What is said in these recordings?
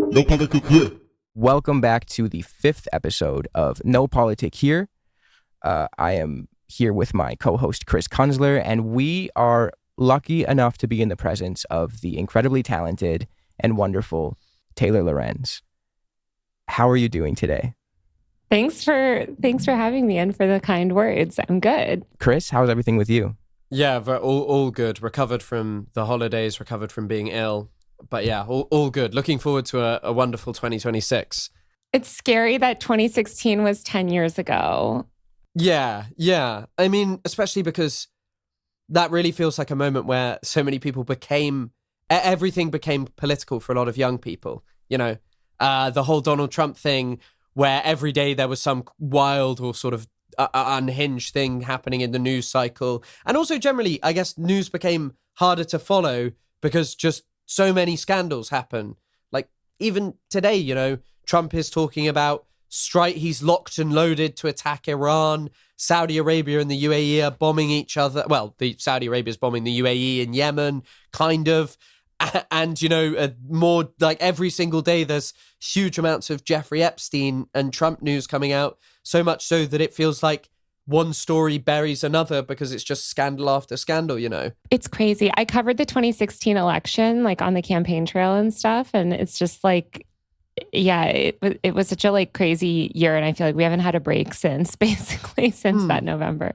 No Politic Here. Welcome back to the 5th episode of No Politic Here. I am here with my co-host Chris Kunzler, and we are lucky enough to be in the presence of the incredibly talented and wonderful Taylor Lorenz. How are you doing today? Thanks for having me and for the kind words. I'm good. Chris, how's everything with you? Yeah, all good. Recovered from the holidays, recovered from being ill. But yeah, all good. Looking forward to a wonderful 2026. It's scary that 2016 was 10 years ago. Yeah. I mean, especially because that really feels like a moment where so many people everything became political for a lot of young people. You know, the whole Donald Trump thing, where every day there was some wild or sort of unhinged thing happening in the news cycle. And also generally, I guess news became harder to follow because just so many scandals happen. Like even today, you know, Trump is talking about he's locked and loaded to attack Iran. Saudi Arabia and the UAE are bombing each other. Well, the Saudi Arabia is bombing the UAE in Yemen, kind of. And, you know, more like every single day, there's huge amounts of Jeffrey Epstein and Trump news coming out. So much so that it feels like one story buries another because it's just scandal after scandal, you know? It's crazy. I covered the 2016 election, like on the campaign trail and stuff. And it's just like, yeah, it was such a like crazy year. And I feel like we haven't had a break since that November.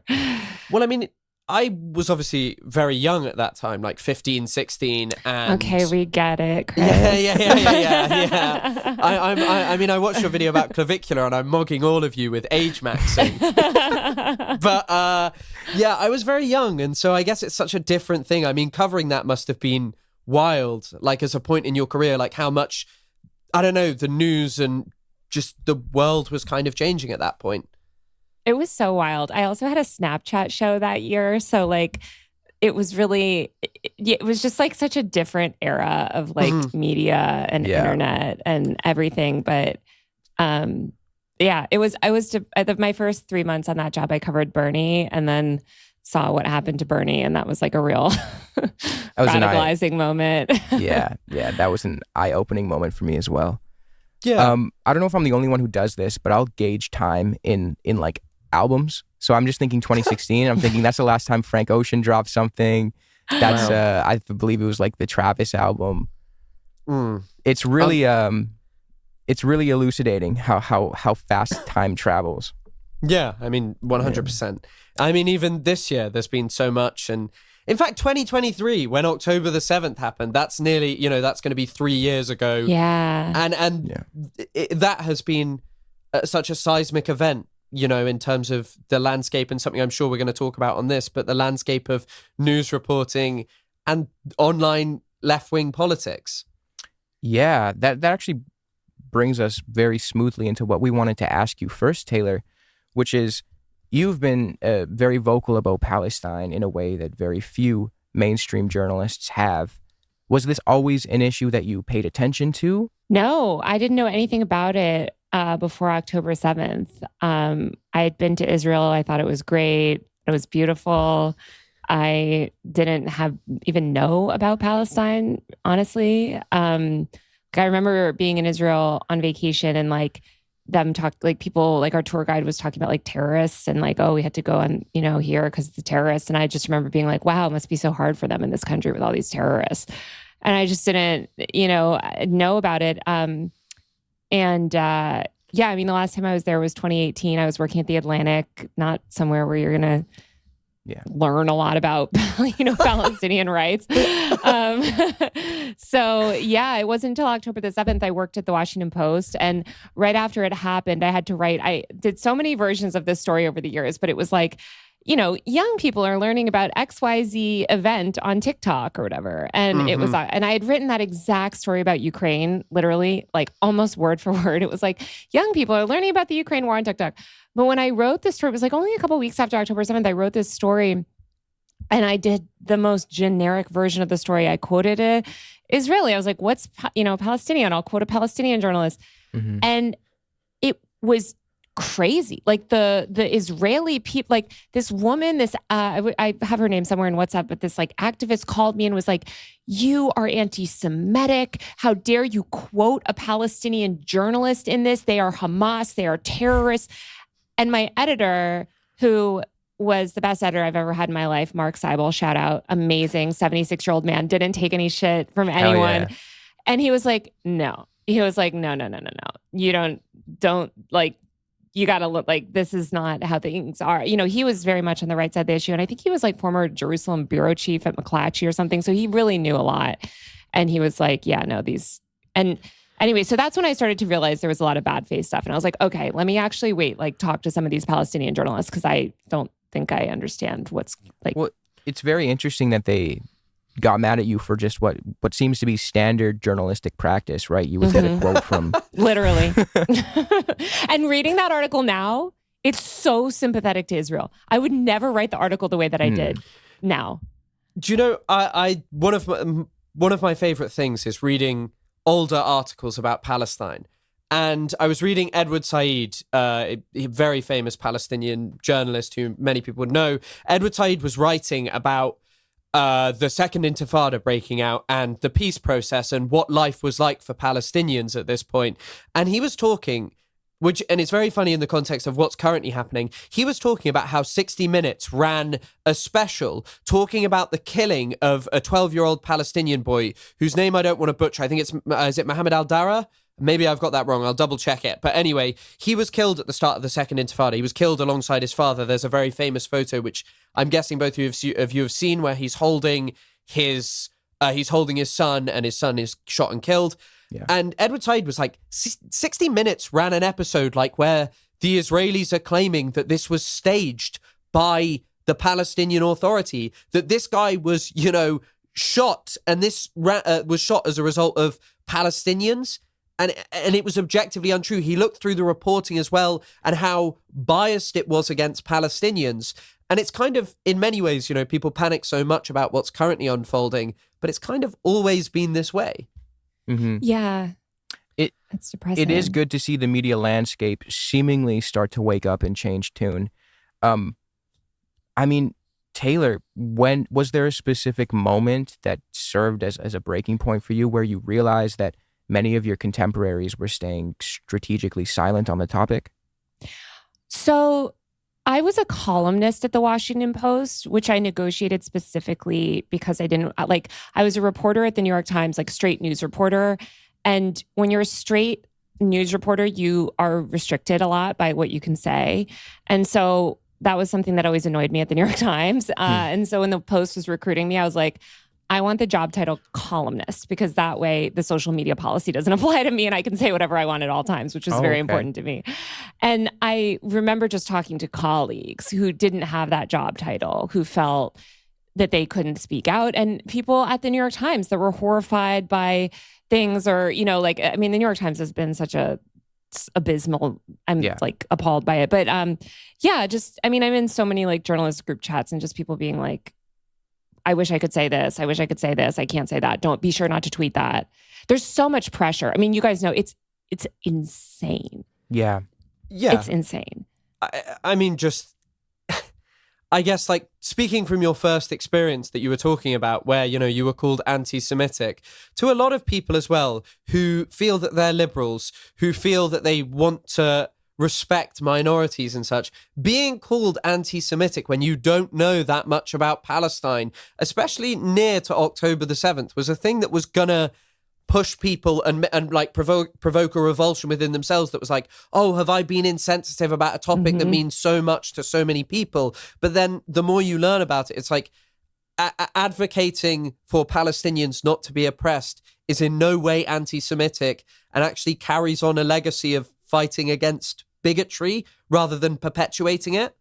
Well, I mean, I was obviously very young at that time, like 15, 16. And okay, we get it, Chris. Yeah. I mean, I watched your video about Clavicular and I'm mocking all of you with age maxing. But yeah, I was very young. And so I guess it's such a different thing. I mean, covering that must have been wild, like as a point in your career, like how much, I don't know, the news and just the world was kind of changing at that point. It was so wild. I also had a Snapchat show that year. So like, it was just like such a different era of like media and internet and everything. But yeah, my first 3 months on that job, I covered Bernie and then saw what happened to Bernie. And that was like a real radicalizing moment. Yeah. That was an eye-opening moment for me as well. Yeah. I don't know if I'm the only one who does this, but I'll gauge time in like albums. So I'm just thinking 2016. I'm thinking that's the last time Frank Ocean dropped something. That's I believe it was like the Travis album. It's really elucidating how fast time travels. Yeah, I mean 100%. I mean even this year there's been so much, and in fact 2023 when October the 7th happened, that's nearly, you know, that's going to be 3 years ago. Yeah. And that has been such a seismic event, you know, in terms of the landscape, and something I'm sure we're going to talk about on this, but the landscape of news reporting and online left-wing politics. Yeah, that actually brings us very smoothly into what we wanted to ask you first, Taylor, which is you've been very vocal about Palestine in a way that very few mainstream journalists have. Was this always an issue that you paid attention to? No, I didn't know anything about it before October 7th. I had been to Israel. I thought it was great. It was beautiful. I didn't even know about Palestine, honestly. I remember being in Israel on vacation and like them talk, like people, like our tour guide was talking about like terrorists and like, oh, we had to go on, you know, here because of the terrorists. And I just remember being like, wow, it must be so hard for them in this country with all these terrorists. And I just didn't, you know about it. Yeah, I mean, the last time I was there was 2018. I was working at the Atlantic, not somewhere where you're going to learn a lot about, you know, Palestinian rights. So yeah, it wasn't until October the 7th I worked at the Washington Post. And right after it happened, I had to write, I did so many versions of this story over the years, but it was like, you know, young people are learning about XYZ event on TikTok or whatever. And it was, and I had written that exact story about Ukraine, literally like almost word for word. It was like, young people are learning about the Ukraine war on TikTok. But when I wrote this story, it was like only a couple of weeks after October 7th, I wrote this story and I did the most generic version of the story. I quoted a Israeli. I was like, what's, you know, Palestinian? I'll quote a Palestinian journalist. And it was crazy. Like the Israeli people, like this woman, I have her name somewhere in WhatsApp, but this like activist called me and was like, "You are anti-Semitic. How dare you quote a Palestinian journalist in this? They are Hamas. They are terrorists." And my editor, who was the best editor I've ever had in my life, Mark Seibel, shout out, amazing 76-year-old man, didn't take any shit from anyone. Yeah. And he was like, no. He was like, no. You don't like, you got to look like this is not how things are. You know, he was very much on the right side of the issue. And I think he was like former Jerusalem bureau chief at McClatchy or something. So he really knew a lot. And he was like, yeah, no, and anyway, so that's when I started to realize there was a lot of bad faith stuff. And I was like, okay, let me actually talk to some of these Palestinian journalists because I don't think I understand what's like. Well, it's very interesting that they got mad at you for just what seems to be standard journalistic practice, right? You would get a quote from... Literally. And reading that article now, it's so sympathetic to Israel. I would never write the article the way that I did now. Do you know, I one of my favorite things is reading older articles about Palestine. And I was reading Edward Said, a very famous Palestinian journalist who many people would know. Edward Said was writing about the Second Intifada breaking out and the peace process and what life was like for Palestinians at this point. And he was talking, and it's very funny in the context of what's currently happening. He was talking about how 60 Minutes ran a special talking about the killing of a 12-year-old Palestinian boy whose name I don't want to butcher. I think is it Mohammed Al-Dara? Maybe I've got that wrong. I'll double check it. But anyway, he was killed at the start of the Second Intifada. He was killed alongside his father. There's a very famous photo, which I'm guessing both of you have seen, where he's holding his son, and his son is shot and killed. Yeah. And Edward Said was like, 60 Minutes ran an episode like where the Israelis are claiming that this was staged by the Palestinian Authority, that this guy was, shot, and this was shot as a result of Palestinians. And it was objectively untrue. He looked through the reporting as well and how biased it was against Palestinians. And it's kind of, in many ways, people panic so much about what's currently unfolding, but it's kind of always been this way. Mm-hmm. Yeah. It's depressing. It is good to see the media landscape seemingly start to wake up and change tune. I mean, Taylor, when was there a specific moment that served as a breaking point for you where you realized that many of your contemporaries were staying strategically silent on the topic? So I was a columnist at the Washington Post, which I negotiated specifically because I was a reporter at the New York Times, like straight news reporter. And when you're a straight news reporter, you are restricted a lot by what you can say. And so that was something that always annoyed me at the New York Times. And so when the Post was recruiting me, I was like, I want the job title columnist because that way the social media policy doesn't apply to me and I can say whatever I want at all times, which is very important to me. And I remember just talking to colleagues who didn't have that job title, who felt that they couldn't speak out, and people at the New York Times that were horrified by things or, the New York Times has been such a abysmal. I'm like appalled by it. But I'm in so many like journalist group chats and just people being like, I wish I could say this. I wish I could say this. I can't say that. Don't be sure not to tweet that. There's so much pressure. I mean, you guys know it's insane. Yeah. Yeah. It's insane. I mean, just, I guess like speaking from your first experience that you were talking about where, you were called anti-Semitic, to a lot of people as well who feel that they're liberals, who feel that they want to respect minorities and such, being called anti-Semitic when you don't know that much about Palestine, especially near to October the 7th, was a thing that was gonna push people and like provoke a revulsion within themselves that was like, oh, have I been insensitive about a topic that means so much to so many people? But then the more you learn about it, it's like advocating for Palestinians not to be oppressed is in no way anti-Semitic and actually carries on a legacy of fighting against bigotry rather than perpetuating it.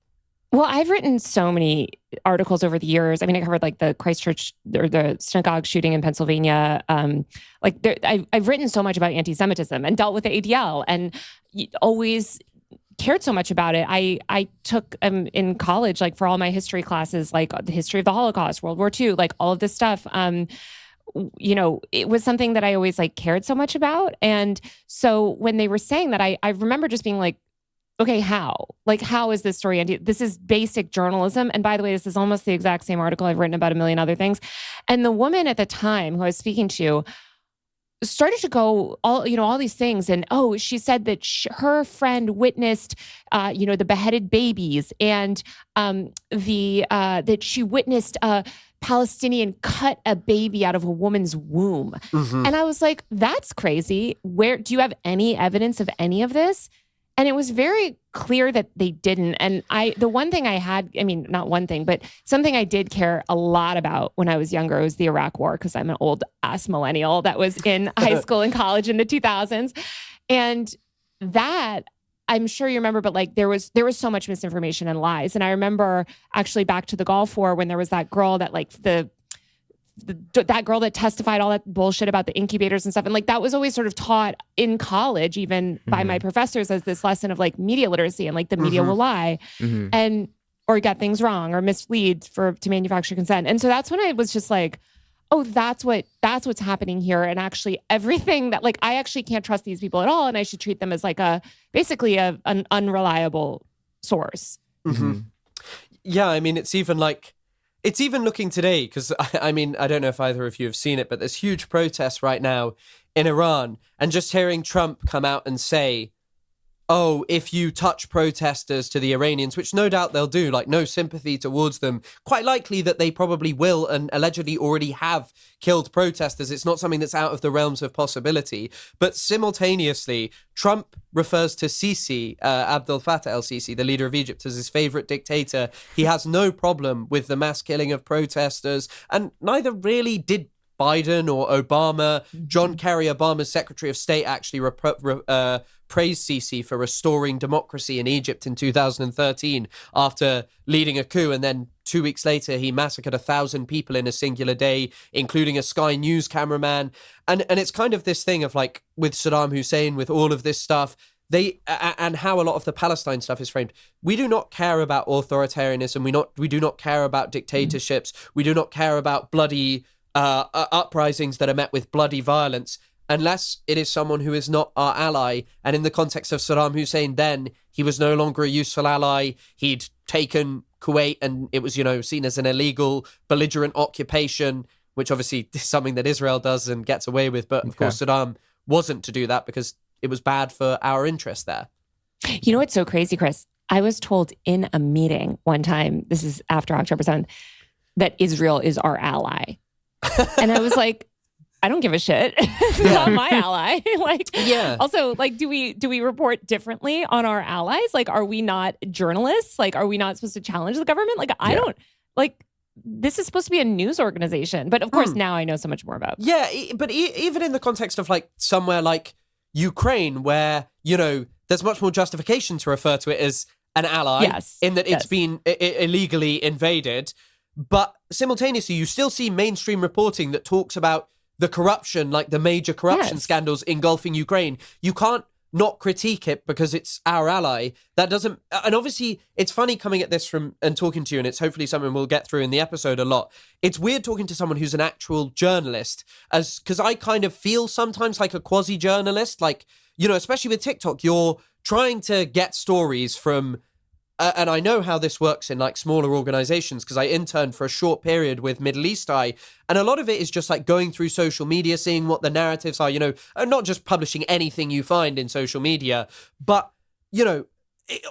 Well, I've written so many articles over the years. I mean, I covered like the Christchurch or the synagogue shooting in Pennsylvania. I've written so much about anti-Semitism and dealt with the ADL and always cared so much about it. I took in college, like for all my history classes, like the history of the Holocaust, World War II, like all of this stuff. It was something that I always like cared so much about. And so when they were saying that, I remember just being like, okay, how? Like, how is this story ending? This is basic journalism. And by the way, this is almost the exact same article I've written about a million other things. And the woman at the time who I was speaking to started to go all these things. And she said that her friend witnessed, the beheaded babies, and that she witnessed a Palestinian cut a baby out of a woman's womb. Mm-hmm. And I was like, that's crazy. Where do you have any evidence of any of this? And it was very clear that they didn't. And the one thing I had, I mean, not one thing, but something I did care a lot about when I was younger was the Iraq War, because I'm an old ass millennial that was in high school and college in the 2000s. And that, I'm sure you remember, but like there was so much misinformation and lies. And I remember actually back to the Gulf War when there was that girl that like that girl that testified all that bullshit about the incubators and stuff. And like, that was always sort of taught in college, even by my professors, as this lesson of like media literacy, and like the media will lie and, or get things wrong or mislead to manufacture consent. And so that's when I was just like, oh, that's what's happening here. And actually everything that, like, I actually can't trust these people at all. And I should treat them as like basically an unreliable source. Mm-hmm. Yeah. I mean, it's even looking today, because I mean, I don't know if either of you have seen it, but there's huge protests right now in Iran. And just hearing Trump come out and say, oh, if you touch protesters to the Iranians, which no doubt they'll do, like no sympathy towards them, quite likely that they probably will and allegedly already have killed protesters. It's not something that's out of the realms of possibility. But simultaneously, Trump refers to Sisi, Abdel Fattah el-Sisi, the leader of Egypt, as his favorite dictator. He has no problem with the mass killing of protesters, and neither really did Biden or Obama. John Kerry, Obama's Secretary of State, actually praised Sisi for restoring democracy in Egypt in 2013 after leading a coup. And then 2 weeks later, he massacred 1,000 people in a singular day, including a Sky News cameraman. And it's kind of this thing of like with Saddam Hussein, with all of this stuff, and how a lot of the Palestine stuff is framed. We do not care about authoritarianism. We do not care about dictatorships. We do not care about bloody uprisings that are met with bloody violence, unless it is someone who is not our ally. And in the context of Saddam Hussein, then he was no longer a useful ally. He'd taken Kuwait, and it was, seen as an illegal, belligerent occupation, which obviously is something that Israel does and gets away with. But of course, Saddam wasn't to do that because it was bad for our interest there. You know what's so crazy, Chris? I was told in a meeting one time, this is after October 7th, that Israel is our ally. And I was like, I don't give a shit. It's not my ally. Also, do we report differently on our allies? Like, are we not journalists? Like, are we not supposed to challenge the government? Like, I don't, this is supposed to be a news organization. But of course, now I know so much more about. Yeah, but even in the context of like somewhere like Ukraine, where, there's much more justification to refer to it as an ally, in that it's been illegally invaded. But simultaneously, you still see mainstream reporting that talks about the corruption, like the major corruption scandals engulfing Ukraine. You can't not critique it because it's our ally. That doesn't, and obviously it's funny coming at this from and talking to you, and it's hopefully something we'll get through in the episode a lot. It's weird talking to someone who's an actual journalist, because I kind of feel sometimes like a quasi-journalist, like, especially with TikTok, you're trying to get stories from, and I know how this works in like smaller organizations because I interned for a short period with Middle East Eye. And a lot of it is just like going through social media, seeing what the narratives are, and not just publishing anything you find in social media. But,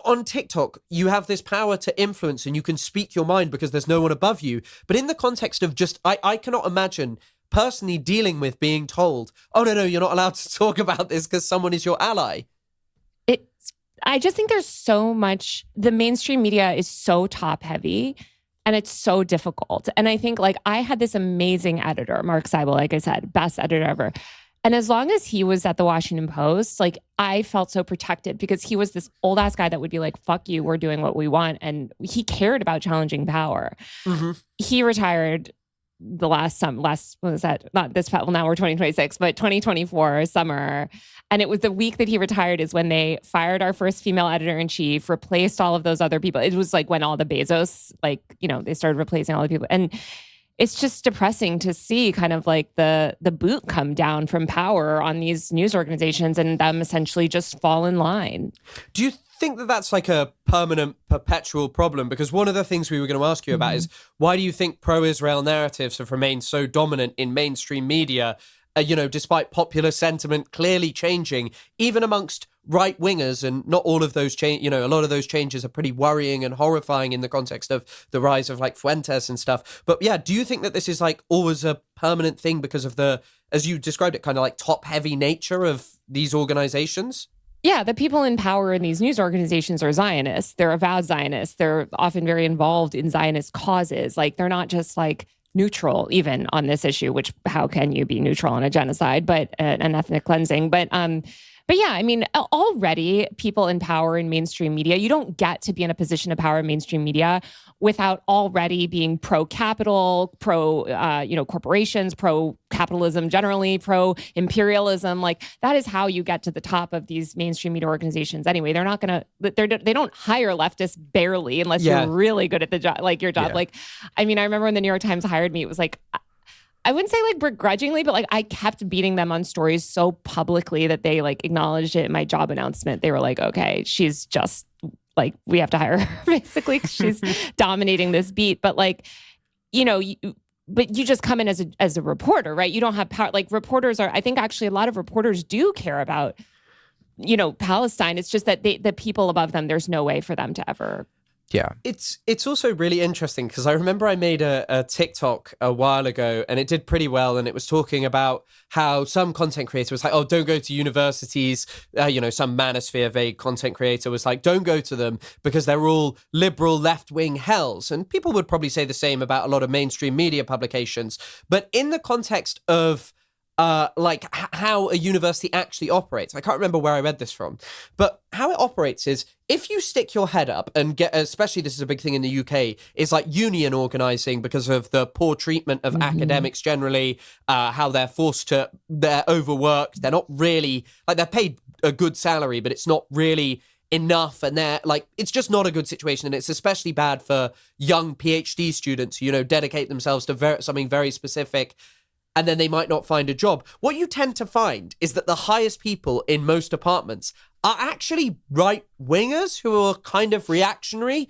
on TikTok, you have this power to influence and you can speak your mind because there's no one above you. But in the context of just, I cannot imagine personally dealing with being told, oh, no, you're not allowed to talk about this because someone is your ally. I just think there's so much, the mainstream media is so top heavy and it's so difficult. And I think I had this amazing editor, Mark Seibel, like I said, best editor ever. And as long as he was at the Washington Post, I felt so protected because he was this old ass guy that would be like, fuck you, we're doing what we want. And he cared about challenging power. Mm-hmm. He retired the last, what was that? Not this, well, now we're 2026, but 2024 summer. And it was the week that he retired is when they fired our first female editor-in-chief, replaced all of those other people. It was when all the Bezos, they started replacing all the people. And it's just depressing to see kind of like the boot come down from power on these news organizations and them essentially just fall in line. Do you think that that's like a permanent, perpetual problem? Because one of the things we were going to ask you about is, why do you think pro-Israel narratives have remained so dominant in mainstream media, despite popular sentiment clearly changing, even amongst right-wingers? And not all of those a lot of those changes are pretty worrying and horrifying in the context of the rise of like Fuentes and stuff. But yeah, do you think that this is like always a permanent thing because of the, as you described it, kind of like top-heavy nature of these organizations? Yeah, the people in power in these news organizations are Zionists. They're avowed Zionists. They're often very involved in Zionist causes. Like, they're not just like neutral even on this issue, which how can you be neutral on a genocide, but an ethnic cleansing? But yeah, I mean, already people in power in mainstream media, you don't get to be in a position of power in mainstream media without already being pro-capital, corporations, pro-capitalism generally, pro-imperialism. Like, that is how you get to the top of these mainstream media organizations. Anyway, they don't hire leftists barely unless you're really good at the job, like your job. Yeah. Like, I mean, I remember when the New York Times hired me, it was like, I wouldn't say like begrudgingly, but like I kept beating them on stories so publicly that they like acknowledged it in my job announcement. They were like, okay, she's just like, we have to hire her basically 'cause she's dominating this beat. But like, but you just come in as a reporter, right? You don't have power. Like, reporters I think actually a lot of reporters do care about, Palestine. It's just that the people above them, there's no way for them to ever. Yeah. It's also really interesting because I remember I made a TikTok a while ago and it did pretty well, and it was talking about how some content creator was like, oh, don't go to universities. Some manosphere vague content creator was like, don't go to them because they're all liberal left-wing hells. And people would probably say the same about a lot of mainstream media publications. But in the context of how a university actually operates. I can't remember where I read this from, but how it operates is if you stick your head up and get, especially this is a big thing in the UK, is like union organizing because of the poor treatment of academics generally, how they're overworked. They're not really, like, they're paid a good salary, but it's not really enough, and they're like, it's just not a good situation. And it's especially bad for young PhD students who, dedicate themselves to something very specific, and then they might not find a job. What you tend to find is that the highest people in most departments are actually right-wingers who are kind of reactionary.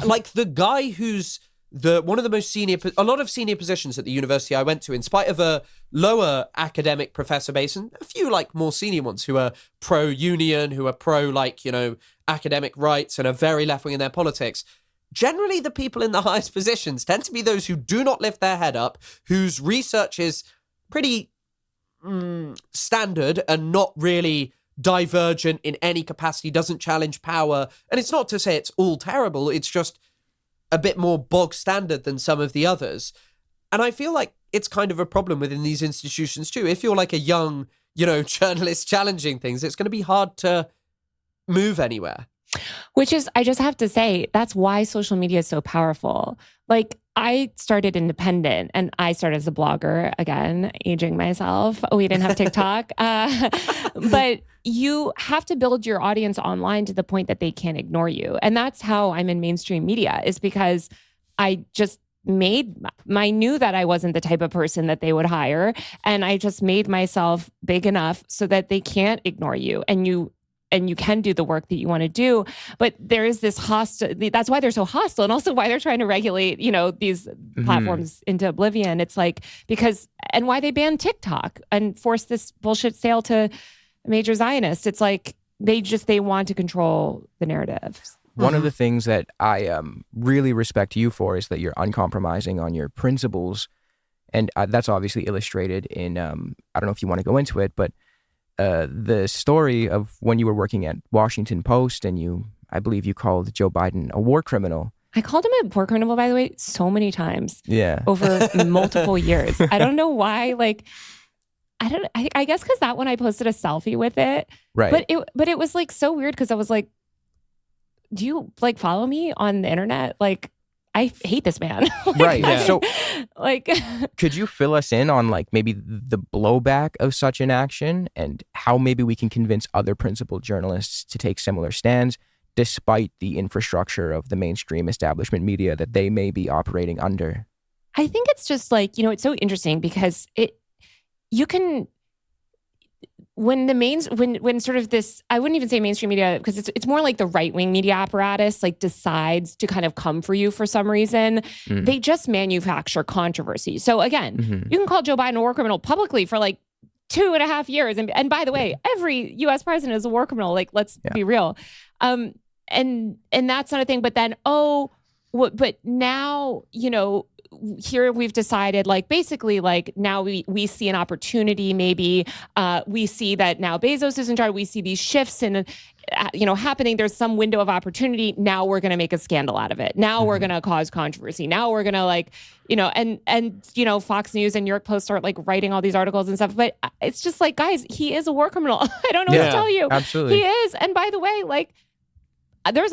Like the guy who's one of the most senior, a lot of senior positions at the university I went to, in spite of a lower academic professor base and a few like more senior ones who are pro-union, who are pro academic rights and are very left-wing in their politics. Generally, the people in the highest positions tend to be those who do not lift their head up, whose research is pretty standard and not really divergent in any capacity, doesn't challenge power. And it's not to say it's all terrible, it's just a bit more bog standard than some of the others. And I feel like it's kind of a problem within these institutions too. If you're like a young, journalist challenging things, it's going to be hard to move anywhere. Which is, I just have to say, that's why social media is so powerful. Like, I started independent and I started as a blogger, again, aging myself. We didn't have TikTok. But you have to build your audience online to the point that they can't ignore you. And that's how I'm in mainstream media, is because I just I knew that I wasn't the type of person that they would hire. And I just made myself big enough so that they can't ignore you. And you can do the work that you want to do. But there is this that's why they're so hostile, and also why they're trying to regulate, these platforms into oblivion. It's like, and why they banned TikTok and forced this bullshit sale to major Zionists. It's like, they want to control the narratives. One of the things that I really respect you for is that you're uncompromising on your principles. And that's obviously illustrated in, I don't know if you want to go into it, but the story of when you were working at Washington Post and I believe you called Joe Biden a war criminal. I called him a war criminal, by the way, so many times. Yeah. Over multiple years. I don't know why. Like, I guess because that one I posted a selfie with it. Right. But it was like so weird because I was like, do you like follow me on the internet? Like, I hate this man. Right. Yeah. So, could you fill us in on like maybe the blowback of such an action and how maybe we can convince other principled journalists to take similar stands despite the infrastructure of the mainstream establishment media that they may be operating under? I think it's just like, it's so interesting because you can, when sort of this, I wouldn't even say mainstream media, because it's more like the right-wing media apparatus like decides to kind of come for you for some reason. They just manufacture controversy. So again, you can call Joe Biden a war criminal publicly for like 2.5 years. And by the way, every US president is a war criminal. Like, let's be real. And that's not a thing. But then, but now, here we've decided, like, basically, like, now we see an opportunity. Maybe we see that now Bezos is in charge. We see these shifts in, happening. There's some window of opportunity. Now we're going to make a scandal out of it. Now we're going to cause controversy. Now we're going to, like, and Fox News and New York Post start like writing all these articles and stuff. But it's just like, guys, he is a war criminal. I don't know what to tell you. Absolutely, he is. And by the way, like, there's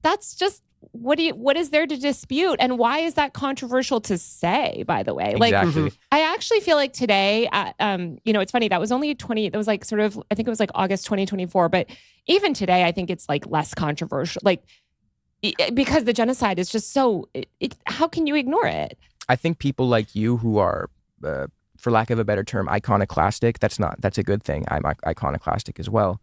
that's just. What is there to dispute, and why is that controversial to say, by the way? Like, exactly. I actually feel like today, it's funny, that was only that was like sort of, I think it was like August 2024, but even today, I think it's like less controversial, like, because the genocide is just so, how can you ignore it? I think people like you who are, for lack of a better term, iconoclastic, that's a good thing. I'm iconoclastic as well.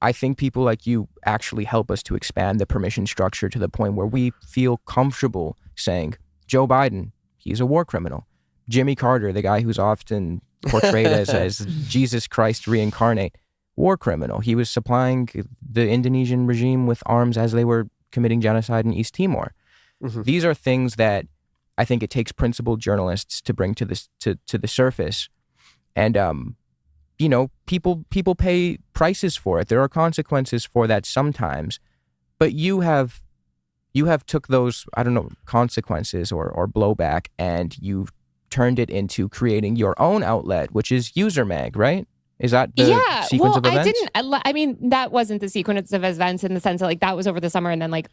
I think people like you actually help us to expand the permission structure to the point where we feel comfortable saying, Joe Biden, he's a war criminal. Jimmy Carter, the guy who's often portrayed as Jesus Christ reincarnate, war criminal. He was supplying the Indonesian regime with arms as they were committing genocide in East Timor. These are things that I think it takes principled journalists to bring to the surface. And, people pay prices for it. There are consequences for that sometimes, but you have took those, I don't know, consequences or blowback, and you've turned it into creating your own outlet, which is User Mag, right? Is that the sequence of events? I mean, that wasn't the sequence of events in the sense that, like, that was over the summer, and then, like,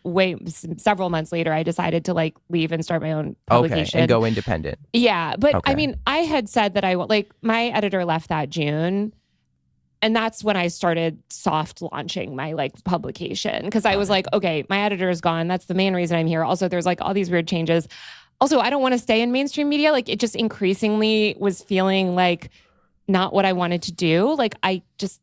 several months later, I decided to, like, leave and start my own publication. Okay, and go independent. Yeah, but I mean, I had said that my editor left that June, and that's when I started soft launching my, like, publication, because I was like, okay, my editor is gone. That's the main reason I'm here. Also, there's, like, all these weird changes. Also, I don't want to stay in mainstream media. Like, it just increasingly was feeling like not what I wanted to do. Like, I just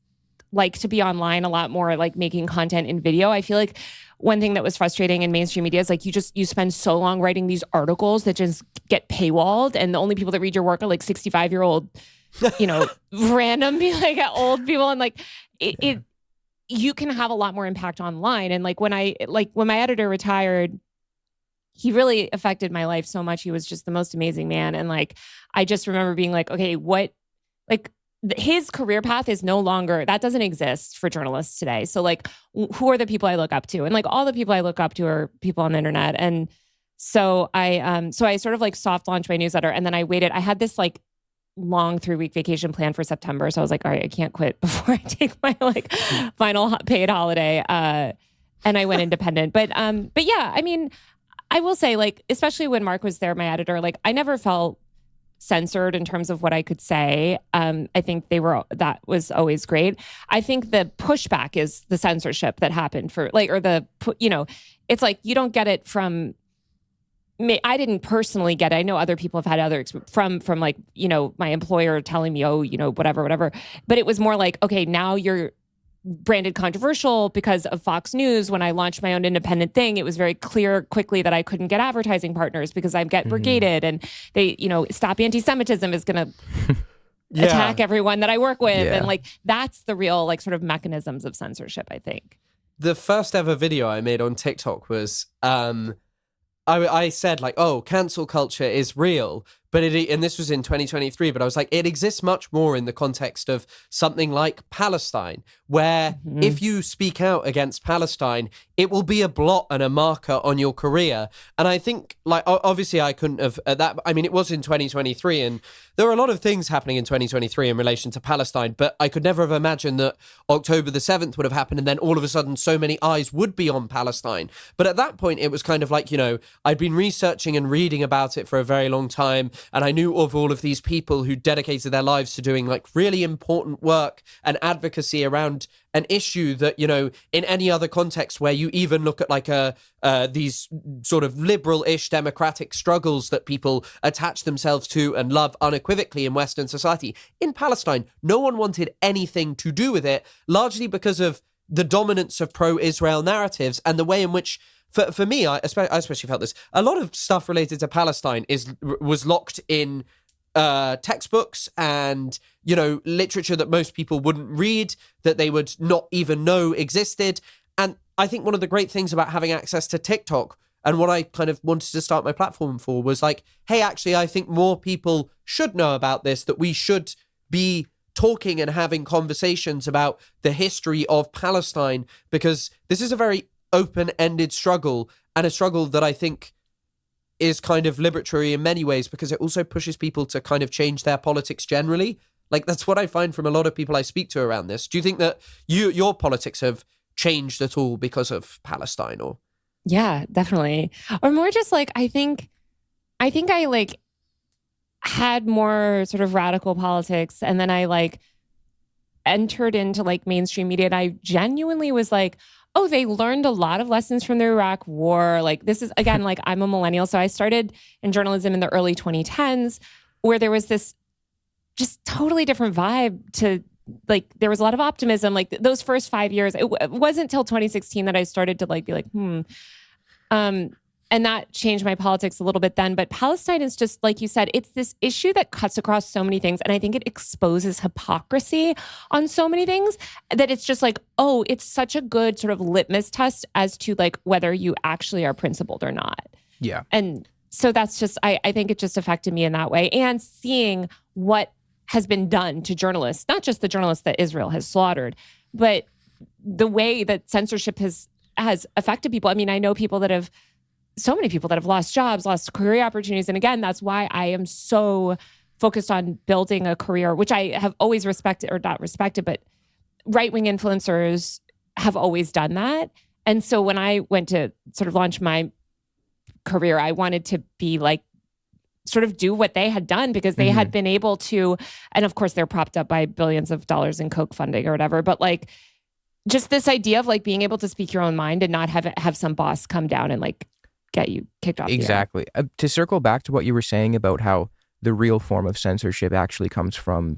like to be online a lot more, like making content in video. I feel like one thing that was frustrating in mainstream media is like you spend so long writing these articles that just get paywalled, and the only people that read your work are like 65-year-old, random like old people, and like it you can have a lot more impact online. And like when my editor retired, he really affected my life so much. He was just the most amazing man, and like I just remember being like, okay, what, like, his career path is no longer, that doesn't exist for journalists today. So like, who are the people I look up to? And like, all the people I look up to are people on the internet. And so I sort of like soft launched my newsletter, and then I waited. I had this like long 3-week vacation plan for September. So I was like, all right, I can't quit before I take my like final paid holiday. And I went independent. But yeah, I mean, I will say, like, especially when Mark was there, my editor, like, I never felt censored in terms of what I could say. I think that was always great. I think the pushback is the censorship that happened for like, or it's like, you don't get it from me. I didn't personally get it. I know other people have had other from like, my employer telling me, whatever. But it was more like, okay, now you're branded controversial because of Fox News. When I launched my own independent thing, it was very clear quickly that I couldn't get advertising partners because I get brigaded, and they, Stop Anti-Semitism is going to attack everyone that I work with. And like, that's the real like sort of mechanisms of censorship, I think. The first ever video I made on TikTok was, I said like, oh, cancel culture is real. But and this was in 2023, but I was like, it exists much more in the context of something like Palestine, where if you speak out against Palestine, it will be a blot and a marker on your career. And I think, like, obviously I couldn't have that. I mean, it was in 2023, and there were a lot of things happening in 2023 in relation to Palestine, but I could never have imagined that October the 7th would have happened, and then all of a sudden so many eyes would be on Palestine. But at that point, it was kind of like, I'd been researching and reading about it for a very long time. And I knew of all of these people who dedicated their lives to doing like really important work and advocacy around an issue that, you know, in any other context where you even look at like these sort of liberal-ish democratic struggles that people attach themselves to and love unequivocally in Western society. In Palestine, no one wanted anything to do with it, largely because of the dominance of pro-Israel narratives and the way in which, for me, I especially felt this, a lot of stuff related to Palestine was locked in textbooks and, you know, literature that most people wouldn't read, that they would not even know existed. And I think one of the great things about having access to TikTok, and what I kind of wanted to start my platform for, was like, hey, actually, I think more people should know about this, that we should be talking and having conversations about the history of Palestine, because this is a very open-ended struggle, and a struggle that I think is kind of liberatory in many ways, because it also pushes people to kind of change their politics generally. Like, that's what I find from a lot of people I speak to around this. Do you think that your politics have changed at all because of Palestine? Or Yeah, definitely. Or more just like, I think I like had more sort of radical politics, and then I like entered into like mainstream media, and I genuinely was like, oh, they learned a lot of lessons from the Iraq War. Like, this is, again, like, I'm a millennial, so I started in journalism in the early 2010s, where there was this just totally different vibe to, like, there was a lot of optimism. Like, those first 5 years, it wasn't till 2016 that I started to like be like, and that changed my politics a little bit then. But Palestine is just, like you said, it's this issue that cuts across so many things. And I think it exposes hypocrisy on so many things, that it's just like, oh, it's such a good sort of litmus test as to like whether you actually are principled or not. Yeah. And so that's just, I think it just affected me in that way. And seeing what has been done to journalists, not just the journalists that Israel has slaughtered, but the way that censorship has affected people. I mean, I know so many people that have lost jobs, lost career opportunities. And again, that's why I am so focused on building a career, which I have always respected, or not respected, but right-wing influencers have always done that. And so when I went to sort of launch my career, I wanted to be like, sort of do what they had done, because they had been able to, and of course they're propped up by billions of dollars in Koch funding or whatever, but like just this idea of like being able to speak your own mind and not have some boss come down and like get you kicked off. Exactly. To circle back to what you were saying about how the real form of censorship actually comes from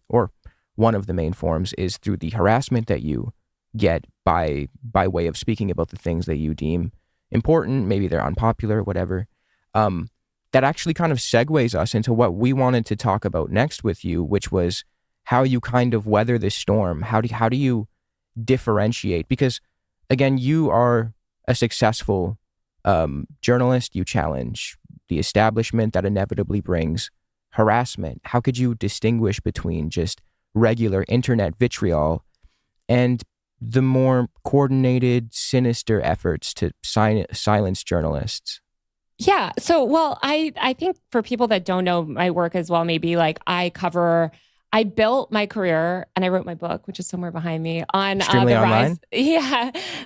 or one of the main forms is through the harassment that you get by way of speaking about the things that you deem important. Maybe they're unpopular, whatever. That actually kind of segues us into what we wanted to talk about next with you, which was how you kind of weather this storm. How do you differentiate? Because again, you are a successful journalist. You challenge the establishment that inevitably brings harassment. How could you distinguish between just regular internet vitriol and the more coordinated, sinister efforts to silence journalists? Yeah. So, well, I think for people that don't know my work as well, maybe like I built my career, and I wrote my book, which is somewhere behind me, on the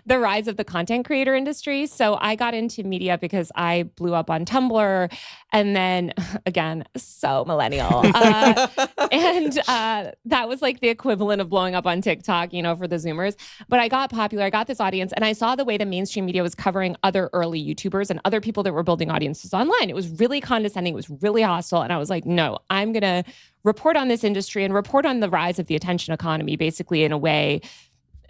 rise of the content creator industry. So I got into media because I blew up on Tumblr, and then again, so millennial, and that was like the equivalent of blowing up on TikTok, you know, for the Zoomers. But I got popular, I got this audience, and I saw the way the mainstream media was covering other early YouTubers and other people that were building audiences online. It was really condescending, it was really hostile, and I was like, no, I'm gonna report on this industry and report on the rise of the attention economy, basically in a way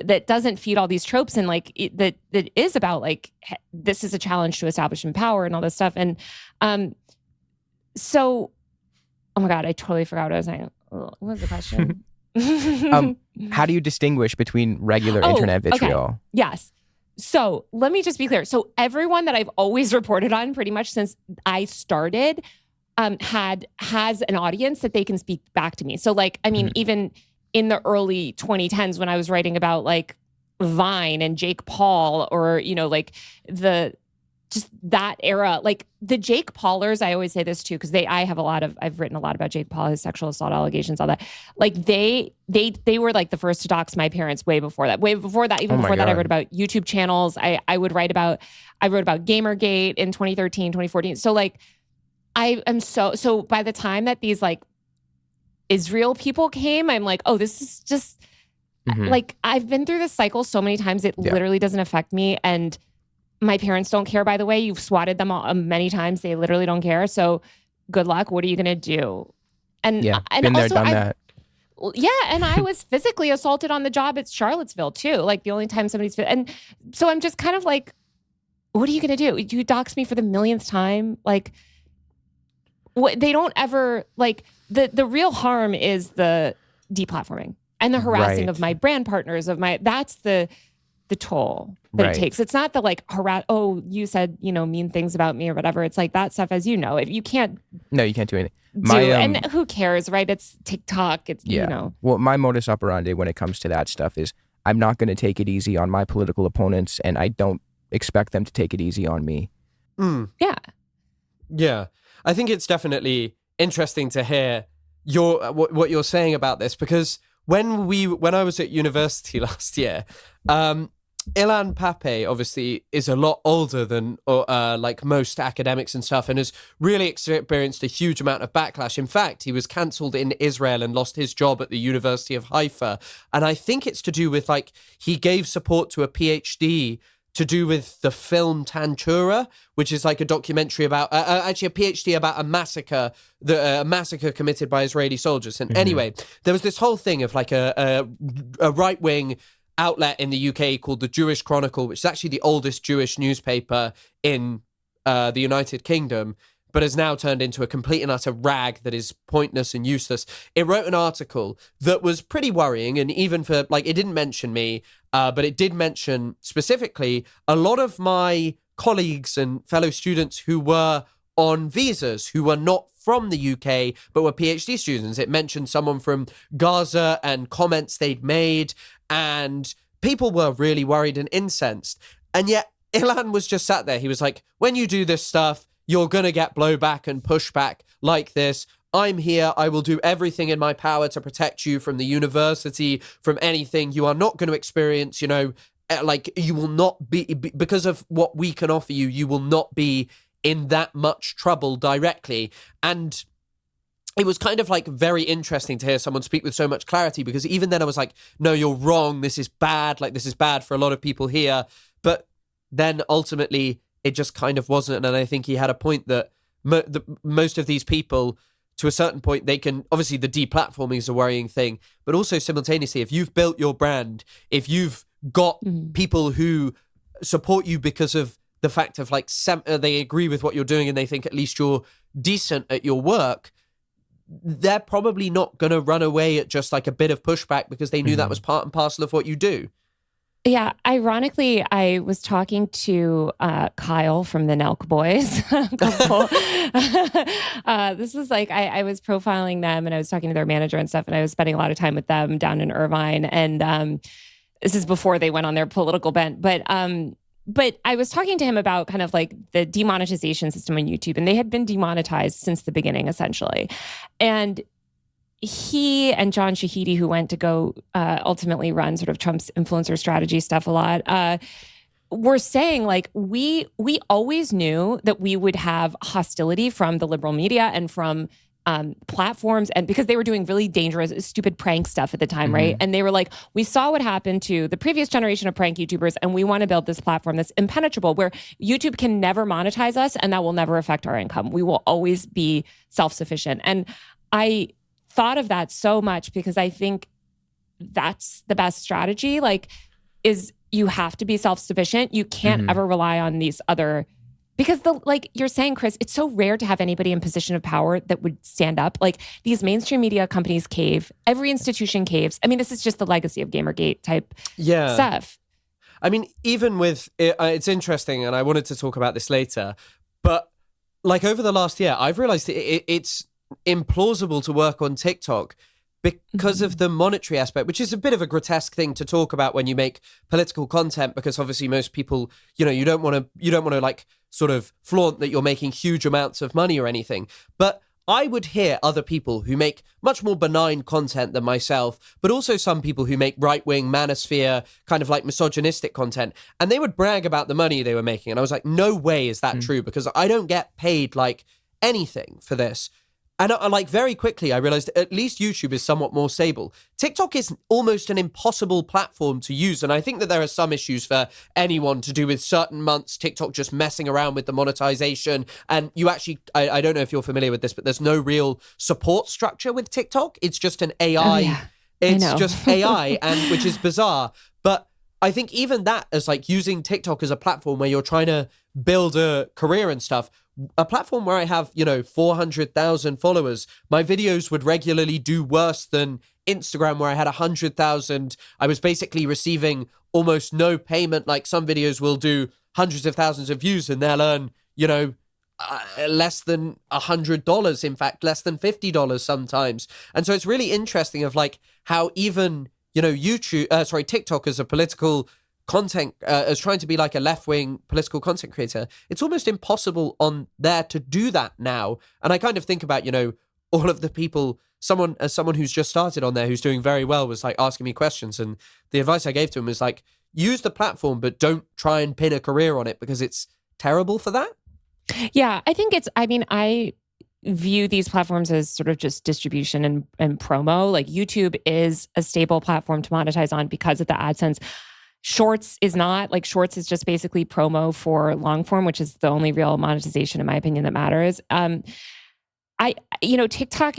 that doesn't feed all these tropes, and like that is about like, this is a challenge to establishment power and all this stuff. And so, oh my God, I totally forgot what I was saying. What was the question? How do you distinguish between regular internet vitriol? Okay. Yes. So let me just be clear. So everyone that I've always reported on, pretty much since I started, has an audience that they can speak back to me. So like, I mean, even in the early 2010s when I was writing about like Vine and Jake Paul, or, you know, like just that era, like the Jake Paulers, I always say this too, because I've written a lot about Jake Paul, his sexual assault allegations, all that. Like they were like the first to dox my parents way before that, even before that, I wrote about YouTube channels. I wrote about Gamergate in 2013, 2014. So like, I am so by the time that these like Israel people came, I'm like, oh, this is just like, I've been through this cycle so many times. It literally doesn't affect me. And my parents don't care, by the way. You've swatted them all, many times. They literally don't care. So good luck. What are you going to do? And, and been there, also, done that. Yeah, and I was physically assaulted on the job at Charlottesville too. Like the only time and so I'm just kind of like, what are you going to do? You dox me for the millionth time? Like, they don't ever, like, the real harm is the deplatforming and the harassing of my brand partners, that's the toll that it takes. It's not the like oh, you said, mean things about me or whatever. It's like that stuff, as you know, you can't do anything. And who cares, right? It's TikTok. It's, Well, my modus operandi when it comes to that stuff is I'm not going to take it easy on my political opponents, and I don't expect them to take it easy on me. Yeah. Yeah. I think it's definitely interesting to hear what you're saying about this, because when I was at university last year, Ilan Pape obviously is a lot older than like most academics and stuff, and has really experienced a huge amount of backlash. In fact, he was cancelled in Israel and lost his job at the University of Haifa. And I think it's to do with, like, he gave support to a PhD to do with the film Tantura, which is like a documentary about, actually a PhD about a massacre, a massacre committed by Israeli soldiers. And anyway, there was this whole thing of like a right-wing outlet in the UK called the Jewish Chronicle, which is actually the oldest Jewish newspaper in the United Kingdom, but has now turned into a complete and utter rag that is pointless and useless. It wrote an article that was pretty worrying, and even for, like, it didn't mention me, but it did mention specifically a lot of my colleagues and fellow students who were on visas, who were not from the UK, but were PhD students. It mentioned someone from Gaza and comments they'd made, and people were really worried and incensed. And yet Ilan was just sat there. He was like, when you do this stuff, you're going to get blowback and pushback like this. I'm here. I will do everything in my power to protect you from the university, from anything. You are not going to experience, like, you will not be, because of what we can offer you, you will not be in that much trouble directly. And it was kind of like very interesting to hear someone speak with so much clarity, because even then I was like, no, you're wrong. This is bad. Like, this is bad for a lot of people here. But then ultimately it just kind of wasn't. And I think he had a point that most of these people, to a certain point, they can, obviously the deplatforming is a worrying thing, but also simultaneously, if you've built your brand, if you've got people who support you because of the fact of, like, they agree with what you're doing and they think at least you're decent at your work, they're probably not going to run away at just like a bit of pushback, because they knew that was part and parcel of what you do. Yeah, ironically, I was talking to Kyle from the Nelk Boys. This was like, I was profiling them, and I was talking to their manager and stuff, and I was spending a lot of time with them down in Irvine. And this is before they went on their political bent. But I was talking to him about kind of like the demonetization system on YouTube, and they had been demonetized since the beginning, essentially. And he and John Shahidi, who went to go ultimately run sort of Trump's influencer strategy stuff a lot, were saying, like, we always knew that we would have hostility from the liberal media and from platforms, and because they were doing really dangerous, stupid prank stuff at the time, right? And they were like, we saw what happened to the previous generation of prank YouTubers, and we want to build this platform that's impenetrable, where YouTube can never monetize us, and that will never affect our income. We will always be self-sufficient. And I thought of that so much, because I think that's the best strategy, like, is you have to be self-sufficient. You can't ever rely on these other, because like you're saying, Chris, it's so rare to have anybody in position of power that would stand up. Like, these mainstream media companies cave, every institution caves. I mean, this is just the legacy of Gamergate type stuff. I mean, even with it's interesting, and I wanted to talk about this later, but like over the last year, I've realized it's implausible to work on TikTok because of the monetary aspect, which is a bit of a grotesque thing to talk about when you make political content, because obviously most people, you don't want to like sort of flaunt that you're making huge amounts of money or anything. But I would hear other people who make much more benign content than myself, but also some people who make right-wing manosphere, kind of like misogynistic content, and they would brag about the money they were making. And I was like, no way is that true, because I don't get paid like anything for this. And like very quickly, I realized at least YouTube is somewhat more stable. TikTok is almost an impossible platform to use. And I think that there are some issues for anyone to do with certain months, TikTok just messing around with the monetization. And you actually, I don't know if you're familiar with this, but there's no real support structure with TikTok. It's just an AI. Oh, yeah. It's just AI, and which is bizarre. But I think even that, as like using TikTok as a platform where you're trying to build a career and stuff, a platform where I have, 400,000 followers, my videos would regularly do worse than Instagram, where I had 100,000. I was basically receiving almost no payment. Like some videos will do hundreds of thousands of views and they'll earn, less than $100, in fact, less than $50 sometimes. And so it's really interesting of like how even, TikTok as a political content, as trying to be like a left-wing political content creator, it's almost impossible on there to do that now. And I kind of think about, all of the people, someone who's just started on there who's doing very well was like asking me questions. And the advice I gave to him was like, use the platform, but don't try and pin a career on it because it's terrible for that. Yeah, I view these platforms as sort of just distribution and promo. Like YouTube is a stable platform to monetize on because of the AdSense. Shorts is not. Like Shorts is just basically promo for long form, which is the only real monetization, in my opinion, that matters. TikTok,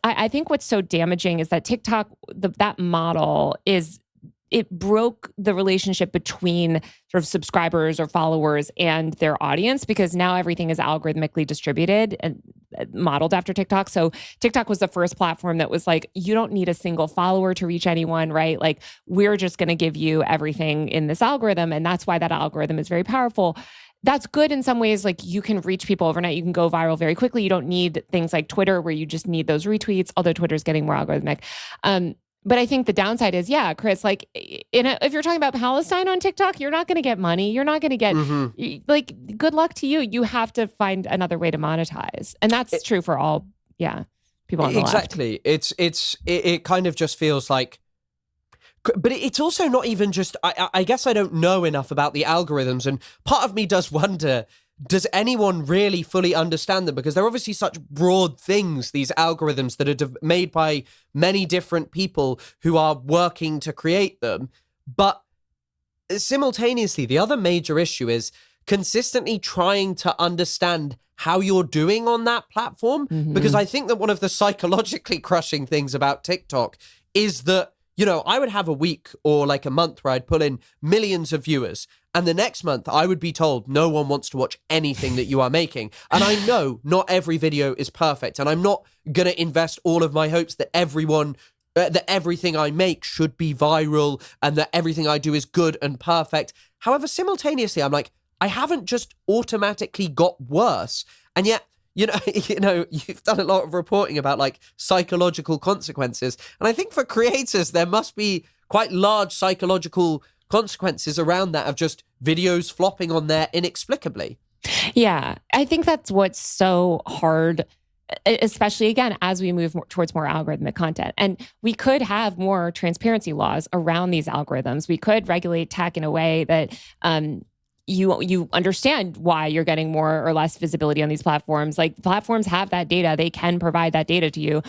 I think what's so damaging is that TikTok, that model it broke the relationship between sort of subscribers or followers and their audience, because now everything is algorithmically distributed and modeled after TikTok. So TikTok was the first platform that was like, you don't need a single follower to reach anyone, right? Like we're just going to give you everything in this algorithm. And that's why that algorithm is very powerful. That's good in some ways. Like you can reach people overnight. You can go viral very quickly. You don't need things like Twitter where you just need those retweets, although Twitter's getting more algorithmic. But I think the downside is, yeah, Chris, like if you're talking about Palestine on TikTok, you're not going to get money. You're not going to get like, good luck to you. You have to find another way to monetize. And that's true for all, people on the left. Exactly. It kind of just feels like, but it's also not even just, I guess I don't know enough about the algorithms. And part of me does wonder, does anyone really fully understand them? Because they're obviously such broad things, these algorithms that are made by many different people who are working to create them. But simultaneously, the other major issue is consistently trying to understand how you're doing on that platform. Because I think that one of the psychologically crushing things about TikTok is that, I would have a week or like a month where I'd pull in millions of viewers. And the next month I would be told no one wants to watch anything that you are making. And I know not every video is perfect. And I'm not going to invest all of my hopes that that everything I make should be viral and that everything I do is good and perfect. However, simultaneously, I'm like, I haven't just automatically got worse. And yet, you've done a lot of reporting about like psychological consequences. And I think for creators, there must be quite large psychological consequences around that of just videos flopping on there inexplicably. Yeah, I think that's what's so hard, especially again, as we move towards more algorithmic content. And we could have more transparency laws around these algorithms. We could regulate tech in a way that, you understand why you're getting more or less visibility on these platforms. Like platforms have that data. They can provide that data to you.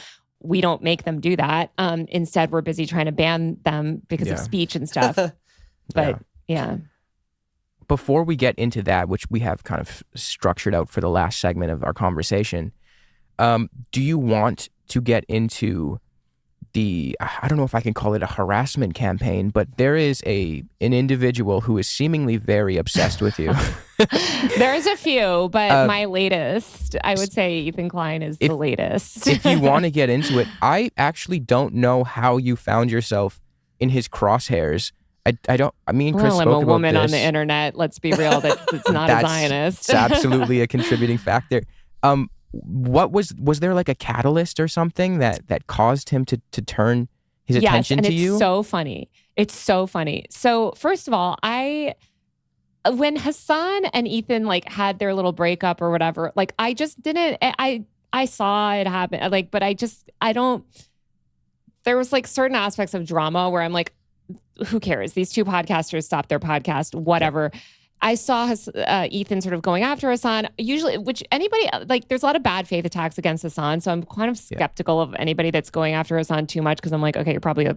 We don't make them do that. Instead, we're busy trying to ban them because of speech and stuff. But yeah. Before we get into that, which we have kind of structured out for the last segment of our conversation, do you want to get into I don't know if I can call it a harassment campaign, but there is an individual who is seemingly very obsessed with you. There's a few, but my latest, I would say Ethan Klein is the latest. If you want to get into it, I actually don't know how you found yourself in his crosshairs. Me and Chris spoke about this. I'm a woman on the internet. Let's be real. That's not a Zionist. It's absolutely a contributing factor. Was there like a catalyst or something that caused him to turn his attention to you? It's so funny. It's so funny. So first of all, when Hassan and Ethan like had their little breakup or whatever, like I just didn't, I saw it happen. Like, but there was like certain aspects of drama where I'm like, who cares? These two podcasters stopped their podcast, whatever. I saw Ethan sort of going after Hassan, usually, which anybody, like, there's a lot of bad faith attacks against Hassan. So I'm kind of skeptical of anybody that's going after Hassan too much, because I'm like, okay, you're probably a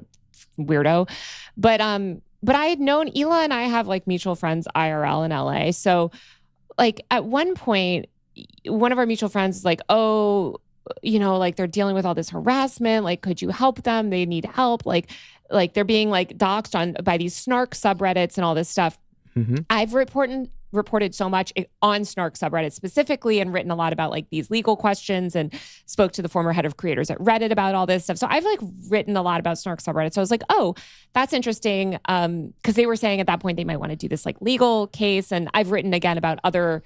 weirdo. But I had known Ela and I have like mutual friends IRL in LA. So like at one point, one of our mutual friends was like, oh, you know, like they're dealing with all this harassment. Like, could you help them? They need help. Like they're being like doxxed by these snark subreddits and all this stuff. I've reported so much on snark subreddit specifically, and written a lot about like these legal questions, and spoke to the former head of creators at Reddit about all this stuff. So I've like written a lot about snark subreddit. So I was like, oh, that's interesting. Because they were saying at that point they might want to do this like legal case. And I've written again about other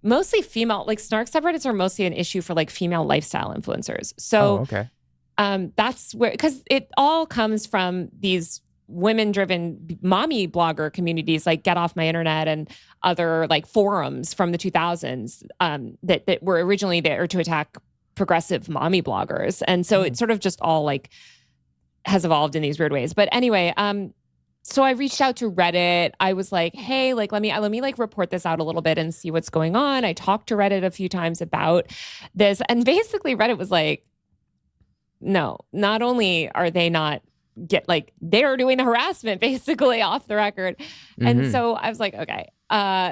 mostly female, like snark subreddits are mostly an issue for like female lifestyle influencers. So that's where, because it all comes from these women-driven mommy blogger communities like Get Off My Internet and other like forums from the 2000s that were originally there to attack progressive mommy bloggers. And so it sort of just all like has evolved in these weird ways. But anyway, so I reached out to Reddit. I was like, hey, like let me like report this out a little bit and see what's going on. I talked to Reddit a few times about this, and basically Reddit was like, no, not only are they not they're doing the harassment basically off the record. And so I was like, okay,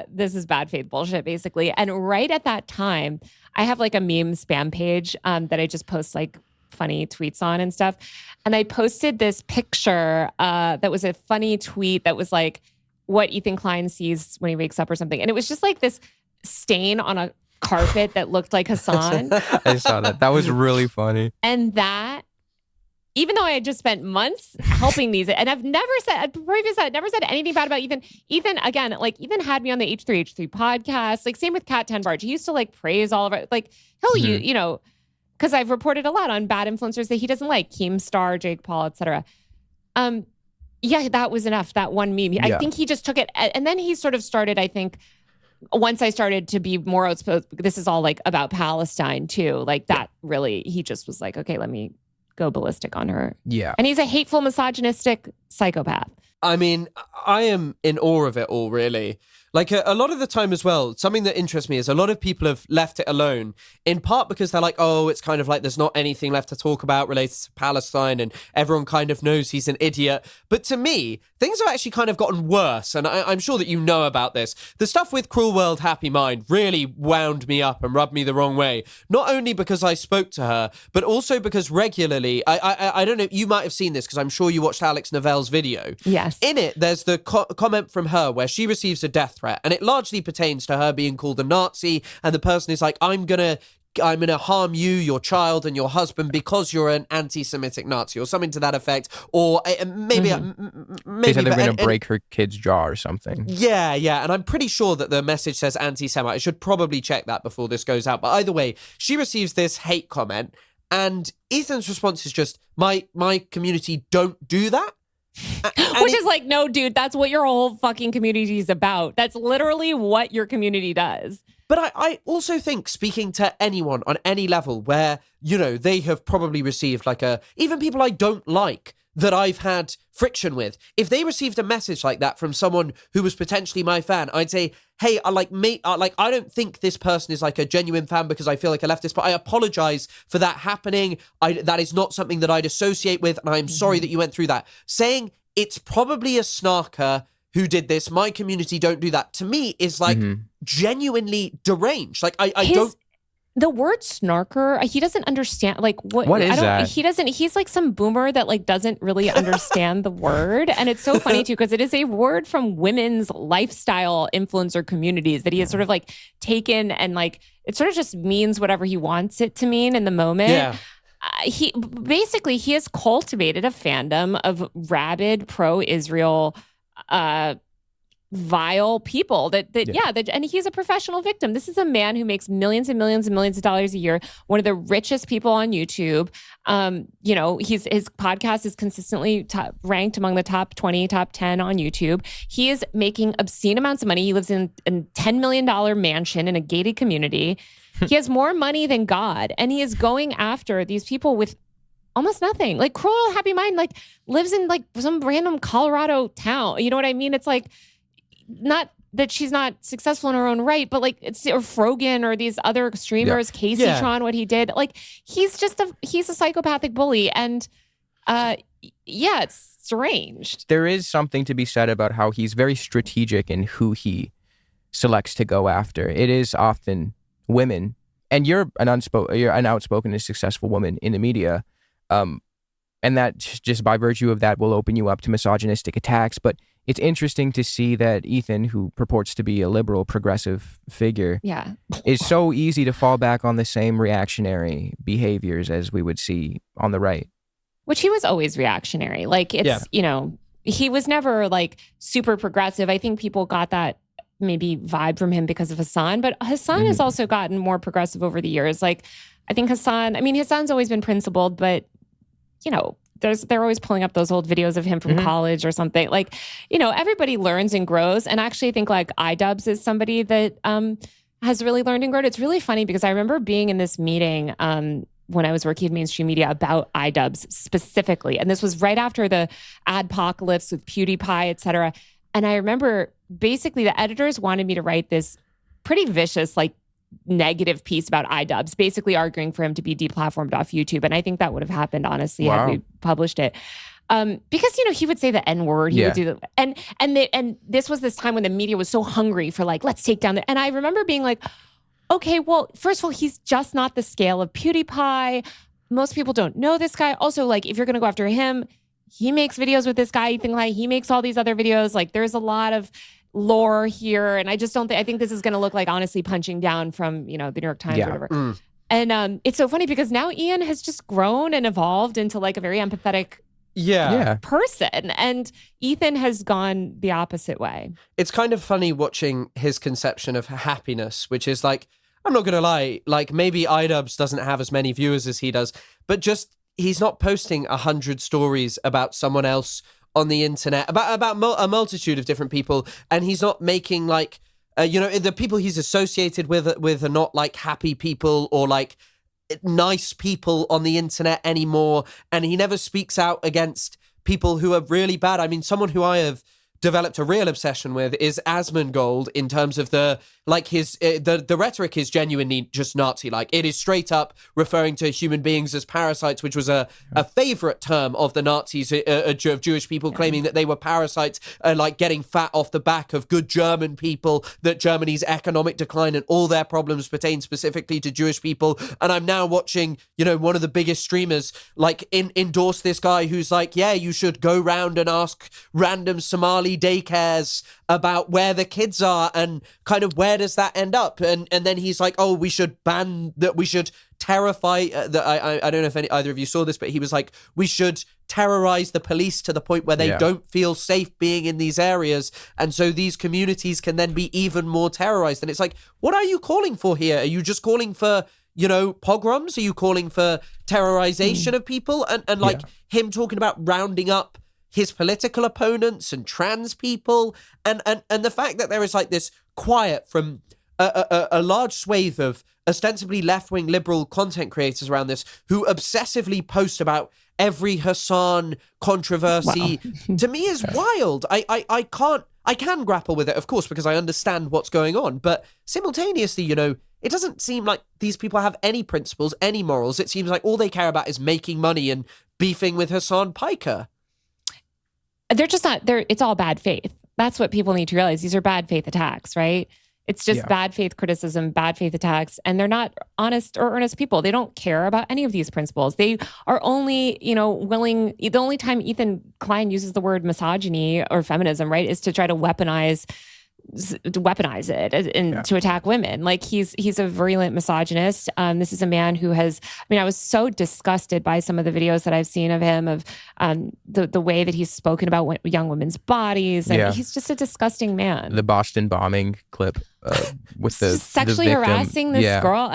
this is bad faith bullshit basically. And right at that time, I have like a meme spam page that I just post like funny tweets on and stuff. And I posted this picture that was a funny tweet that was like what Ethan Klein sees when he wakes up or something. And it was just like this stain on a carpet that looked like Hassan. I saw that. That was really funny. And that, even though I had just spent months helping these, and I've never said anything bad about Ethan. Ethan, again, like Ethan had me on the H3H3 podcast. Like same with Kat Tenbarge. He used to like praise all of it. Like he'll, you know, because I've reported a lot on bad influencers that he doesn't like, Keemstar, Jake Paul, etc. Yeah, that was enough. That one meme. I think he just took it, and then he sort of started. I think once I started to be more outspoken, this is all like about Palestine too. Like that really, he just was like, okay, let me go ballistic on her. Yeah. And he's a hateful, misogynistic psychopath. I mean, I am in awe of it all, really. Like a lot of the time as well, something that interests me is a lot of people have left it alone, in part because they're like, oh, it's kind of like there's not anything left to talk about related to Palestine and everyone kind of knows he's an idiot. But to me, things have actually kind of gotten worse. And I'm sure that you know about this. The stuff with Cruel World, Happy Mind really wound me up and rubbed me the wrong way. Not only because I spoke to her, but also because regularly, I don't know, you might have seen this because I'm sure you watched Alex Novell's video. Yes. In it, there's the comment from her where she receives a death threat, and it largely pertains to her being called a Nazi, and the person is like, I'm gonna harm you, your child, and your husband because you're an anti-Semitic Nazi, or something to that effect. Or maybe they said they were going to break her kid's jaw or something. Yeah, and I'm pretty sure that the message says anti-Semite. I should probably check that before this goes out. But either way, she receives this hate comment, and Ethan's response is just, my community don't do that. Which is like, no, dude, that's what your whole fucking community is about. That's literally what your community does. But I also think, speaking to anyone on any level where, you know, they have probably received like even people I don't like that I've had friction with, if they received a message like that from someone who was potentially my fan, I'd say, hey, I don't think this person is like a genuine fan because I feel like a leftist, but I apologize for that happening. That is not something that I'd associate with, and I'm sorry that you went through that. Saying it's probably a snarker who did this, my community don't do that, to me is like genuinely deranged. Like I don't. The word snarker, he doesn't understand. Like what is that? He doesn't. He's like some boomer that like doesn't really understand the word. And it's so funny too because it is a word from women's lifestyle influencer communities that he has sort of like taken, and like it sort of just means whatever he wants it to mean in the moment. Yeah. He has cultivated a fandom of rabid pro-Israel, vile people and he's a professional victim. This is a man who makes millions and millions and millions of dollars a year, one of the richest people on YouTube. You know, his podcast is consistently ranked among the top 20, top 10 on YouTube. He is making obscene amounts of money. He lives in a $10 million mansion in a gated community. He has more money than God, and he is going after these people with almost nothing. Like Cruel Happy Mind, like lives in like some random Colorado town. You know what I mean? It's like that she's not successful in her own right, but like it's or Frogan or these other streamers, Casey Tron, what he did, like he's a psychopathic bully, and it's deranged. There is something to be said about how he's very strategic in who he selects to go after. It is often women, and you're an outspoken and successful woman in the media, and that just by virtue of that will open you up to misogynistic attacks. But it's interesting to see that Ethan, who purports to be a liberal, progressive figure, is so easy to fall back on the same reactionary behaviors as we would see on the right. Which he was always reactionary. Like it's, he was never like super progressive. I think people got that maybe vibe from him because of Hassan, but Hassan has also gotten more progressive over the years. Like I think Hassan's always been principled, but they're always pulling up those old videos of him from college or something. Like, everybody learns and grows. And actually I think like iDubbbz is somebody that has really learned and grown. It's really funny because I remember being in this meeting when I was working in mainstream media about iDubbbz specifically. And this was right after the adpocalypse with PewDiePie, et cetera. And I remember basically the editors wanted me to write this pretty vicious, like negative piece about iDubbbz, basically arguing for him to be deplatformed off YouTube. And I think that would have happened, honestly, had we published it. Because, he would say the N-word, he would do and this was this time when the media was so hungry for like, let's take down the, and I remember being like, okay, well, first of all, he's just not the scale of PewDiePie. Most people don't know this guy. Also, like, if you're going to go after him, he makes videos with this guy, Ethan Klein. He makes all these other videos. Like, there's a lot of lore here. And I just don't think, I think this is going to look like, honestly, punching down from, the New York Times or whatever. And it's so funny because now Ian has just grown and evolved into like a very empathetic person. And Ethan has gone the opposite way. It's kind of funny watching his conception of happiness, which is like, I'm not going to lie, like maybe iDubbbz doesn't have as many viewers as he does, but just he's not posting 100 stories about someone else on the internet, about a multitude of different people. And he's not making like, the people he's associated with are not like happy people or like nice people on the internet anymore. And he never speaks out against people who are really bad. I mean, someone who I have developed a real obsession with is Asmongold in terms of the rhetoric is genuinely just Nazi-like. It is straight up referring to human beings as parasites, which was a favorite term of the Nazis, of Jewish people claiming that they were parasites, like getting fat off the back of good German people, that Germany's economic decline and all their problems pertain specifically to Jewish people. And I'm now watching, one of the biggest streamers like endorse this guy who's like, yeah, you should go round and ask random Somali daycares about where the kids are and kind of where does that end up, and then he's like, oh, we should ban that, we should terrify I don't know if either of you saw this, but he was like, we should terrorize the police to the point where they don't feel safe being in these areas, and so these communities can then be even more terrorized. And it's like, what are you calling for here? Are you just calling for pogroms? Are you calling for terrorization of people? And like him talking about rounding up his political opponents and trans people, and the fact that there is like this quiet from a large swathe of ostensibly left-wing liberal content creators around this who obsessively post about every Hassan controversy, to me is wild. I can grapple with it, of course, because I understand what's going on, but simultaneously, it doesn't seem like these people have any principles, any morals. It seems like all they care about is making money and beefing with Hassan Piker. They're just not, it's all bad faith. That's what people need to realize. These are bad faith attacks, right? It's just bad faith criticism, bad faith attacks, and they're not honest or earnest people. They don't care about any of these principles. They are only, willing, the only time Ethan Klein uses the word misogyny or feminism, right, is to try to weaponize it and to attack women. Like he's a virulent misogynist. This is a man who has, I was so disgusted by some of the videos that I've seen of him, of the way that he's spoken about young women's bodies. And he's just a disgusting man. The Boston bombing clip with the sexually the harassing this girl.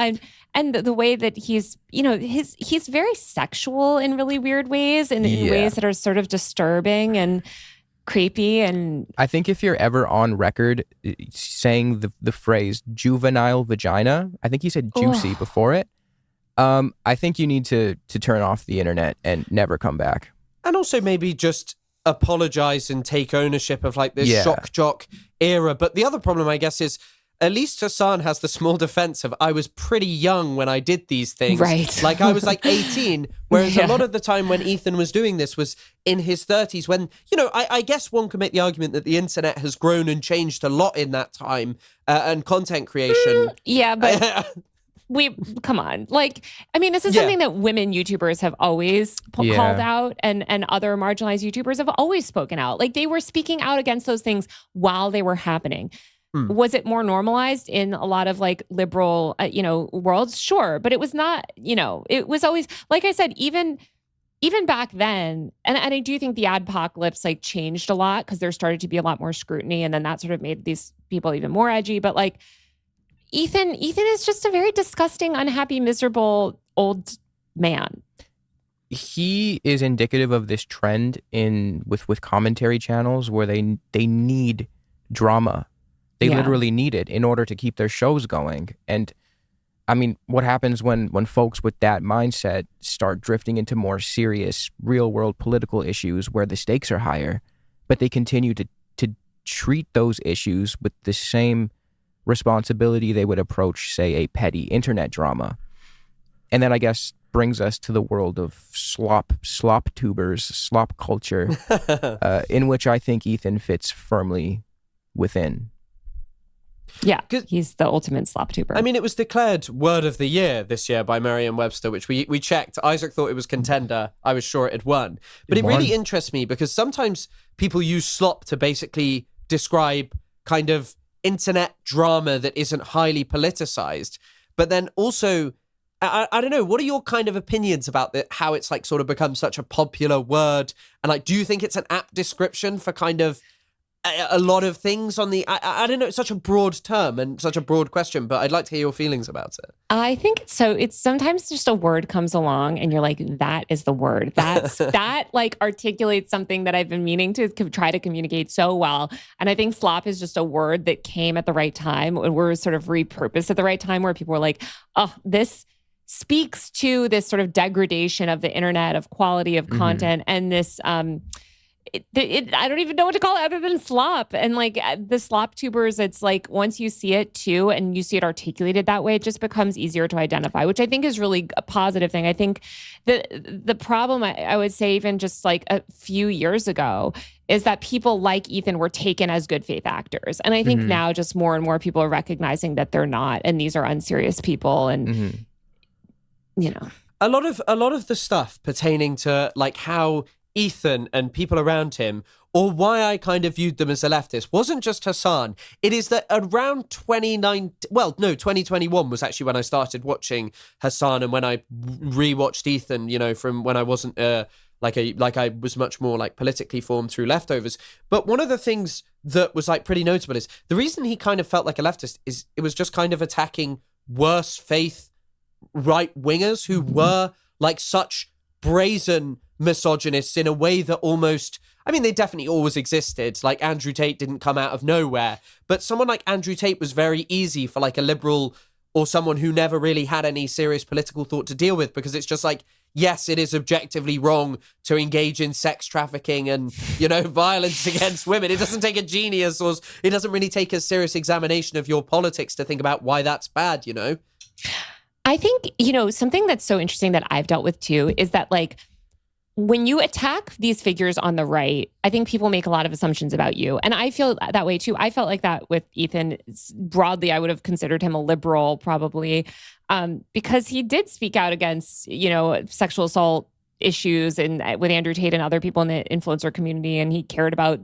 And the way that he's, he's very sexual in really weird ways and in ways that are sort of disturbing and creepy. And I think if you're ever on record saying the phrase juvenile vagina, I think he said juicy before it, I think you need to turn off the internet and never come back. And also maybe just apologize and take ownership of like this shock jock era. But the other problem, I guess, is at least Hassan has the small defense of I was pretty young when I did these things. Right. Like I was like 18, whereas a lot of the time when Ethan was doing this was in his 30s when, you know, I guess one could make the argument that the internet has grown and changed a lot in that time and content creation. Yeah, but come on. Like, I mean, this is something that women YouTubers have always called out and other marginalized YouTubers have always spoken out. Like they were speaking out against those things while they were happening. Was it more normalized in a lot of like liberal, worlds? Sure. But it was not, it was always, like I said, even back then, and I do think the adpocalypse like changed a lot because there started to be a lot more scrutiny and then that sort of made these people even more edgy. But like Ethan is just a very disgusting, unhappy, miserable old man. He is indicative of this trend with commentary channels where they need drama. They literally need it in order to keep their shows going. And I mean, what happens when folks with that mindset start drifting into more serious real world political issues where the stakes are higher, but they continue to treat those issues with the same responsibility they would approach, say, a petty internet drama. And then I guess brings us to the world of slop tubers, slop culture, in which I think Ethan fits firmly within. Yeah, he's the ultimate slop tuber. I mean, it was declared Word of the Year this year by Merriam-Webster, which we checked. Isaac thought it was contender. I was sure it had won. But it really interests me because sometimes people use slop to basically describe kind of internet drama that isn't highly politicized. But then also, I don't know, what are your kind of opinions about how it's like sort of become such a popular word? And like, do you think it's an apt description for kind of a lot of things on the, I don't know, it's such a broad term and such a broad question, but I'd like to hear your feelings about it. I think so. It's sometimes just a word comes along and you're like, that is the word. That like articulates something that I've been meaning to try to communicate so well. And I think slop is just a word that came at the right time. We're sort of repurposed at the right time where people were like, oh, this speaks to this sort of degradation of the internet, of quality of content, and this, I don't even know what to call it other than slop. And like the slop tubers, it's like once you see it too, and you see it articulated that way, it just becomes easier to identify, which I think is really a positive thing. I think the problem, I would say even just like a few years ago, is that people like Ethan were taken as good faith actors. And I think now just more and more people are recognizing that they're not, and these are unserious people. And, a lot of the stuff pertaining to like how Ethan and people around him, or why I kind of viewed them as a leftist, wasn't just Hassan. It is that around 2021 was actually when I started watching Hassan and when I rewatched Ethan, from when I wasn't like I was much more like politically formed through Leftovers. But one of the things that was like pretty notable is the reason he kind of felt like a leftist is it was just kind of attacking worse faith right-wingers who were like such brazen misogynists in a way that almost, I mean, they definitely always existed. Like Andrew Tate didn't come out of nowhere, but someone like Andrew Tate was very easy for like a liberal or someone who never really had any serious political thought to deal with, because it's just like, yes, it is objectively wrong to engage in sex trafficking and, violence against women. It doesn't take a genius, or it doesn't really take a serious examination of your politics to think about why that's bad, I think, something that's so interesting that I've dealt with too is that like, when you attack these figures on the right, I think people make a lot of assumptions about you. And I feel that way too. I felt like that with Ethan. Broadly, I would have considered him a liberal probably, because he did speak out against, sexual assault issues and with Andrew Tate and other people in the influencer community. And he cared about,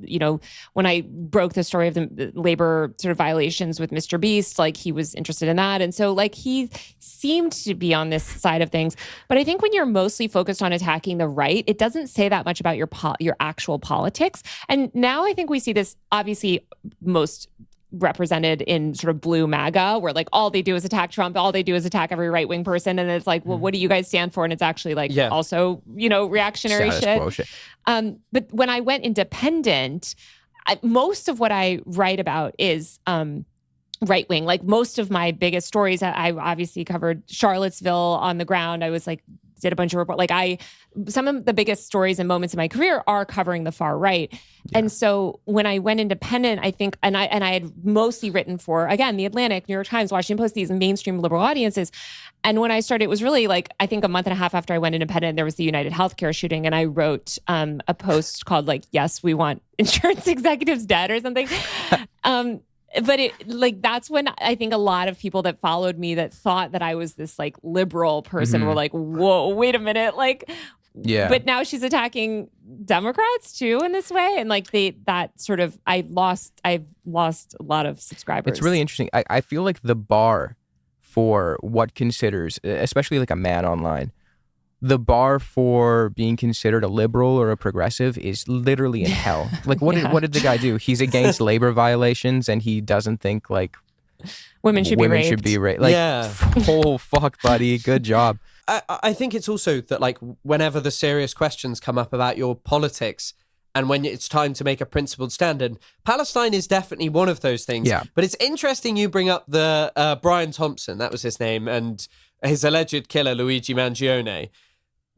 when I broke the story of the labor sort of violations with Mr. Beast, like he was interested in that. And so like he seemed to be on this side of things. But I think when you're mostly focused on attacking the right, it doesn't say that much about your actual politics. And now I think we see this obviously most represented in sort of blue MAGA, where like all they do is attack Trump, all they do is attack every right-wing person, and it's like, well, what do you guys stand for? And it's actually like also, reactionary shit. But when I went independent, most of what I write about is right-wing. Like most of my biggest stories, I obviously covered Charlottesville on the ground. I was like did a bunch of some of the biggest stories and moments in my career are covering the far right. Yeah. And so when I went independent, I think, and I had mostly written for, again, The Atlantic, New York Times, Washington Post, these mainstream liberal audiences. And when I started, it was really like, I think a month and a half after I went independent, there was the United Healthcare shooting. And I wrote a post called yes, we want insurance executives dead or something. But that's when I think a lot of people that followed me that thought that I was this liberal person were like, whoa, wait a minute. Yeah. But now she's attacking Democrats too in this way. And I've lost a lot of subscribers. It's really interesting. I feel like the bar for what considers, especially a man online, the bar for being considered a liberal or a progressive is literally in hell. What did the guy do? He's against labor violations and he doesn't think women should be raped. Oh, fuck, buddy. Good job. I think it's also that whenever the serious questions come up about your politics and when it's time to make a principled stand, and Palestine is definitely one of those things. Yeah. But it's interesting you bring up the Brian Thompson, that was his name, and his alleged killer, Luigi Mangione.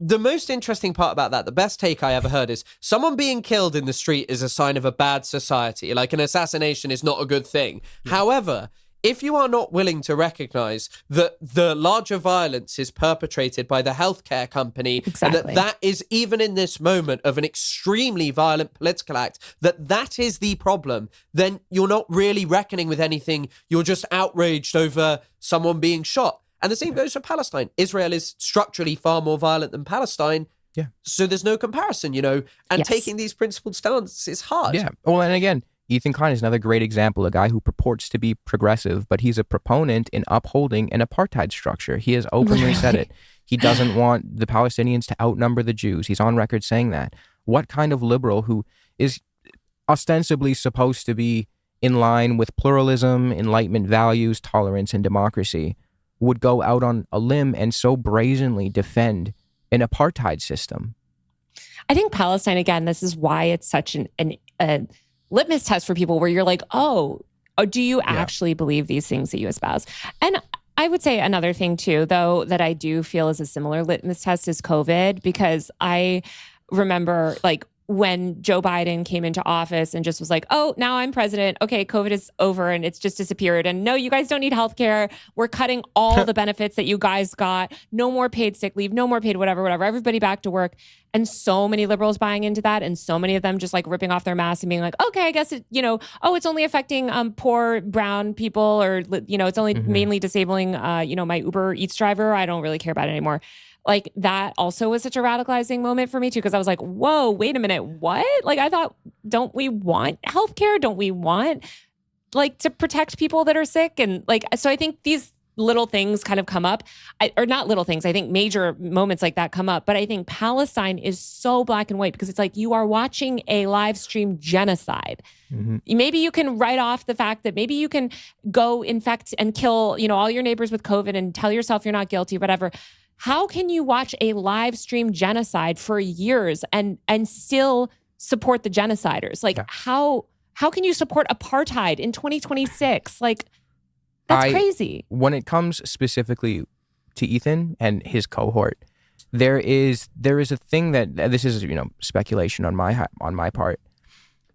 The most interesting part about that, the best take I ever heard, is someone being killed in the street is a sign of a bad society. An assassination is not a good thing. Yeah. However, if you are not willing to recognize that the larger violence is perpetrated by the healthcare company, exactly, and that is, even in this moment of an extremely violent political act, that is the problem, then you're not really reckoning with anything. You're just outraged over someone being shot. And the same goes for Palestine. Israel is structurally far more violent than Palestine. Yeah. So there's no comparison, and yes, taking these principled stances is hard. Yeah. Well, and again, Ethan Klein is another great example, a guy who purports to be progressive, but he's a proponent in upholding an apartheid structure. He has openly said it. He doesn't want the Palestinians to outnumber the Jews. He's on record saying that. What kind of liberal who is ostensibly supposed to be in line with pluralism, Enlightenment values, tolerance, and democracy would go out on a limb and so brazenly defend an apartheid system? I think Palestine, again, this is why it's such a litmus test for people where you're like, oh, do you actually believe these things that you espouse? And I would say another thing too, though, that I do feel is a similar litmus test is COVID, because I remember when Joe Biden came into office and just was like, oh, now I'm president. Okay, COVID is over and it's just disappeared. And no, you guys don't need healthcare. We're cutting all the benefits that you guys got. No more paid sick leave, no more paid whatever. Everybody back to work. And so many liberals buying into that. And so many of them just ripping off their masks and being like, okay, I guess it's only affecting poor brown people, or, it's only mainly disabling, my Uber Eats driver. I don't really care about it anymore. That also was such a radicalizing moment for me too, because I was like, whoa, wait a minute, what? I thought, don't we want healthcare? Don't we want to protect people that are sick? And so I think these little things kind of come up, or not little things. I think major moments like that come up, but I think Palestine is so black and white because it's you are watching a live stream genocide. Mm-hmm. Maybe you can write off the fact that maybe you can go infect and kill, all your neighbors with COVID and tell yourself you're not guilty, whatever. How can you watch a live stream genocide for years and still support the genociders? How can you support apartheid in 2026? That's crazy. When it comes specifically to Ethan and his cohort, there is a thing that this is speculation on my part,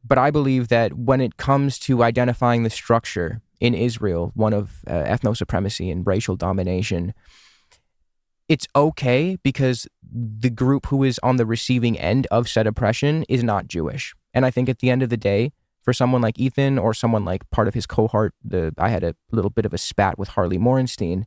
but I believe that when it comes to identifying the structure in Israel, one of ethno-supremacy and racial domination, it's okay because the group who is on the receiving end of said oppression is not Jewish. And I think at the end of the day, for someone like Ethan or someone like part of his cohort, I had a little bit of a spat with Harley Morenstein.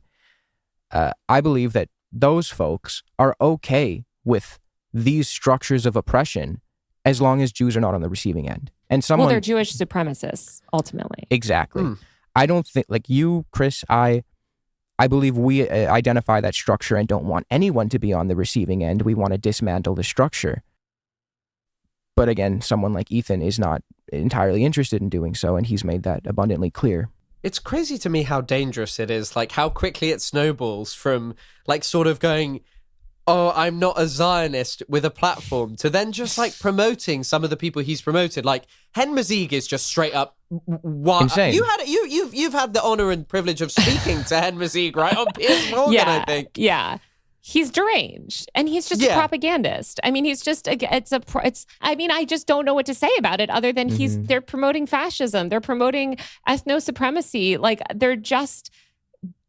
I believe that those folks are okay with these structures of oppression as long as Jews are not on the receiving end. And they're Jewish supremacists, ultimately. Exactly. I don't think, you, Chris, I believe we identify that structure and don't want anyone to be on the receiving end. We want to dismantle the structure. But again, someone like Ethan is not entirely interested in doing so, and he's made that abundantly clear. It's crazy to me how dangerous it is, how quickly it snowballs from sort of going, oh, I'm not a Zionist with a platform, to then just promoting some of the people he's promoted. Hen Mazeeg is just straight up insane. You've had the honor and privilege of speaking to Hen Mazeeg, right, on Piers Morgan, yeah, I think. Yeah. he's deranged and he's just a propagandist. I mean, he's just, I mean, I just don't know what to say about it other than they're promoting fascism. They're promoting ethno supremacy. Like, they're just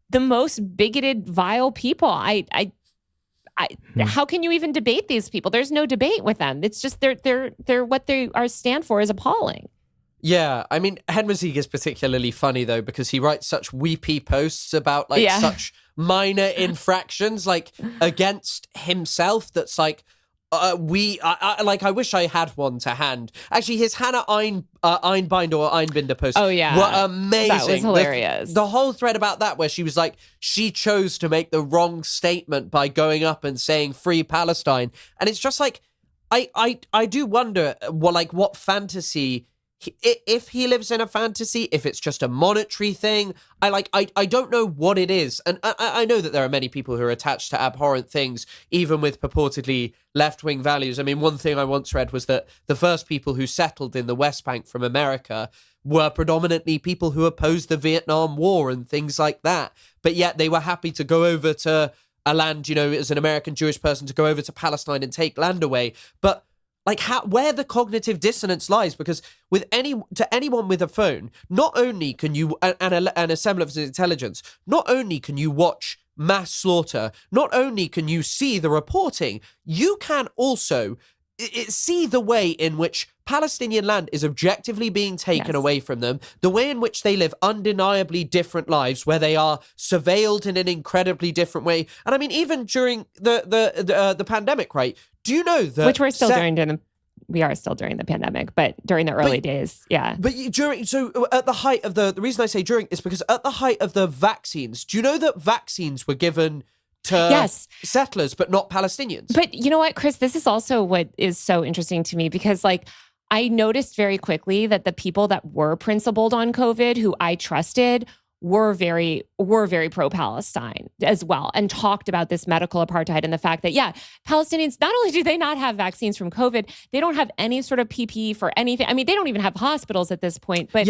the most bigoted, vile people. How can you even debate these people? There's no debate with them. It's just, they're what they are stand for is appalling. Yeah, I mean, Hedmazig is particularly funny, though, because he writes such weepy posts about, like, such minor infractions, like, against himself, that's like, I wish I had one to hand. Actually, his Hannah Einbinder or Einbinder posts were amazing. That was hilarious. The whole thread about that, where she was like, she chose to make the wrong statement by going up and saying free Palestine. And it's just like, I do wonder, what fantasy... If he lives in a fantasy, if it's just a monetary thing, I don't know what it is. And I know that there are many people who are attached to abhorrent things, even with purportedly left-wing values. I mean, one thing I once read was that the first people who settled in the West Bank from America were predominantly people who opposed the Vietnam War and things like that. But yet they were happy to go over to a land, as an American Jewish person, to go over to Palestine and take land away. But where the cognitive dissonance lies, because to anyone with a phone, not only can you, and a semblance of intelligence, not only can you watch mass slaughter, not only can you see the reporting, you can also see the way in which Palestinian land is objectively being taken away from them, the way in which they live undeniably different lives, where they are surveilled in an incredibly different way. And I mean, even during the pandemic, right? Do you know that... Which we're still we are still during the pandemic, but during the early days, yeah. But at the height of the reason I say during is because at the height of the vaccines, do you know that vaccines were given to settlers, but not Palestinians? But you know what, Chris, this is also what is so interesting to me, because I noticed very quickly that the people that were principled on COVID, who I trusted, were very pro-Palestine as well, and talked about this medical apartheid and the fact that, Palestinians, not only do they not have vaccines from COVID, they don't have any sort of PPE for anything. I mean, they don't even have hospitals at this point. But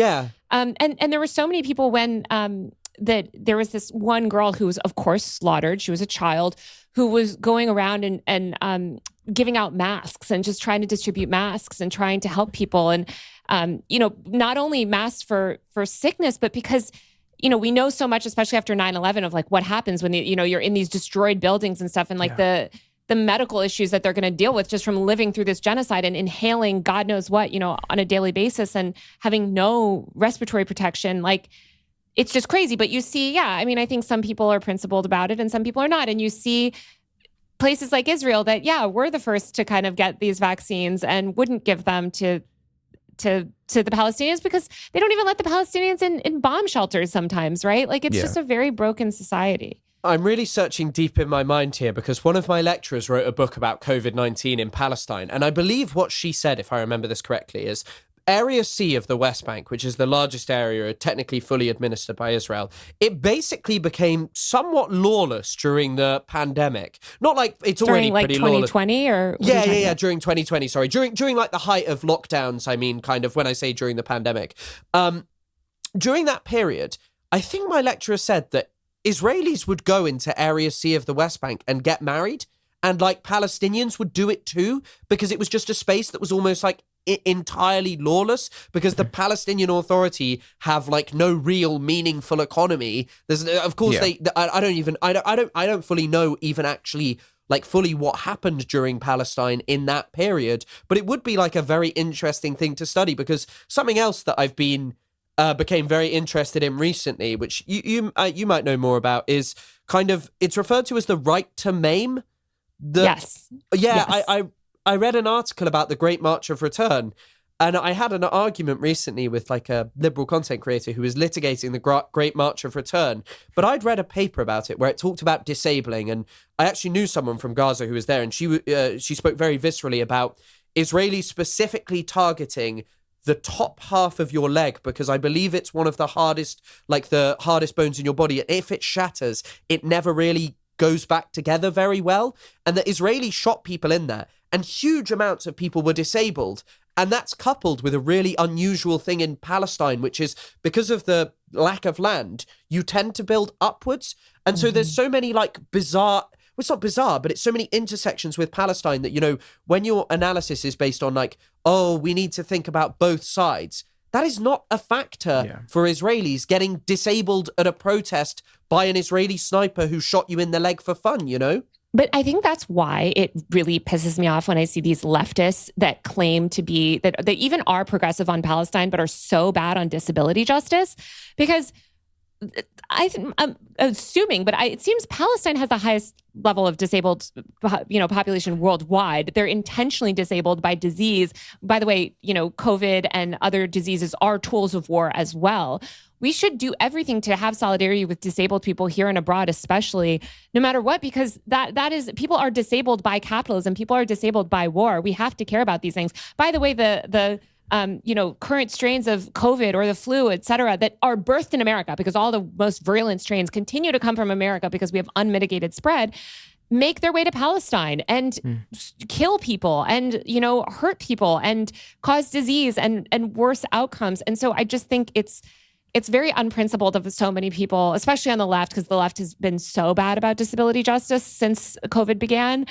and there were so many people when that there was this one girl who was, of course, slaughtered. She was a child who was going around and giving out masks and just trying to distribute masks and trying to help people. And, not only masks for sickness, but because we know so much, especially after 9/11, of what happens when you're in these destroyed buildings and stuff, and the medical issues that they're going to deal with just from living through this genocide and inhaling God knows what, on a daily basis and having no respiratory protection. It's just crazy. But you see, I mean, I think some people are principled about it and some people are not. And you see places like Israel that, we're the first to kind of get these vaccines and wouldn't give them to the Palestinians, because they don't even let the Palestinians in bomb shelters sometimes, right? It's just a very broken society. I'm really searching deep in my mind here, because one of my lecturers wrote a book about COVID-19 in Palestine. And I believe what she said, if I remember this correctly, is Area C of the West Bank, which is the largest area technically fully administered by Israel, it basically became somewhat lawless during the pandemic. Not like it's already pretty lawless. During 2020 or... during 2020, sorry. During the height of lockdowns, I mean, kind of when I say during the pandemic. During that period, I think my lecturer said that Israelis would go into Area C of the West Bank and get married, and Palestinians would do it too, because it was just a space that was almost entirely lawless, because the Palestinian Authority have no real meaningful economy. There's, of course, I don't fully know even actually fully what happened during Palestine in that period, but it would be a very interesting thing to study, because something else that I've became very interested in recently, which you might know more about, is it's referred to as the right to maim. I read an article about the Great March of Return, and I had an argument recently with a liberal content creator who was litigating the Great March of Return. But I'd read a paper about it where it talked about disabling, and I actually knew someone from Gaza who was there, and she spoke very viscerally about Israelis specifically targeting the top half of your leg, because I believe it's one of the hardest bones in your body. And if it shatters, it never really goes back together very well. And the Israelis shot people in there, and huge amounts of people were disabled. And that's coupled with a really unusual thing in Palestine, which is because of the lack of land, you tend to build upwards. And so there's so many bizarre, it's not bizarre, but it's so many intersections with Palestine that, you know, when your analysis is based on like, oh, we need to think about both sides, that is not a factor for Israelis getting disabled at a protest by an Israeli sniper who shot you in the leg for fun, you know? But I think that's why it really pisses me off when I see these leftists that claim to be, that they even are progressive on Palestine, but are so bad on disability justice. Because I'm assuming, but it seems Palestine has the highest level of disabled, population worldwide. They're intentionally disabled by disease. By the way, COVID and other diseases are tools of war as well. We should do everything to have solidarity with disabled people here and abroad, especially, no matter what, because that is, people are disabled by capitalism. People are disabled by war. We have to care about these things. By the way, the current strains of COVID or the flu, et cetera, that are birthed in America, because all the most virulent strains continue to come from America because we have unmitigated spread, make their way to Palestine and kill people and, hurt people and cause disease and worse outcomes. And so I just think it's very unprincipled of so many people, especially on the left, because the left has been so bad about disability justice since COVID began.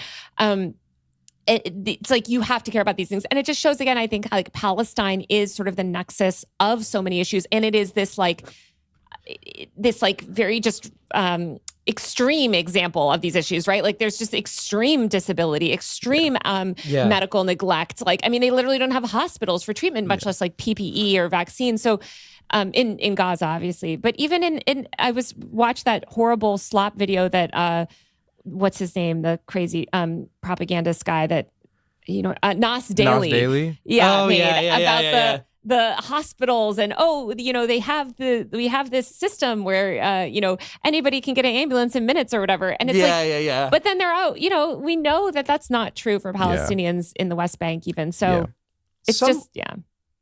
It's like you have to care about these things. And it just shows, again, I think like Palestine is sort of the nexus of so many issues. And it is this very just extreme example of these issues, right? Like there's just extreme disability, extreme medical neglect. Like, I mean, they literally don't have hospitals for treatment, much less like PPE or vaccines. So in Gaza, obviously. But even in I watched that horrible slop video that what's his name? The crazy propagandist guy that, Nas Daily. Nas Daily? Yeah. Oh, About the hospitals and, we have this system where, anybody can get an ambulance in minutes or whatever. And it's but then they're out, we know that that's not true for Palestinians in the West Bank even. So it's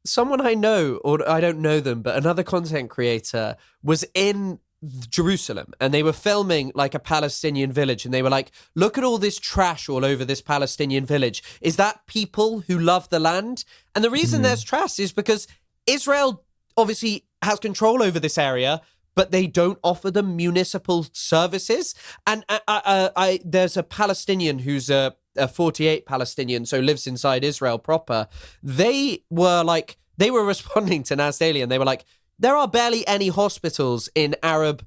Someone I know, or I don't know them, but another content creator was in Jerusalem and they were filming like a Palestinian village and they were like, look at all this trash all over this Palestinian village. Is that people who love the land? And the reason there's trash is because Israel obviously has control over this area, but they don't offer them municipal services. And there's a Palestinian who's a 48 Palestinian, so lives inside Israel proper. They were responding to Nas Daily and they were like, there are barely any hospitals in Arab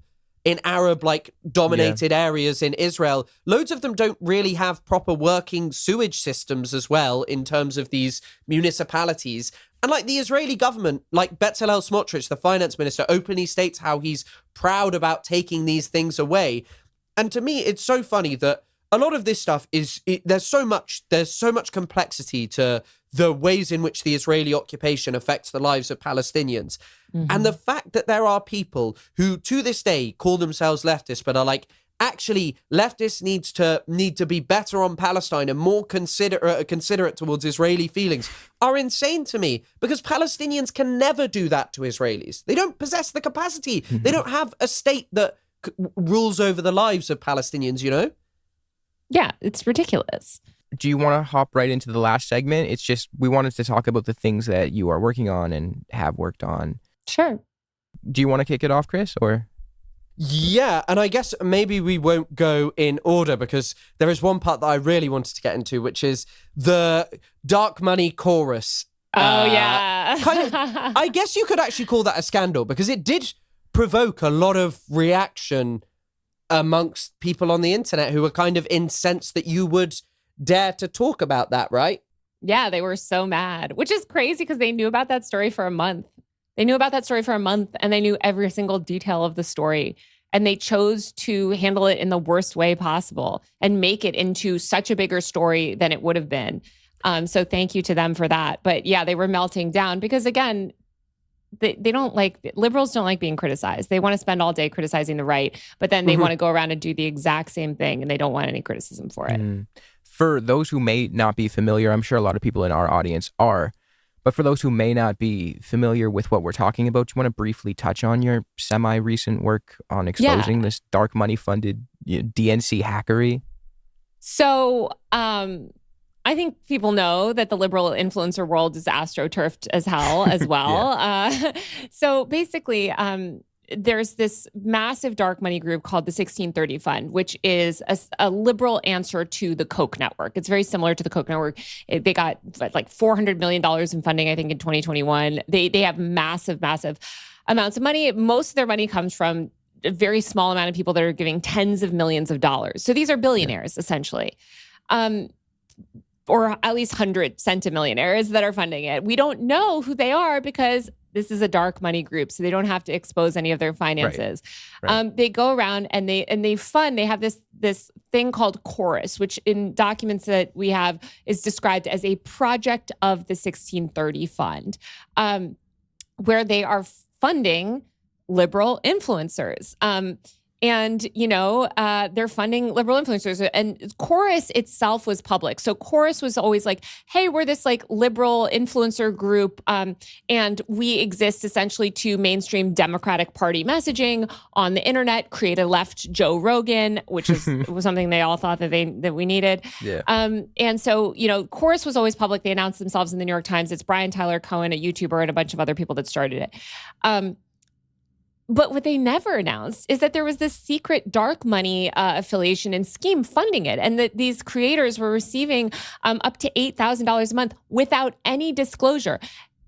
like dominated areas in Israel. Loads of them don't really have proper working sewage systems as well in terms of these municipalities. And like the Israeli government, like Bezalel Smotrich, the finance minister, openly states how he's proud about taking these things away. And to me, it's so funny that a lot of this stuff there's so much complexity to the ways in which the Israeli occupation affects the lives of Palestinians. And the fact that there are people who to this day call themselves leftists, but are like, actually leftists need to be better on Palestine and more considerate towards Israeli feelings are insane to me, because Palestinians can never do that to Israelis. They don't possess the capacity. They don't have a state that rules over the lives of Palestinians, Yeah, it's ridiculous. Do you want to hop right into the last segment? It's just, we wanted to talk about the things that you are working on and have worked on. Sure. Do you want to kick it off, Chris, or? Yeah, and I guess maybe we won't go in order because there is one part that I really wanted to get into, which is the dark money chorus. Oh, yeah. I guess you could actually call that a scandal because it did provoke a lot of reaction amongst people on the internet who were kind of incensed that you would dare to talk about that, right? Yeah, they were so mad, which is crazy because they knew about that story for a month. And they knew every single detail of the story. And they chose to handle it in the worst way possible and make it into such a bigger story than it would have been. So thank you to them for that. But yeah, they were melting down because, again, liberals don't like being criticized. They want to spend all day criticizing the right, but then they want to go around and do the exact same thing and they don't want any criticism for it. For those who may not be familiar, I'm sure a lot of people in our audience are, but for those who may not be familiar with what we're talking about, do you want to briefly touch on your semi-recent work on exposing this dark money funded DNC hackery? So, I think people know that the liberal influencer world is astroturfed as hell as well. So basically, there's this massive dark money group called the 1630 Fund, which is a liberal answer to the Koch network. It's very similar to the Koch network. They got like $400 million in funding, I think, in 2021. They have massive amounts of money. Most of their money comes from a very small amount of people that are giving tens of millions of dollars. So these are billionaires, essentially. Or at least 100 centimillionaires that are funding it. We don't know who they are because this is a dark money group, so they don't have to expose any of their finances. Right. They go around and they fund. They have this thing called Chorus, which in documents that we have is described as a project of the 1630 Fund, where they are funding liberal influencers. And, they're funding liberal influencers. And Chorus itself was public. So Chorus was always like, hey, we're this like liberal influencer group. And we exist essentially to mainstream Democratic Party messaging on the internet, create a left Joe Rogan, which was something they all thought that we needed. Yeah. And so, Chorus was always public. They announced themselves in the New York Times. It's Brian Tyler Cohen, a YouTuber, and a bunch of other people that started it. But what they never announced is that there was this secret dark money affiliation and scheme funding it, and that these creators were receiving up to $8,000 a month without any disclosure.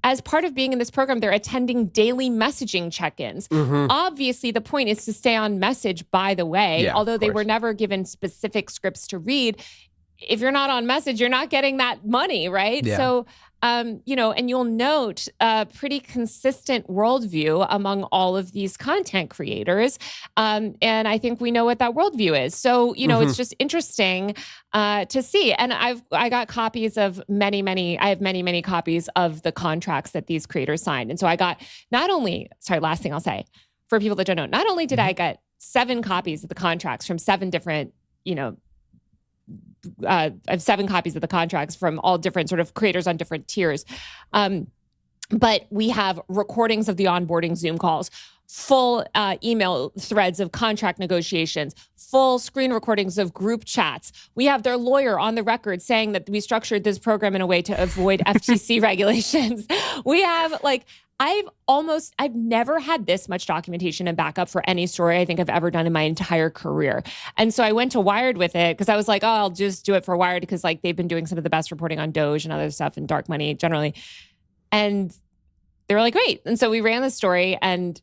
As part of being in this program, they're attending daily messaging check-ins. Mm-hmm. Obviously, the point is to stay on message, by the way, although they were never given specific scripts to read. If you're not on message, you're not getting that money, right? Yeah. So, and you'll note a pretty consistent worldview among all of these content creators. And I think we know what that worldview is. So, it's just interesting to see. And I got copies of many copies of the contracts that these creators signed. And so I got last thing I'll say, for people that don't know, not only did I get 7 copies of the contracts from 7 different, I have 7 copies of the contracts from all different sort of creators on different tiers. But we have recordings of the onboarding Zoom calls, full email threads of contract negotiations, full screen recordings of group chats. We have their lawyer on the record saying that we structured this program in a way to avoid FTC regulations. We have I've never had this much documentation and backup for any story I think I've ever done in my entire career. And so I went to Wired with it because I was like, oh, I'll just do it for Wired because they've been doing some of the best reporting on Doge and other stuff and dark money generally. And they were like, great. And so we ran the story, and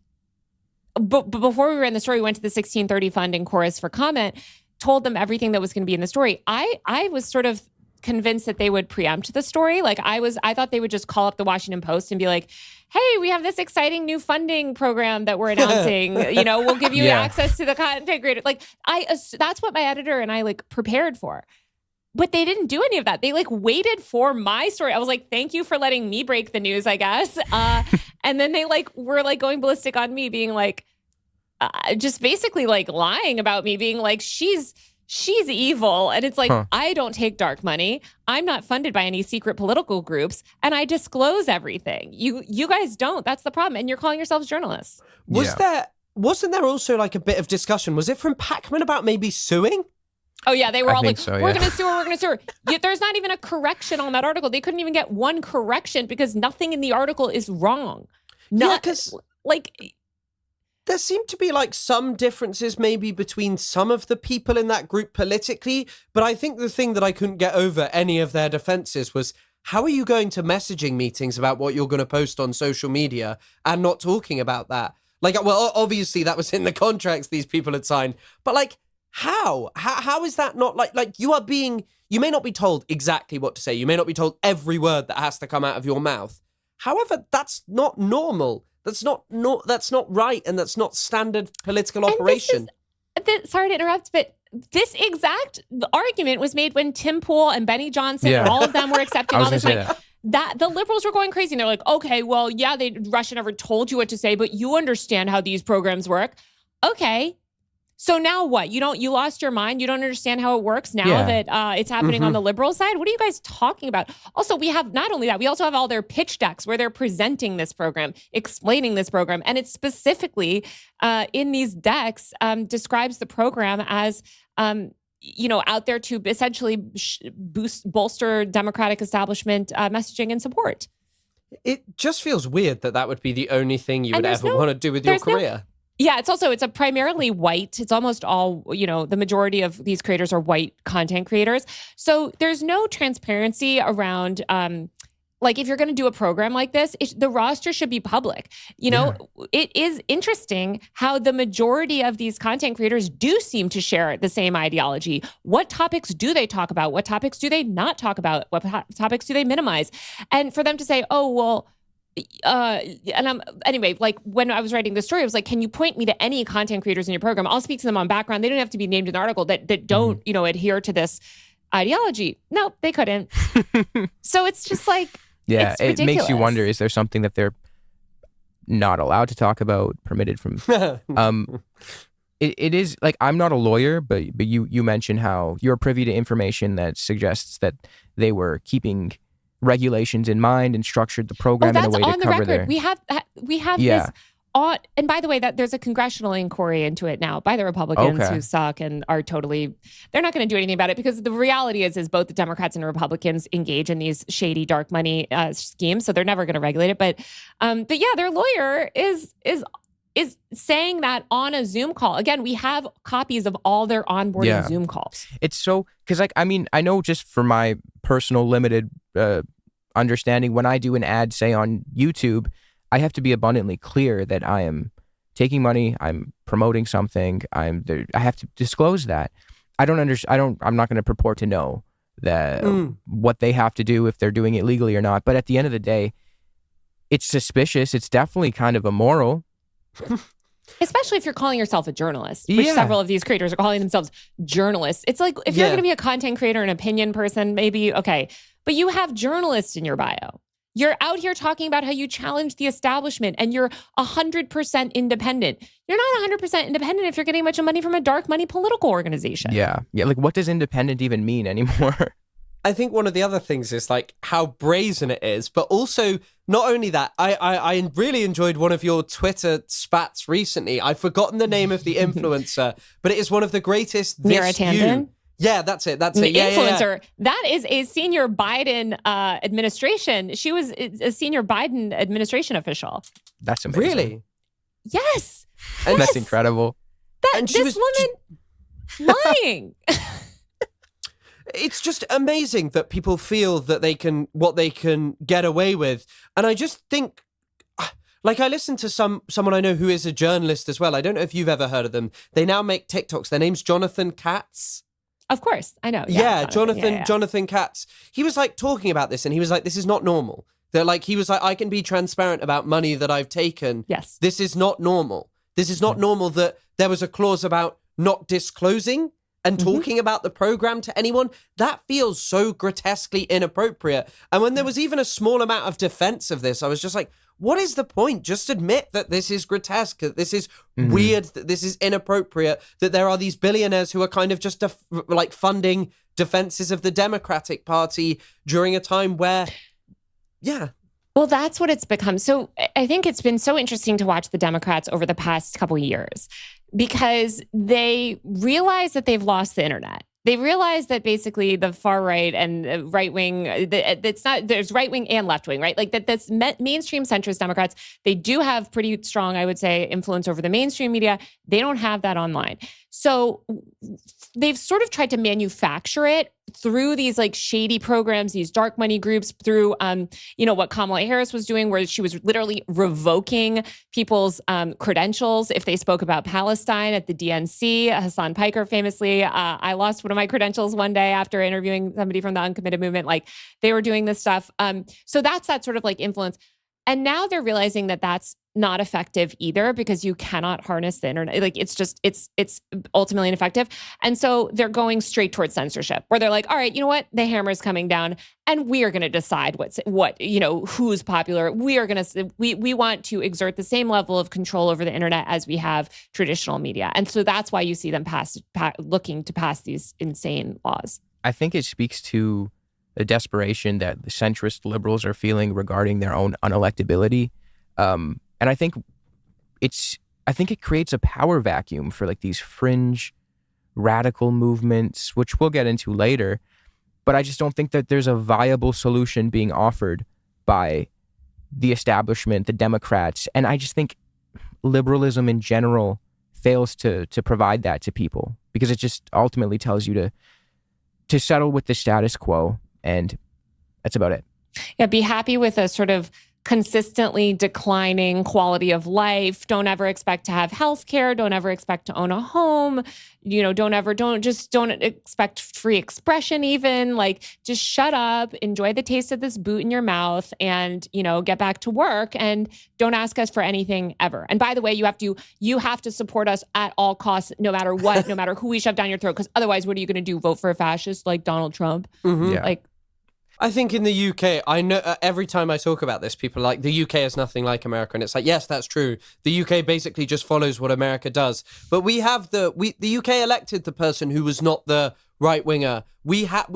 but before we ran the story, we went to the 1630 Fund and Chorus for comment, told them everything that was going to be in the story. I was sort of convinced that they would preempt the story. I thought they would just call up the Washington Post and be like, hey, we have this exciting new funding program that we're announcing. We'll give you access to the content creator. That's what my editor and I prepared for. But they didn't do any of that. They waited for my story. I was like, thank you for letting me break the news, I guess. And then they were going ballistic on me, being just basically lying about me, being like, she's evil. And it's I don't take dark money. I'm not funded by any secret political groups. And I disclose everything. You guys don't. That's the problem. And you're calling yourselves journalists. Wasn't there also a bit of discussion? Was it from Pacman about maybe suing? Oh, yeah. They were all we're going to sue her. We're going to sue her. There's not even a correction on that article. They couldn't even get one correction because nothing in the article is wrong. Because there seem to be some differences maybe between some of the people in that group politically, but I think the thing that I couldn't get over any of their defenses was, how are you going to messaging meetings about what you're going to post on social media and not talking about that? Obviously that was in the contracts these people had signed, but how is that not you may not be told exactly what to say. You may not be told every word that has to come out of your mouth. However, that's not normal. That's not right, and that's not standard political operation. Sorry to interrupt, but this exact argument was made when Tim Pool and Benny Johnson and all of them were accepting all this money. That the liberals were going crazy, and they're like, okay, well, yeah, Russia never told you what to say, but you understand how these programs work. Okay. So now what? You lost your mind? You don't understand how it works now that it's happening on the liberal side? What are you guys talking about? Also, we have not only that, we also have all their pitch decks where they're presenting this program, explaining this program. And it's specifically in these decks describes the program as, out there to essentially bolster Democratic establishment messaging and support. It just feels weird that would be the only thing you would ever want to do with your career. Yeah, it's a primarily white. It's almost all, the majority of these creators are white content creators. So there's no transparency around, like if you're going to do a program like this, the roster should be public. It is interesting how the majority of these content creators do seem to share the same ideology. What topics do they talk about? What topics do they not talk about? What topics do they minimize? And for them to say, oh, well, anyway, like when I was writing the story, I was like, can you point me to any content creators in your program? I'll speak to them on background. They don't have to be named in the article that don't, adhere to this ideology. No, they couldn't. So it's just like, yeah, it's it ridiculous. makes you wonder, is there something that they're not allowed to talk about, permitted from? It is like, I'm not a lawyer, but you mentioned how you're privy to information that suggests that they were keeping regulations in mind and structured the program in a way to cover their... We have this on, and by the way, that there's a congressional inquiry into it now by the Republicans who suck and are totally, they're not going to do anything about it, because the reality is both the Democrats and Republicans engage in these shady dark money schemes, so they're never going to regulate it. But yeah, their lawyer is saying that on a Zoom call. Again, we have copies of all their onboarding Zoom calls. It's so, because like, I mean, I know just for my personal limited understanding, when I do an ad, say on YouTube, I have to be abundantly clear that I am taking money, I'm promoting something, I have to disclose that. I'm not going to purport to know that what they have to do if they're doing it legally or not. But at the end of the day, it's suspicious. It's definitely kind of immoral. Especially if you're calling yourself a journalist, which several of these creators are calling themselves journalists. It's like, if you're going to be a content creator, an opinion person, maybe, okay. But you have journalist in your bio. You're out here talking about how you challenge the establishment and you're 100% independent. You're not 100% independent if you're getting a bunch of money from a dark money political organization. Yeah. Like, what does independent even mean anymore? I think one of the other things is like how brazen it is, but also not only that, I really enjoyed one of your Twitter spats recently. I've forgotten the name of the influencer, but it is one of the greatest. Mira Tandon? Yeah, that's it. The influencer. Yeah. That is a senior Biden administration. She was a senior Biden administration official. That's amazing. Really? Yes. And that's incredible. This woman lying. It's just amazing that people feel that they can get away with. And I just think, like, I listened to someone I know who is a journalist as well. I don't know if you've ever heard of them. They now make TikToks. Their name's Jonathan Katz. Of course, I know. Yeah, Jonathan Katz. He was like talking about this and he was like, this is not normal. They're like, he was like, I can be transparent about money that I've taken. Yes. This is not normal. This is not normal that there was a clause about not disclosing and talking about the program to anyone. That feels so grotesquely inappropriate. And when there was even a small amount of defense of this, I was just like, what is the point? Just admit that this is grotesque, that this is weird, that this is inappropriate, that there are these billionaires who are kind of just like funding defenses of the Democratic Party during a time where, Well, that's what it's become. So I think it's been so interesting to watch the Democrats over the past couple of years, because they realize that they've lost the internet. They realize that basically the far right and right wing, there's right wing and left wing, right? Like that's mainstream centrist Democrats. They do have pretty strong, I would say, influence over the mainstream media. They don't have that online. So they've sort of tried to manufacture it through these like shady programs, these dark money groups, through, what Kamala Harris was doing, where she was literally revoking people's credentials if they spoke about Palestine at the DNC. Hassan Piker famously, I lost one of my credentials one day after interviewing somebody from the uncommitted movement. Like, they were doing this stuff. So that's that sort of like influence. And now they're realizing that that's not effective either, because you cannot harness the internet. Like, it's ultimately ineffective. And so they're going straight towards censorship, where they're like, all right, you know what? The hammer's coming down and we are going to decide who's popular. We want to exert the same level of control over the internet as we have traditional media. And so that's why you see them looking to pass these insane laws. I think it speaks to the desperation that the centrist liberals are feeling regarding their own unelectability. And I think it creates a power vacuum for like these fringe radical movements, which we'll get into later. But I just don't think that there's a viable solution being offered by the establishment, the Democrats. And I just think liberalism in general fails to provide that to people, because it just ultimately tells you to settle with the status quo, and that's about it. Yeah, be happy with a sort of consistently declining quality of life. Don't ever expect to have healthcare. Don't ever expect to own a home. Don't expect free expression even. Like, just shut up, enjoy the taste of this boot in your mouth, and, get back to work, and don't ask us for anything ever. And by the way, you have to support us at all costs, no matter what, no matter who we shove down your throat, because otherwise, what are you going to do? Vote for a fascist like Donald Trump? Mm-hmm. Yeah. I think in the UK, I know every time I talk about this, people are like, the UK is nothing like America. And it's like, yes, that's true. The UK basically just follows what America does. But we have the UK elected the person who was not the right winger. We have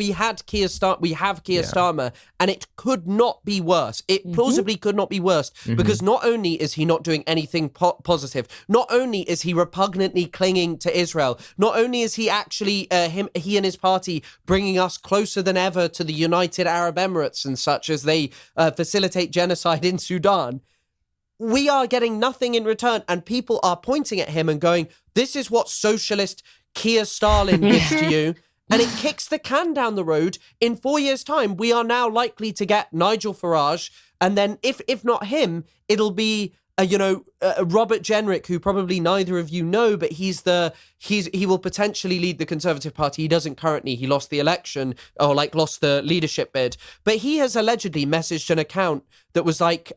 Keir Starmer, and it could not be worse. It plausibly could not be worse, because not only is he not doing anything positive, not only is he repugnantly clinging to Israel, not only is he actually he and his party bringing us closer than ever to the United Arab Emirates and such, as they facilitate genocide in Sudan. We are getting nothing in return, and people are pointing at him and going, "This is what socialist Keir Stalin gives to you." And it kicks the can down the road. In 4 years' time, we are now likely to get Nigel Farage. And then if not him, it'll be, Robert Jenrick, who probably neither of you know, but he will potentially lead the Conservative Party. He doesn't currently. He lost the election, or lost the leadership bid. But he has allegedly messaged an account that was it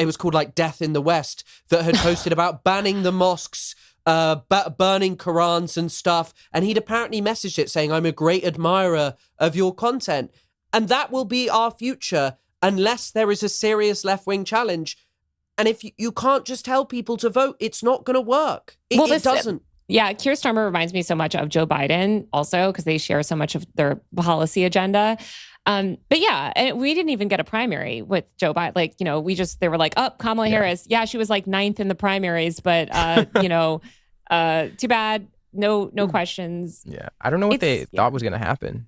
was called Death in the West, that had posted about banning the mosques, burning Qurans and stuff, and he'd apparently messaged it saying, "I'm a great admirer of your content," and that will be our future unless there is a serious left-wing challenge. And if you can't just tell people to vote, it's not going to work. It doesn't. Yeah, Keir Starmer reminds me so much of Joe Biden also, because they share so much of their policy agenda. But yeah, and we didn't even get a primary with Joe Biden. They were like, "Oh, Kamala Harris." Yeah, she was 9th in the primaries, but too bad. No questions. Yeah. I don't know what they thought was going to happen.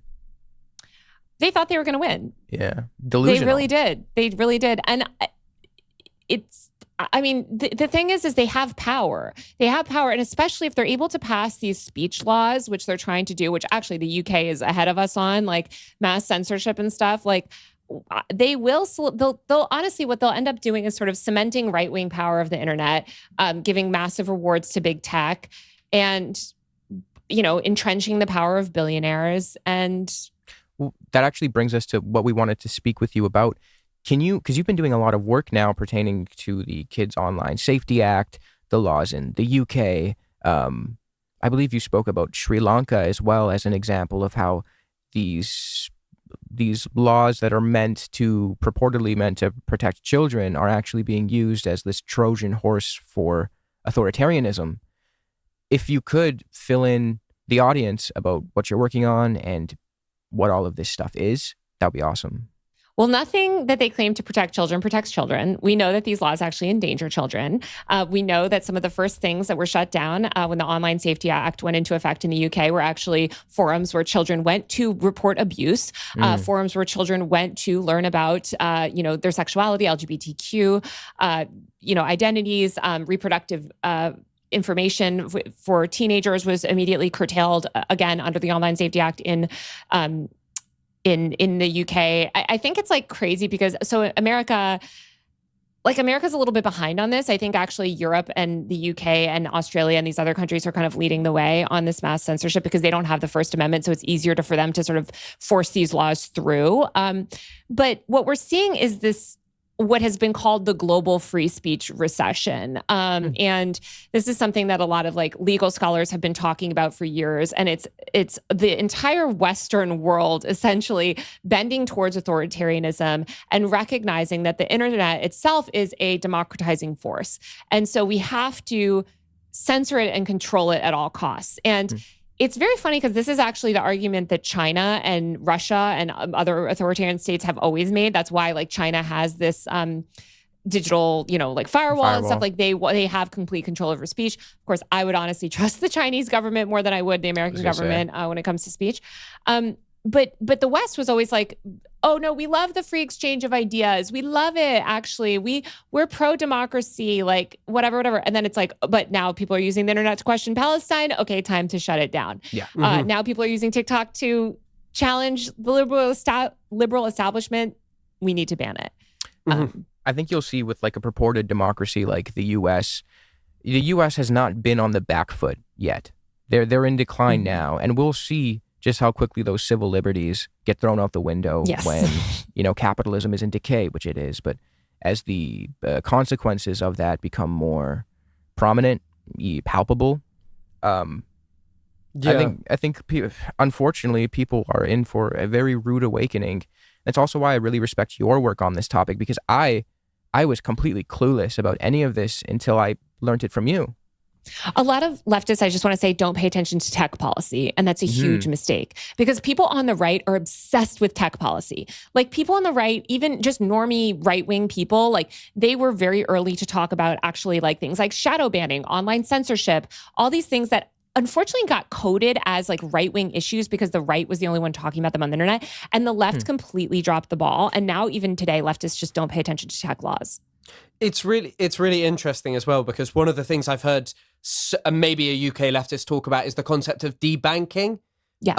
They thought they were going to win. Yeah. Delusional. They really did. They really did. And the thing is they have power. They have power. And especially if they're able to pass these speech laws, which they're trying to do, which actually the UK is ahead of us on, mass censorship and stuff, they'll honestly, what they'll end up doing is sort of cementing right-wing power of the internet, giving massive rewards to big tech, and, entrenching the power of billionaires. And well, that actually brings us to what we wanted to speak with you about. Because you've been doing a lot of work now pertaining to the Kids Online Safety Act, the laws in the UK. I believe you spoke about Sri Lanka as well as an example of how these laws that are purportedly meant to protect children are actually being used as this Trojan horse for authoritarianism. If you could fill in the audience about what you're working on and what all of this stuff is, that would be awesome. Well, nothing that they claim to protect children protects children. We know that these laws actually endanger children. We know that some of the first things that were shut down when the Online Safety Act went into effect in the UK were actually forums where children went to report abuse, forums where children went to learn about, their sexuality, LGBTQ, identities, reproductive information for teenagers was immediately curtailed, again, under the Online Safety Act in the UK. I think it's crazy because America's a little bit behind on this. I think actually Europe and the UK and Australia and these other countries are kind of leading the way on this mass censorship because they don't have the First Amendment. So it's easier for them to sort of force these laws through. But what we're seeing is what has been called the global free speech recession. And this is something that a lot of legal scholars have been talking about for years. And it's the entire Western world essentially bending towards authoritarianism and recognizing that the internet itself is a democratizing force. And so we have to censor it and control it at all costs. And it's very funny because this is actually the argument that China and Russia and other authoritarian states have always made. That's why China has this digital, firewall and stuff. They have complete control over speech. Of course, I would honestly trust the Chinese government more than I would the American government when it comes to speech. but the West was always like, oh no, we love the free exchange of ideas. We love it. Actually, we're pro-democracy, like whatever. And then it's like, but now people are using the internet to question Palestine. Okay, time to shut it down. Yeah. Now people are using TikTok to challenge the liberal establishment. We need to ban it. I think you'll see with like a purported democracy like the U.S., the U.S. has not been on the back foot yet. They're in decline now, and we'll see just how quickly those civil liberties get thrown out the window when, capitalism is in decay, which it is. But as the consequences of that become more prominent, palpable, I think unfortunately people are in for a very rude awakening. That's also why I really respect your work on this topic, because I was completely clueless about any of this until I learned it from you. A lot of leftists, I just want to say, don't pay attention to tech policy. And that's a huge mistake, because people on the right are obsessed with tech policy. Like people on the right, even just normie right-wing people, like they were very early to talk about actually like things like shadow banning, online censorship, all these things that unfortunately got coded as like right-wing issues because the right was the only one talking about them on the internet. And the left completely dropped the ball. And now even today, leftists just don't pay attention to tech laws. It's really interesting as well, because one of the things I've heard maybe a UK leftist talk about is the concept of debanking. Yes.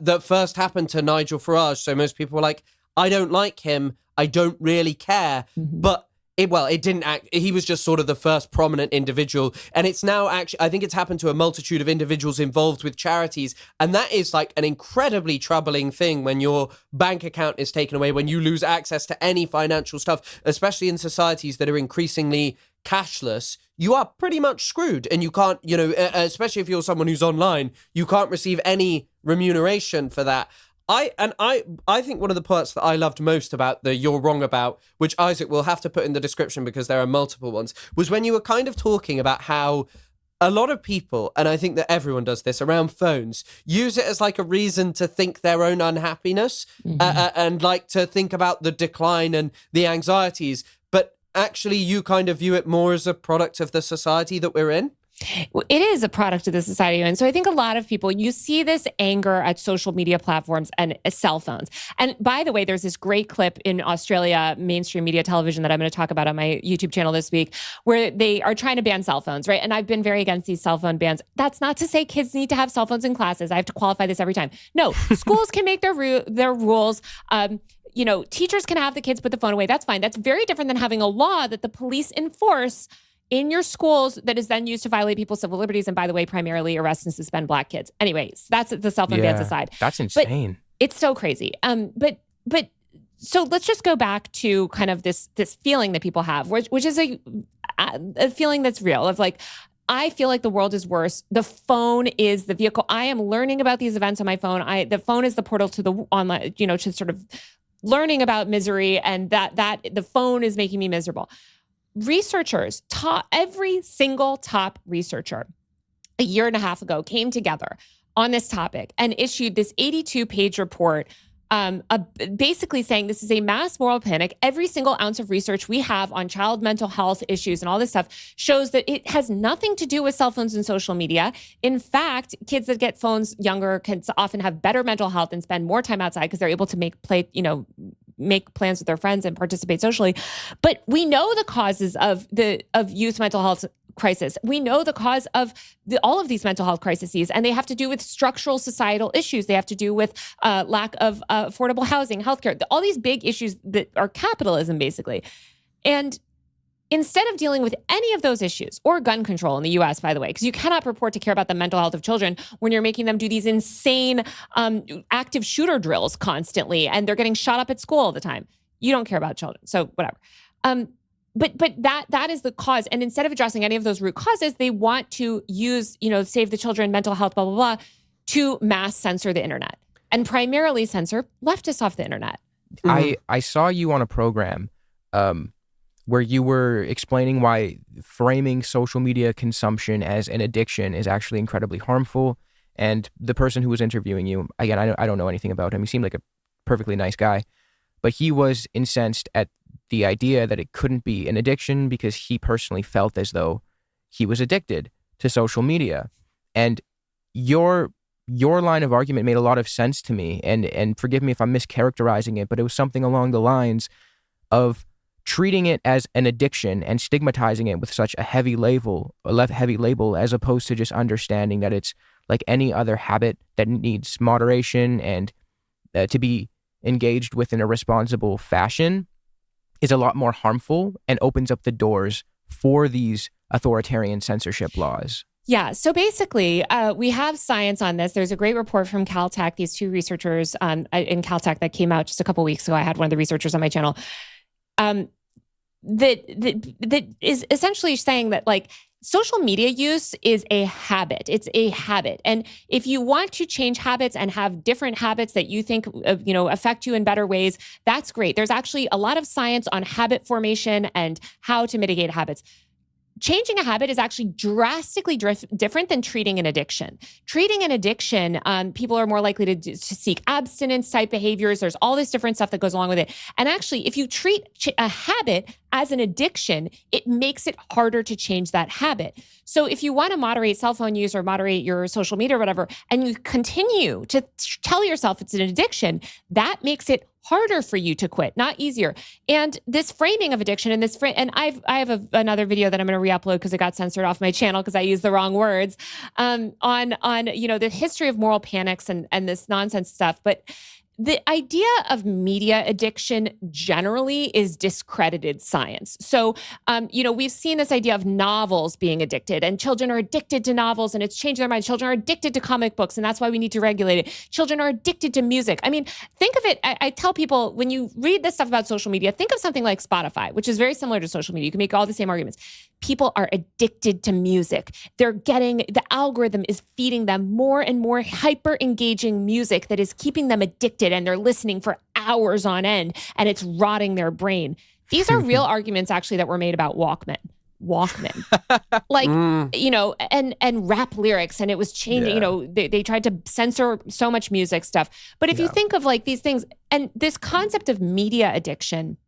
That first happened to Nigel Farage. So most people were like, I don't like him. I don't really care. But it didn't act. He was just sort of the first prominent individual. And it's now actually, I think it's happened to a multitude of individuals involved with charities. And that is like an incredibly troubling thing when your bank account is taken away, when you lose access to any financial stuff, especially in societies that are increasingly cashless. You are pretty much screwed, and you can't, especially if you're someone who's online, you can't receive any remuneration for that. I think one of the parts that I loved most about the You're Wrong About, which Isaac will have to put in the description because there are multiple ones, was when you were kind of talking about how a lot of people, and I think that everyone does this around phones, use it as like a reason to think their own unhappiness and like to think about the decline and the anxieties. But actually, you kind of view it more as a product of the society that we're in. It is a product of the society. And so I think a lot of people, you see this anger at social media platforms and cell phones. And by the way, there's this great clip in Australia, mainstream media television, that I'm going to talk about on my YouTube channel this week, where they are trying to ban cell phones, right? And I've been very against these cell phone bans. That's not to say kids need to have cell phones in classes. I have to qualify this every time. No, schools can make their rules. Teachers can have the kids put the phone away. That's fine. That's very different than having a law that the police enforce in your schools that is then used to violate people's civil liberties. And by the way, primarily arrest and suspend Black kids. Anyways, that's the cell phone bans aside. That's insane. But it's so crazy. But so let's just go back to kind of this feeling that people have, which is a feeling that's real of like, I feel like the world is worse. The phone is the vehicle. I am learning about these events on my phone. The phone is the portal to the online, to sort of learning about misery, and that the phone is making me miserable. Researchers, every single top researcher a year and a half ago came together on this topic and issued this 82-page report basically saying this is a mass moral panic. Every single ounce of research we have on child mental health issues and all this stuff shows that it has nothing to do with cell phones and social media. In fact, kids that get phones younger can often have better mental health and spend more time outside because they're able to make plans with their friends and participate socially. But we know the causes of youth mental health crisis. We know the cause of all of these mental health crises, and they have to do with structural societal issues. They have to do with lack of affordable housing, healthcare, all these big issues that are capitalism, basically. And instead of dealing with any of those issues, or gun control in the US, by the way, because you cannot purport to care about the mental health of children when you're making them do these insane active shooter drills constantly, and they're getting shot up at school all the time. You don't care about children, so whatever. But that is the cause. And instead of addressing any of those root causes, they want to use, save the children, mental health, blah, blah, blah, to mass censor the internet and primarily censor leftists off the internet. I saw you on a program where you were explaining why framing social media consumption as an addiction is actually incredibly harmful. And the person who was interviewing you, again, I don't know anything about him. He seemed like a perfectly nice guy, but he was incensed at the idea that it couldn't be an addiction because he personally felt as though he was addicted to social media. And your your line of argument made a lot of sense to me, and forgive me if I'm mischaracterizing it, but it was something along the lines of treating it as an addiction and stigmatizing it with such a heavy label, as opposed to just understanding that it's like any other habit that needs moderation and to be engaged with in a responsible fashion is a lot more harmful and opens up the doors for these authoritarian censorship laws. Yeah. So basically, we have science on this. There's a great report from Caltech, these two researchers in Caltech that came out just a couple of weeks ago. I had one of the researchers on my channel. That is essentially saying that like social media use is a habit. It's a habit. And if you want to change habits and have different habits that you think, affect you in better ways, that's great. There's actually a lot of science on habit formation and how to mitigate habits. Changing a habit is actually drastically different than treating an addiction. Treating an addiction, people are more likely to seek abstinence type behaviors. There's all this different stuff that goes along with it. And actually, if you treat a habit as an addiction, it makes it harder to change that habit. So if you want to moderate cell phone use or moderate your social media or whatever, and you continue to tell yourself it's an addiction, that makes it harder for you to quit, not easier. And this framing of addiction and and I have another video that I'm going to re-upload because it got censored off my channel because I used the wrong words on the history of moral panics and this nonsense stuff. But the idea of media addiction generally is discredited science. So, we've seen this idea of novels being addicted, and children are addicted to novels and it's changing their minds. Children are addicted to comic books and that's why we need to regulate it. Children are addicted to music. I mean, think of it. I tell people when you read this stuff about social media, think of something like Spotify, which is very similar to social media. You can make all the same arguments. People are addicted to music. The algorithm is feeding them more and more hyper engaging music that is keeping them addicted, and they're listening for hours on end and it's rotting their brain. These are real arguments actually that were made about Walkman, and rap lyrics, and it was changing, they tried to censor so much music stuff. But if you think of like these things, and this concept of media addiction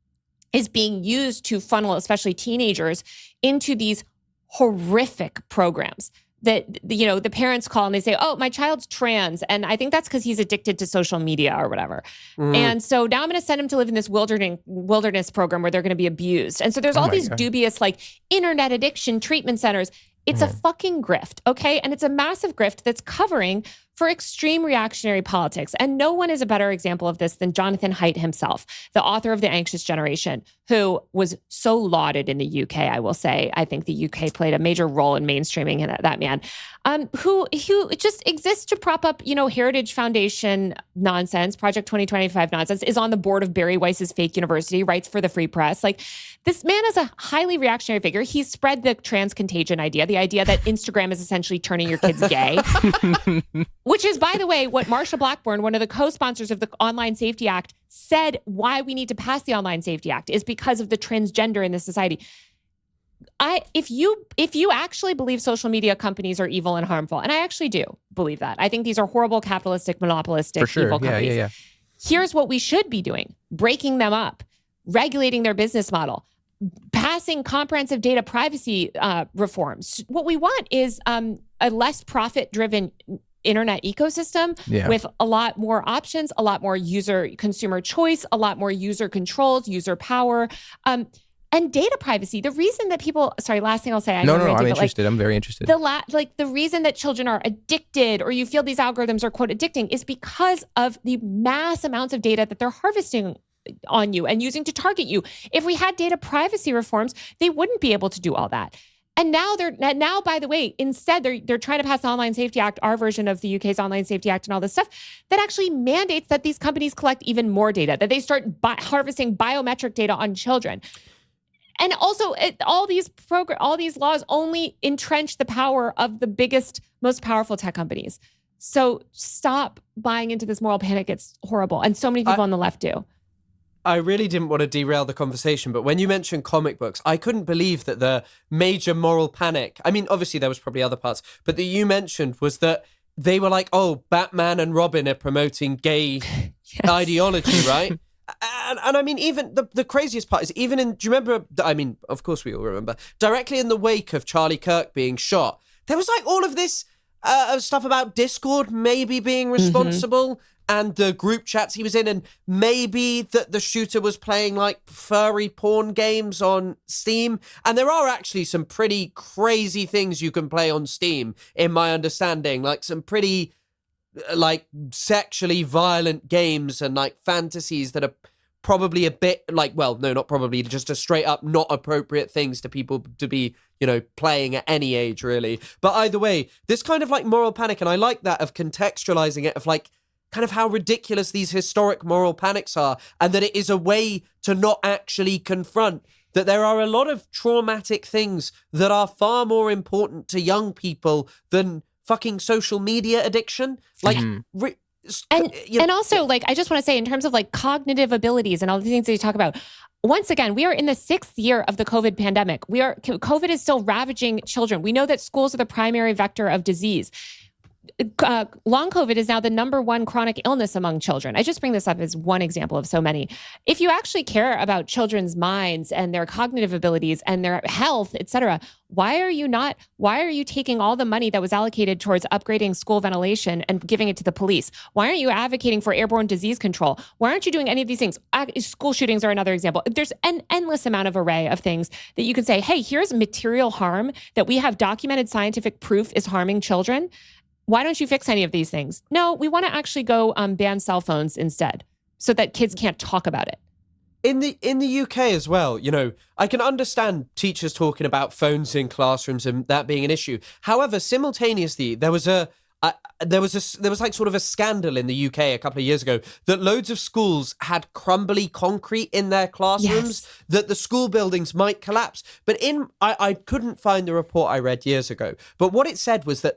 is being used to funnel, especially teenagers, into these horrific programs that, the parents call and they say, oh, my child's trans. And I think that's because he's addicted to social media or whatever. And so now I'm going to send him to live in this wilderness program where they're going to be abused. And so there's all these dubious like internet addiction treatment centers. It's a fucking grift, okay? And it's a massive grift that's covering for extreme reactionary politics. And no one is a better example of this than Jonathan Haidt himself, the author of The Anxious Generation, who was so lauded in the UK, I will say. I think the UK played a major role in mainstreaming that man, who just exists to prop up, Heritage Foundation nonsense, Project 2025 nonsense, is on the board of Barry Weiss's fake university, writes for the Free Press. Like, this man is a highly reactionary figure. He's spread the trans contagion idea, the idea that Instagram is essentially turning your kids gay, which is, by the way, what Marsha Blackburn, one of the co-sponsors of the Online Safety Act, said why we need to pass the Online Safety Act is because of the transgender in this society. If you actually believe social media companies are evil and harmful, and I actually do believe that. I think these are horrible, capitalistic, monopolistic, evil companies. Yeah. Here's what we should be doing: breaking them up, regulating their business model, passing comprehensive data privacy reforms. What we want is a less profit-driven internet ecosystem with a lot more options, a lot more consumer choice, a lot more user controls, user power, and data privacy. The reason that people, last thing I'll say. No, I'm interested. I'm very interested. The reason that children are addicted, or you feel these algorithms are, quote, addicting, is because of the mass amounts of data that they're harvesting on you and using to target you. If we had data privacy reforms, they wouldn't be able to do all that. And now, by the way, instead they're trying to pass the Online Safety Act, our version of the UK's Online Safety Act and all this stuff, that actually mandates that these companies collect even more data, that they start harvesting biometric data on children. And also, all these laws only entrench the power of the biggest, most powerful tech companies. So stop buying into this moral panic. It's horrible. And so many people on the left do. I really didn't want to derail the conversation, but when you mentioned comic books, I couldn't believe that the major moral panic, I mean, obviously there was probably other parts, but that you mentioned was that they were like, oh, Batman and Robin are promoting gay ideology, right? And I mean, even the craziest part is even do you remember, I mean, of course we all remember, directly in the wake of Charlie Kirk being shot, there was like all of this stuff about Discord maybe being responsible and the group chats he was in, and maybe that the shooter was playing like furry porn games on Steam. And there are actually some pretty crazy things you can play on Steam, in my understanding, like some pretty like sexually violent games and like fantasies that are probably a bit like, well, no, not probably, just a straight up not appropriate things to people to be, you know, playing at any age, really. But either way, this kind of like moral panic, and I like that of contextualizing it, of like kind of how ridiculous these historic moral panics are, and that it is a way to not actually confront that there are a lot of traumatic things that are far more important to young people than fucking social media addiction. Like, and also, like, I just want to say, in terms of like cognitive abilities and all the things that you talk about, once again, we are in the 6th year of the COVID pandemic. COVID is still ravaging children. We know that schools are the primary vector of disease. Long COVID is now the #1 chronic illness among children. I just bring this up as one example of so many. If you actually care about children's minds and their cognitive abilities and their health, et cetera, why are you taking all the money that was allocated towards upgrading school ventilation and giving it to the police? Why aren't you advocating for airborne disease control? Why aren't you doing any of these things? School shootings are another example. There's an endless amount of array of things that you can say, hey, here's material harm that we have documented scientific proof is harming children. Why don't you fix any of these things? No, we want to actually go ban cell phones instead so that kids can't talk about it. In the UK as well, you know, I can understand teachers talking about phones in classrooms and that being an issue. However, simultaneously, there was like sort of a scandal in the UK a couple of years ago that loads of schools had crumbly concrete in their classrooms, that the school buildings might collapse. But I couldn't find the report I read years ago. But what it said was that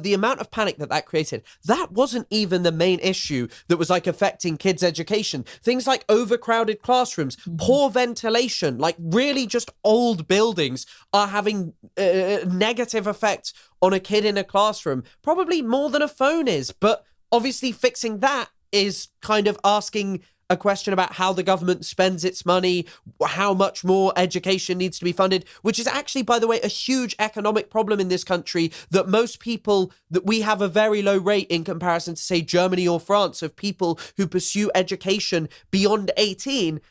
the amount of panic that created, that wasn't even the main issue that was like affecting kids' education. Things like overcrowded classrooms, poor ventilation, like really just old buildings are having negative effects on a kid in a classroom, probably more than a phone is. But obviously fixing that is kind of asking a question about how the government spends its money, how much more education needs to be funded, which is actually, by the way, a huge economic problem in this country, that we have a very low rate in comparison to, say, Germany or France, of people who pursue education beyond 18,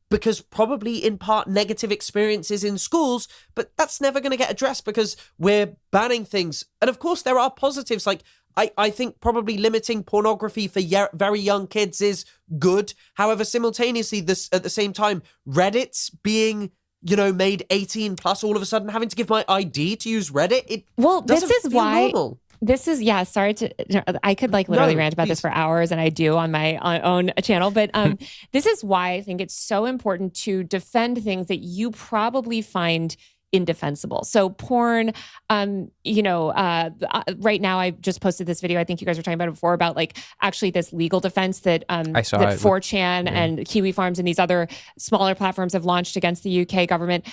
because probably in part negative experiences in schools, but that's never going to get addressed because we're banning things. And of course, there are positives, like I think probably limiting pornography for very young kids is good. However, simultaneously, at the same time, Reddit's being, you know, made 18 plus, all of a sudden having to give my ID to use Reddit. This is why. Normal. This is, sorry I could like literally rant about this for hours, and I do on my own channel, but this is why I think it's so important to defend things that you probably find indefensible. So porn, right now I just posted this video, I think you guys were talking about it before, about like actually this legal defense that I saw that 4chan and Kiwi Farms and these other smaller platforms have launched against the UK government.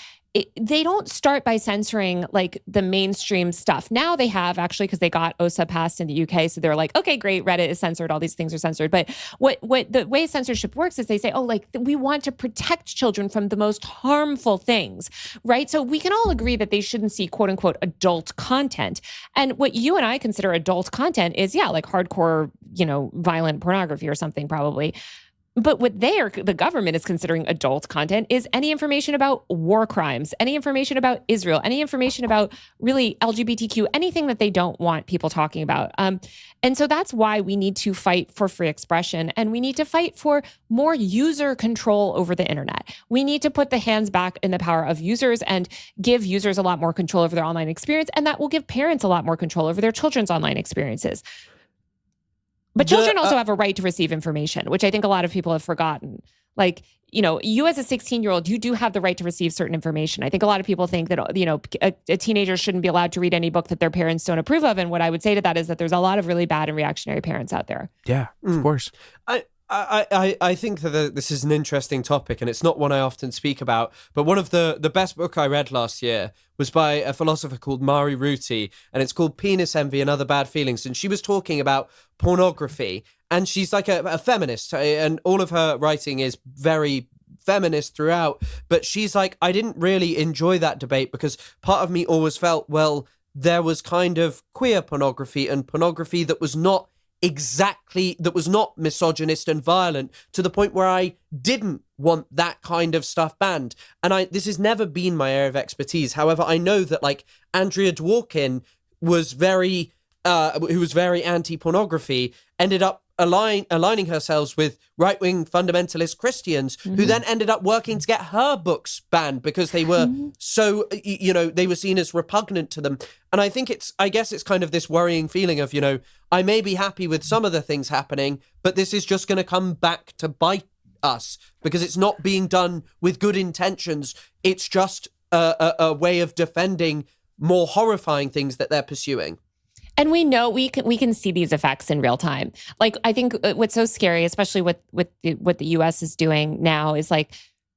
They don't start by censoring like the mainstream stuff. Now they have, actually, because they got OSA passed in the UK. So they're like, okay, great, Reddit is censored, all these things are censored. But what the way censorship works is they say, we want to protect children from the most harmful things, right? So we can all agree that they shouldn't see quote unquote adult content. And what you and I consider adult content is, like hardcore, violent pornography or something probably. But what the government is considering adult content is any information about war crimes, any information about Israel, any information about really LGBTQ, anything that they don't want people talking about. And so that's why we need to fight for free expression, and we need to fight for more user control over the internet. We need to put the hands back in the power of users and give users a lot more control over their online experience, and that will give parents a lot more control over their children's online experiences. But children also have a right to receive information, which I think a lot of people have forgotten. Like, you as a 16-year-old, you do have the right to receive certain information. I think a lot of people think that, a teenager shouldn't be allowed to read any book that their parents don't approve of. And what I would say to that is that there's a lot of really bad and reactionary parents out there. Yeah, of course. I think that this is an interesting topic, and it's not one I often speak about, but one of the best book I read last year was by a philosopher called Mari Ruti, and it's called Penis Envy and Other Bad Feelings. And she was talking about pornography, and she's like a feminist, and all of her writing is very feminist throughout. But she's like, I didn't really enjoy that debate because part of me always felt, well, there was kind of queer pornography and pornography that was not misogynist and violent, to the point where I didn't want that kind of stuff banned. And this has never been my area of expertise. However, I know that like Andrea Dworkin was very anti-pornography, ended up aligning herself with right-wing fundamentalist Christians, who then ended up working to get her books banned because they were so, they were seen as repugnant to them. And I guess it's kind of this worrying feeling of, I may be happy with some of the things happening, but this is just going to come back to bite us because it's not being done with good intentions. It's just a way of defending more horrifying things that they're pursuing. And we know we can see these effects in real time. Like, I think what's so scary, especially what the US is doing now, is like,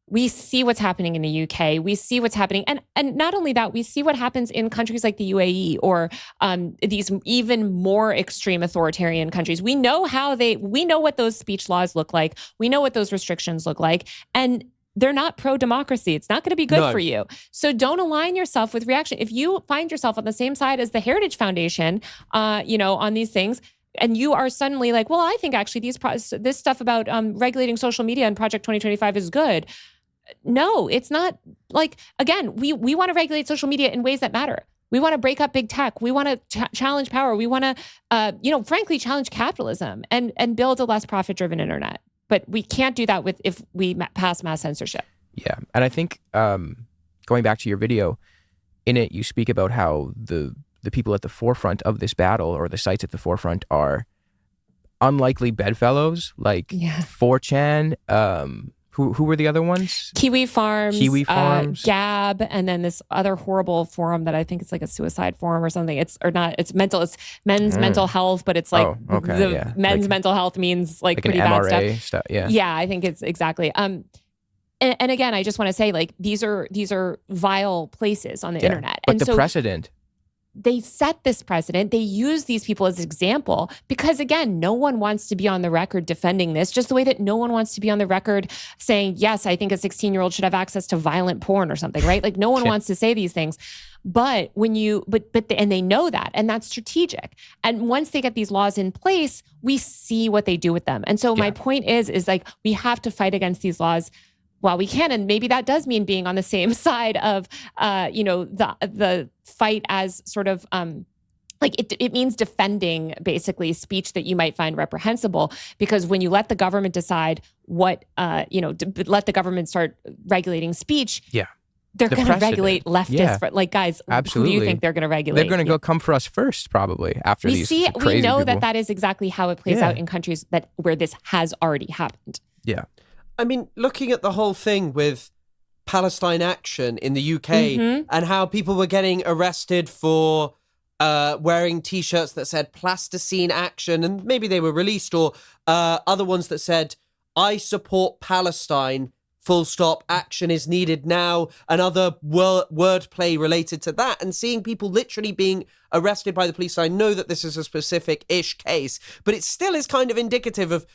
we see what's happening in the UK. We see what's happening. And not only that, we see what happens in countries like the UAE or these even more extreme authoritarian countries. We know what those speech laws look like. We know what those restrictions look like. And they're not pro-democracy. It's not going to be good for you. So don't align yourself with reaction. If you find yourself on the same side as the Heritage Foundation, on these things, and you are suddenly like, well, I think actually this stuff about regulating social media and Project 2025 is good. No, it's not. Like, again, we want to regulate social media in ways that matter. We want to break up big tech. We want to challenge power. We want to, frankly, challenge capitalism and build a less profit-driven internet. But we can't do that if we pass mass censorship. Yeah. And I think going back to your video, in it, you speak about how the people at the forefront of this battle, or the sites at the forefront, are unlikely bedfellows, like 4chan. Who were the other ones? Kiwi Farms, Gab, and then this other horrible forum that I think it's like a suicide forum or something. It's men's mental health, but it's like men's mental health means like pretty bad MRA stuff. Yeah. Yeah, I think it's exactly. And again, I just want to say, like, these are vile places on the internet. But and the precedent. They set this precedent. They use these people as example because, again, no one wants to be on the record defending this, just the way that no one wants to be on the record saying, yes, I think a 16-year-old should have access to violent porn or something, right? Like, no one wants to say these things. But and they know that, and that's strategic. And once they get these laws in place, we see what they do with them. And so my point is like, we have to fight against these laws while we can. And maybe that does mean being on the same side of, the fight as sort of, it means defending basically speech that you might find reprehensible, because when you let the government decide what, let the government start regulating speech. Yeah. They're going to regulate leftists. Yeah. Like, guys, absolutely. Who do you think they're going to regulate? They're going to go come for us first, probably, after these crazy We know people. that is exactly how it plays out in countries where this has already happened. Yeah. I mean, looking at the whole thing with Palestine Action in the UK and how people were getting arrested for wearing T-shirts that said Plasticine Action, and maybe they were released, or other ones that said, I support Palestine, full stop, action is needed now, and other wordplay related to that, and seeing people literally being arrested by the police. I know that this is a specific-ish case, but it still is kind of indicative of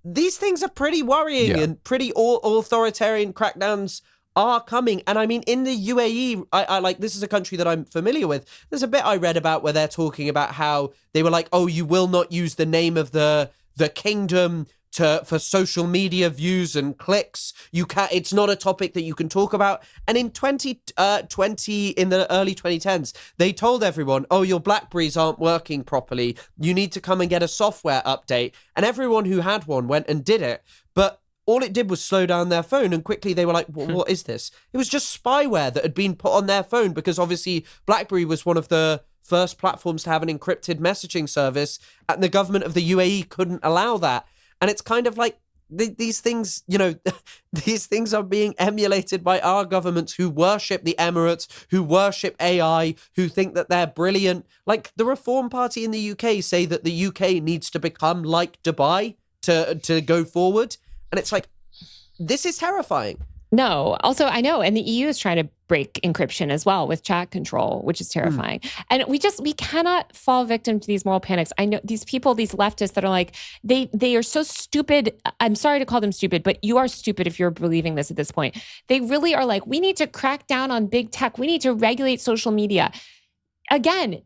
these things are pretty worrying and pretty authoritarian crackdowns are coming. And I mean, in the UAE, I like, this is a country that I'm familiar with. There's a bit I read about where they're talking about how they were like, oh, you will not use the name of the kingdom for social media views and clicks. It's not a topic that you can talk about. And in 2020, in the early 2010s, they told everyone, oh, your Blackberries aren't working properly. You need to come and get a software update. And everyone who had one went and did it. But all it did was slow down their phone, and quickly they were like, what is this? It was just spyware that had been put on their phone, because obviously BlackBerry was one of the first platforms to have an encrypted messaging service, and the government of the UAE couldn't allow that. And it's kind of like these things, these things are being emulated by our governments who worship the Emirates, who worship AI, who think that they're brilliant. Like, the Reform Party in the UK say that the UK needs to become like Dubai to go forward. And it's like, this is terrifying. No, also, I know. And the EU is trying to break encryption as well with chat control, which is terrifying. And we cannot fall victim to these moral panics. I know these people, these leftists that are like, they are so stupid. I'm sorry to call them stupid, but you are stupid if you're believing this at this point. They really are like, we need to crack down on big tech. We need to regulate social media. again,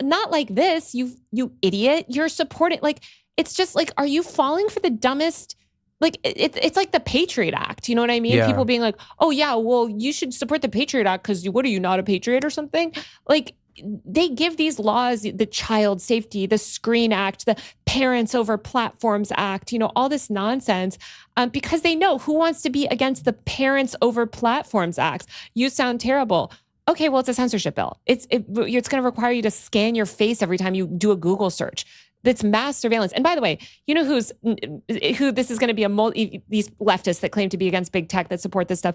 not like this, you idiot. You're supporting, like, it's just like, are you falling for the dumbest? Like, it's like the Patriot Act. You know what I mean? Yeah. People being like, oh yeah, well, you should support the Patriot Act because what are you, not a patriot or something? Like, they give these laws, the Child Safety, the Screen Act, the Parents Over Platforms Act, all this nonsense, because they know who wants to be against the Parents Over Platforms Act. You sound terrible. Okay, well, it's a censorship bill. It's going to require you to scan your face every time you do a Google search. That's mass surveillance. And by the way, you know who this is going to be these leftists that claim to be against big tech that support this stuff.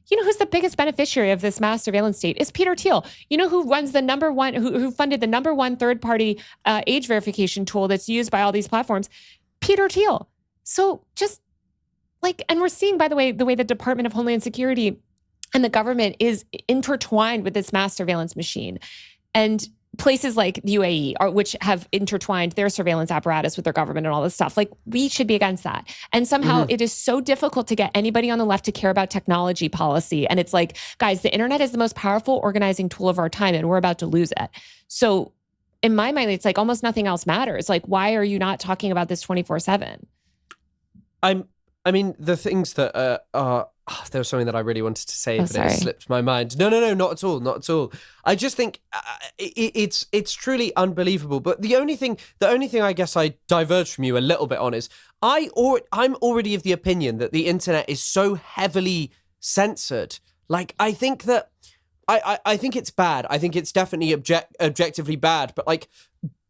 You know who's the biggest beneficiary of this mass surveillance state is Peter Thiel. You know who runs the number one, who funded the number one third-party age verification tool that's used by all these platforms? Peter Thiel. So just like, and we're seeing, by the way the Department of Homeland Security and the government is intertwined with this mass surveillance machine. And places like the UAE, which have intertwined their surveillance apparatus with their government and all this stuff, like, we should be against that. And somehow it is so difficult to get anybody on the left to care about technology policy. And it's like, guys, the internet is the most powerful organizing tool of our time, and we're about to lose it. So in my mind, it's like almost nothing else matters. Like, why are you not talking about this 24/7? I mean, the things that are... there was something that I really wanted to say, but sorry. it slipped my mind. No, not at all. I just think it's truly unbelievable. But the only thing I guess I diverge from you a little bit on is I'm already of the opinion that the internet is so heavily censored. Like, I think that I think it's bad. I think it's definitely objectively bad. But like,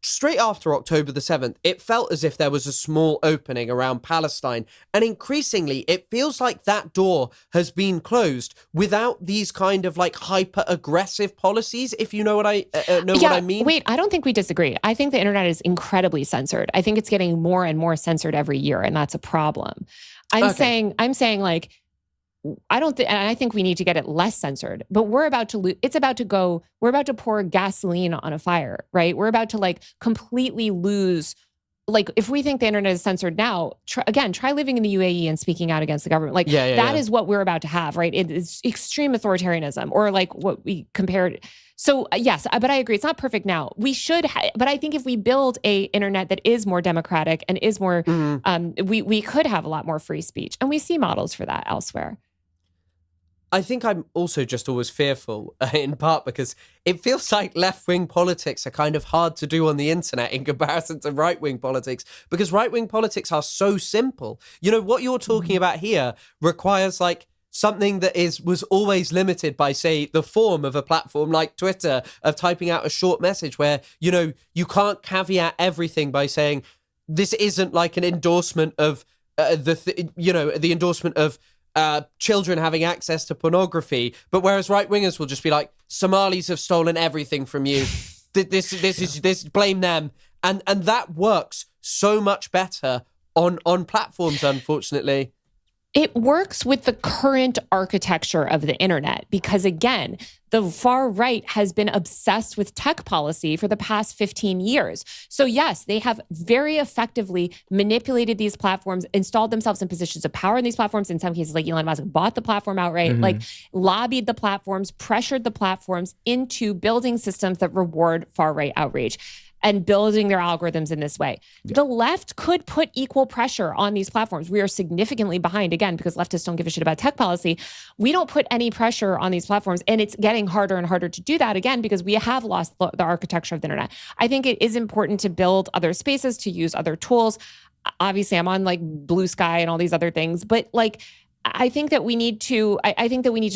straight after October the 7th, it felt as if there was a small opening around Palestine. And increasingly, it feels like that door has been closed without these kind of like hyper-aggressive policies, if you know what I what I mean. Wait, I don't think we disagree. I think the internet is incredibly censored. I think it's getting more and more censored every year, and that's a problem. I'm saying like, I think we need to get it less censored, but we're about to pour gasoline on a fire, right? We're about to like completely lose. Like, if we think the internet is censored now, try living in the UAE and speaking out against the government. Like, that is what we're about to have, right? It is extreme authoritarianism, or like what we compared. So yes, but I agree. It's not perfect now. We should, but I think if we build a internet that is more democratic and is more, we could have a lot more free speech, and we see models for that elsewhere. I think I'm also just always fearful, in part because it feels like left-wing politics are kind of hard to do on the internet in comparison to right-wing politics, because right-wing politics are so simple. What you're talking about here requires like something that was always limited by, say, the form of a platform like Twitter, of typing out a short message where, you can't caveat everything by saying this isn't like an endorsement of the endorsement of children having access to pornography, but whereas right-wingers will just be like, Somalis have stolen everything from you. This blame them, and that works so much better on platforms, unfortunately. It works with the current architecture of the internet because, again, the far right has been obsessed with tech policy for the past 15 years. So yes, they have very effectively manipulated these platforms, installed themselves in positions of power in these platforms. In some cases, like Elon Musk bought the platform outright, like lobbied the platforms, pressured the platforms into building systems that reward far right outrage and building their algorithms in this way. Yeah. The left could put equal pressure on these platforms. We are significantly behind, again, because leftists don't give a shit about tech policy. We don't put any pressure on these platforms, and it's getting harder and harder to do that, again, because we have lost the architecture of the internet. I think it is important to build other spaces, to use other tools. Obviously, I'm on like Blue Sky and all these other things, but like, I think that we need to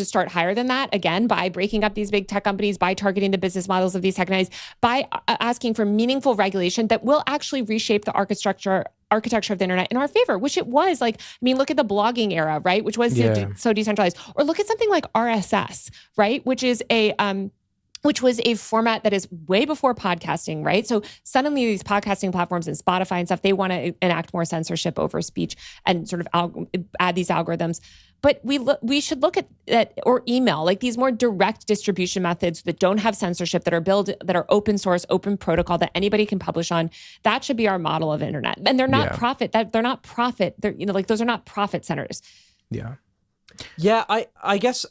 start higher than that, again, by breaking up these big tech companies, by targeting the business models of these tech companies, by asking for meaningful regulation that will actually reshape the architecture of the internet in our favor, which it was. Like, I mean, look at the blogging era, right? Which was so decentralized. Or look at something like RSS, right? Which was a format that is way before podcasting, right? So suddenly these podcasting platforms and Spotify and stuff, they want to enact more censorship over speech and sort of add these algorithms. But we should look at or email, like these more direct distribution methods that don't have censorship, that are open source, open protocol that anybody can publish on. That should be our model of internet. And they're not profit. They're not profit. They're like those are not profit centers. Yeah. Yeah, I guess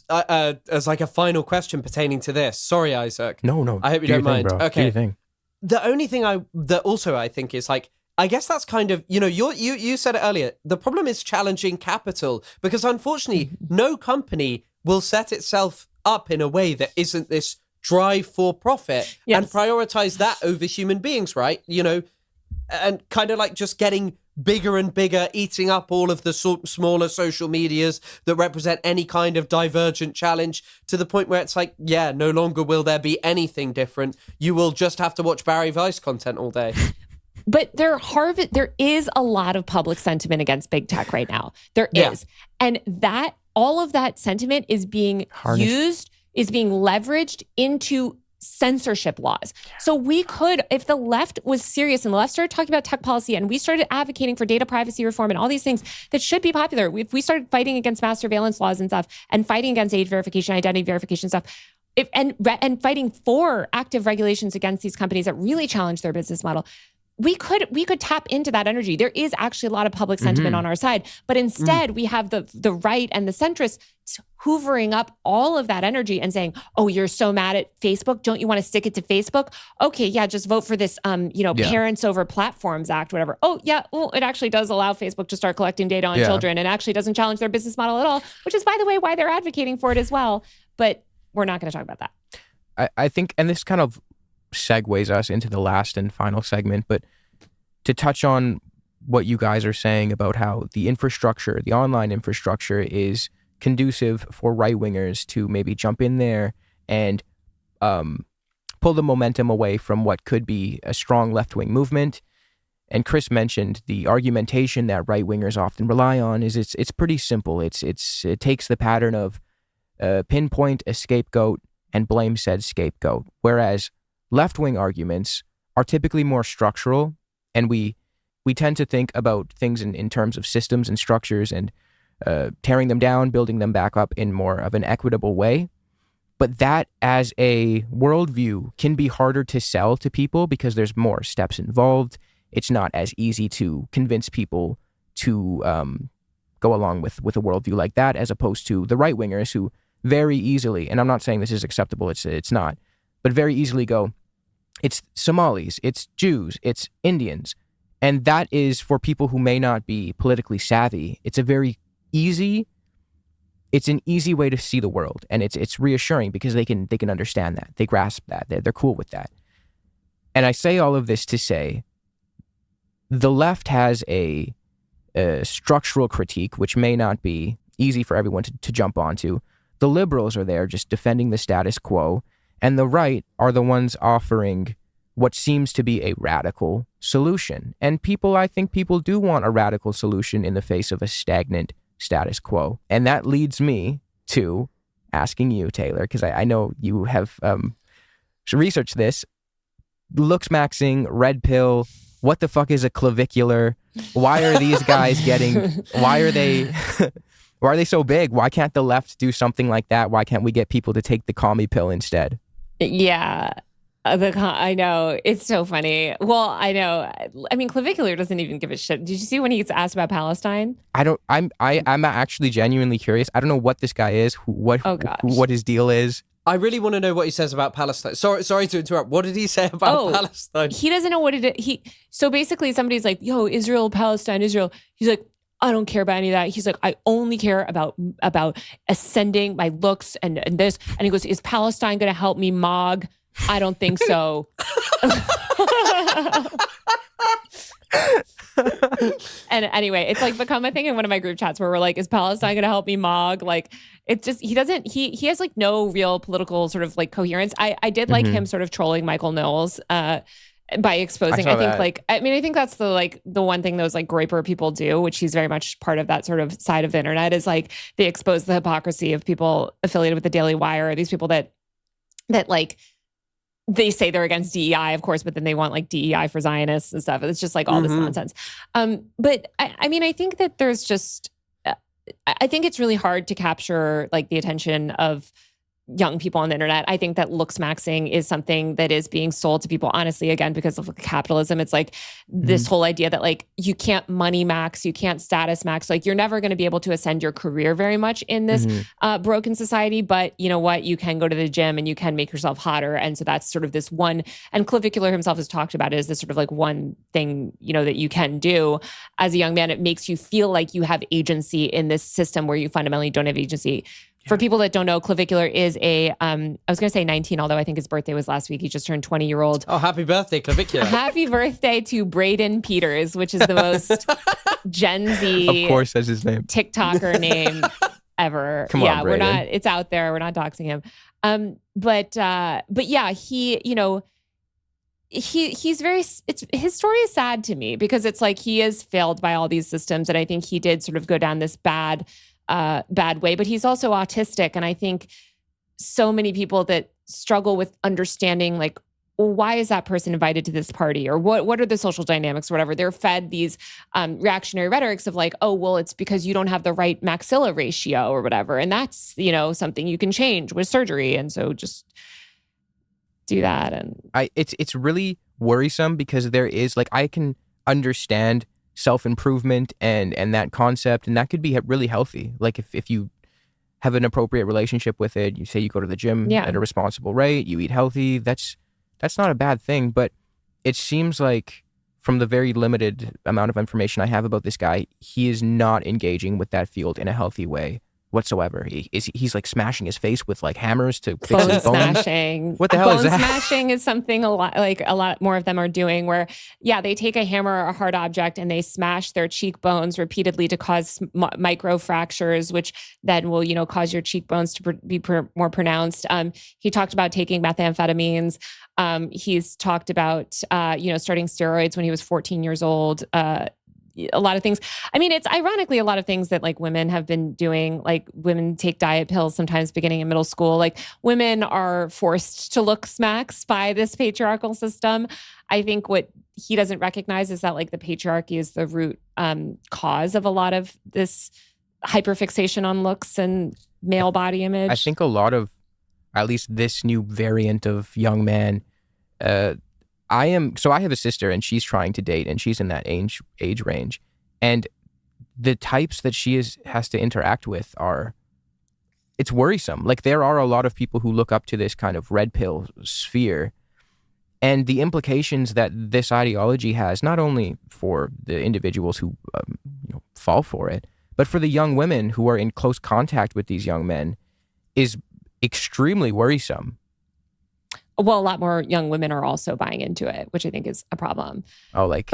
as like a final question pertaining to this. Sorry, Isaac. No. I hope you Do your don't mind. thing, bro. Do your Okay. thing. The only thing that also I think is like, I guess that's kind of, you said it earlier. The problem is challenging capital, because unfortunately, no company will set itself up in a way that isn't this drive for profit and prioritize that over human beings, right? And kind of like just getting bigger and bigger, eating up all of the smaller social medias that represent any kind of divergent challenge, to the point where it's like, yeah, no longer will there be anything different. You will just have to watch Barry Weiss content all day. But there is a lot of public sentiment against big tech right now. There is. And that all of that sentiment is being leveraged into censorship laws. So we could, if the left was serious and the left started talking about tech policy and we started advocating for data privacy reform and all these things that should be popular, if we started fighting against mass surveillance laws and stuff and fighting against age verification, identity verification stuff, and fighting for active regulations against these companies that really challenge their business model, we could tap into that energy. There is actually a lot of public sentiment on our side, but instead we have the right and the centrists hoovering up all of that energy and saying, "Oh, you're so mad at Facebook. Don't you want to stick it to Facebook? Okay, yeah, just vote for this, Parents Over Platforms Act, whatever. Oh, yeah, well, it actually does allow Facebook to start collecting data on children and actually doesn't challenge their business model at all, which is, by the way, why they're advocating for it as well. But we're not going to talk about that. I think, and this kind of segues us into the last and final segment, but to touch on what you guys are saying about how the infrastructure, the online infrastructure, is conducive for right-wingers to maybe jump in there and pull the momentum away from what could be a strong left-wing movement. And Chris mentioned the argumentation that right-wingers often rely on is it's pretty simple. It takes the pattern of pinpoint a scapegoat and blame said scapegoat, whereas left-wing arguments are typically more structural, and we tend to think about things in terms of systems and structures and tearing them down, building them back up in more of an equitable way. But that as a worldview can be harder to sell to people because there's more steps involved. It's not as easy to convince people to go along with a worldview like that, as opposed to the right-wingers who very easily, and I'm not saying this is acceptable, it's not, but very easily go, it's Somalis, it's Jews, it's Indians. And that is, for people who may not be politically savvy, it's an easy way to see the world. And it's reassuring because they can understand that. They grasp that. They're cool with that. And I say all of this to say the left has a structural critique, which may not be easy for everyone to jump onto. The liberals are there just defending the status quo. And the right are the ones offering what seems to be a radical solution. And I think people do want a radical solution in the face of a stagnant status quo. And that leads me to asking you, Taylor, because I know you have researched this. Looksmaxxing, Redpill, what the fuck is a clavicular? Why are these guys why are they so big? Why can't the left do something like that? Why can't we get people to take the commie pill instead? Yeah, I know. It's so funny. Well, I know. I mean, Clavicular doesn't even give a shit. Did you see when he gets asked about Palestine? I'm actually genuinely curious. I don't know what this guy is, what his deal is. I really want to know what he says about Palestine. Sorry to interrupt. What did he say about Palestine? He doesn't know what it is. So basically somebody's like, yo, Israel, Palestine, Israel. He's like, I don't care about any of that. He's like, I only care about ascending my looks and this. And he goes, is Palestine going to help me mog? I don't think so. And anyway, it's like become a thing in one of my group chats where we're like, is Palestine going to help me mog? Like, it just, he has like no real political sort of like coherence. I did like him sort of trolling Michael Knowles, by exposing, I think that's the one thing those like Groyper people do, which he's very much part of that sort of side of the internet, is like they expose the hypocrisy of people affiliated with the Daily Wire, or these people that like they say they're against DEI, of course, but then they want like DEI for Zionists and stuff. It's just like all this nonsense. But I mean, I think that there's just, I think it's really hard to capture like the attention of young people on the internet. I think that Looksmaxxing is something that is being sold to people, honestly, again, because of capitalism. It's like this whole idea that like you can't money max, you can't status max. Like you're never going to be able to ascend your career very much in this broken society. But you know what? You can go to the gym and you can make yourself hotter. And so that's sort of this one, and Clavicular himself has talked about it as this sort of like one thing, you know, that you can do as a young man. It makes you feel like you have agency in this system where you fundamentally don't have agency. For people that don't know, Clavicular is I was going to say 19, although I think his birthday was last week. He just turned 20-year-old. Oh, happy birthday, Clavicular. Happy birthday to Braden Peters, which is the most Gen Z, of course, that's his name, TikToker name ever. Come on, Braden. We're not, it's out there. We're not doxing him. But yeah, he, you know, he's very, his story is sad to me because it's like he is failed by all these systems. And I think he did sort of go down this bad way, but he's also autistic. And I think so many people that struggle with understanding, like, well, why is that person invited to this party? Or what are the social dynamics or whatever? They're fed these reactionary rhetorics of like, oh, well, it's because you don't have the right maxilla ratio or whatever. And that's, you know, something you can change with surgery. And so just do that. And it's really worrisome because there is like, I can understand self-improvement and that concept, and that could be really healthy. Like if you have an appropriate relationship with it, you say you go to the gym at a responsible rate, you eat healthy, that's not a bad thing. But it seems like from the very limited amount of information I have about this guy, he is not engaging with that field in a healthy way whatsoever. He's like smashing his face with like hammers to fix his bones. Smashing. What the hell is that? Bone smashing is something a lot more of them are doing where, they take a hammer or a hard object and they smash their cheekbones repeatedly to cause micro fractures, which then will, you know, cause your cheekbones to be more pronounced. He talked about taking methamphetamines. He's talked about, starting steroids when he was 14 years old. A lot of things. I mean, it's ironically a lot of things that like women have been doing. Like women take diet pills sometimes beginning in middle school. Like women are forced to look smacks by this patriarchal system. I think what he doesn't recognize is that like the patriarchy is the root cause of a lot of this hyperfixation on looks and male body image. I think a lot of, at least this new variant of young man, I have a sister and she's trying to date and she's in that age range. And the types that she has to interact with it's worrisome. Like there are a lot of people who look up to this kind of red pill sphere, and the implications that this ideology has, not only for the individuals who fall for it, but for the young women who are in close contact with these young men is extremely worrisome. Well, a lot more young women are also buying into it, which I think is a problem. Oh, like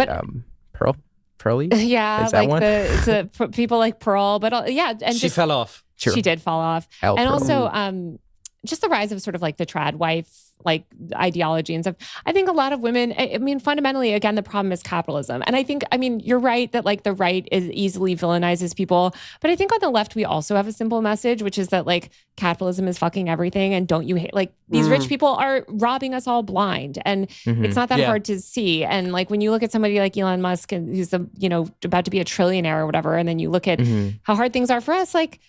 Pearly? Yeah, is that like one? people like Pearl, but and she fell off. Sure. She did fall off, and Pearl. Also just the rise of sort of like the trad wife like ideology and stuff. I think a lot of women, I mean, fundamentally, again, the problem is capitalism. And I think, I mean, you're right that like the right is easily villainizes people. But I think on the left, we also have a simple message, which is that like capitalism is fucking everything. And don't you hate, like these rich people are robbing us all blind. And it's not that hard to see. And like when you look at somebody like Elon Musk and who's about to be a trillionaire or whatever, and then you look at how hard things are for us, like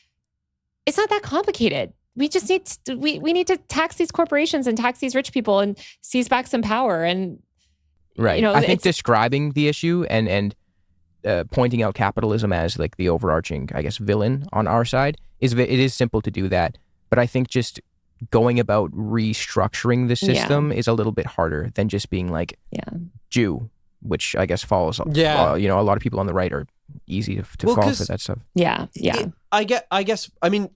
it's not that complicated. We just need to, we need to tax these corporations and tax these rich people and seize back some power. And right, I think describing the issue and pointing out capitalism as like the overarching, I guess, villain on our side it is simple to do that. But I think just going about restructuring the system is a little bit harder than just being like Jew, which I guess falls. A lot of people on the right are easy to fall for that stuff. I guess. I mean,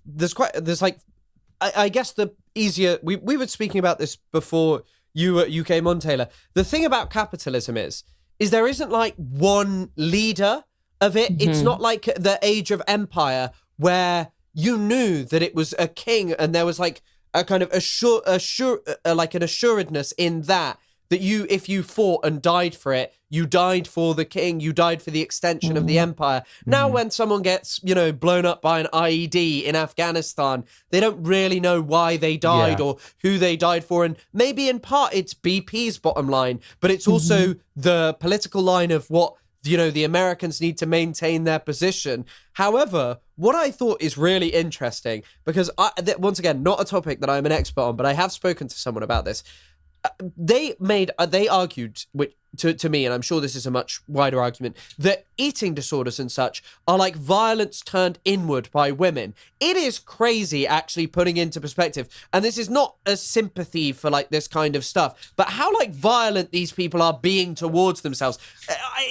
I guess the easier we were speaking about this before you came on, Taylor. The thing about capitalism is there isn't like one leader of it. It's not like the age of empire where you knew that it was a king and there was like a kind of like an assuredness in that you, if you fought and died for it, you died for the king, you died for the extension of the empire. Now when someone gets, blown up by an IED in Afghanistan, they don't really know why they died or who they died for. And maybe in part it's BP's bottom line, but it's also the political line of what the Americans need to maintain their position. However, what I thought is really interesting, because once again, not a topic that I'm an expert on, but I have spoken to someone about this. They argued to me, and I'm sure this is a much wider argument, that eating disorders and such are like violence turned inward by women. It is crazy, actually, putting into perspective. And this is not a sympathy for like this kind of stuff, but how like violent these people are being towards themselves.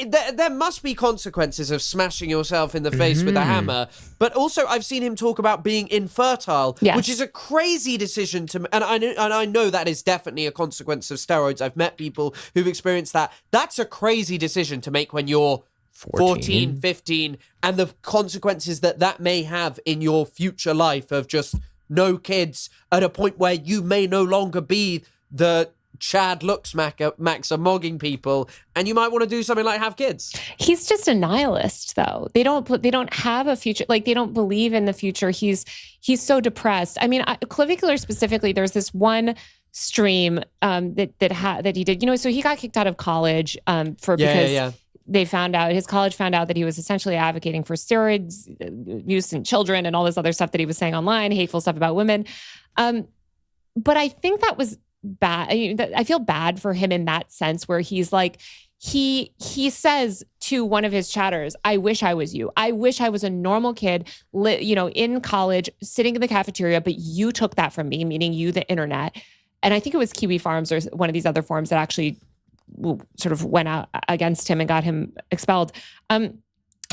There must be consequences of smashing yourself in the face with a hammer. But also, I've seen him talk about being infertile, which is a crazy decision and I know that is definitely a consequence of steroids. I've met people who've experienced that. That's a crazy decision to make when you're 14, 15, and the consequences that may have in your future life of just no kids at a point where you may no longer be the Chad Looksmaxxer mogging people, and you might want to do something like have kids. He's just a nihilist, though. They don't have a future. Like, they don't believe in the future. He's so depressed. I mean, Clavicular specifically, there's this one stream that he did. So he got kicked out of college because they found out, his college found out that he was essentially advocating for steroids use in children and all this other stuff that he was saying online, hateful stuff about women. But I think that was bad. I feel bad for him in that sense, where he's like, he says to one of his chatters, "I wish I was you. I wish I was a normal kid, in college, sitting in the cafeteria, but you took that from me," meaning you, the internet. And I think it was Kiwi Farms or one of these other forums that actually sort of went out against him and got him expelled. And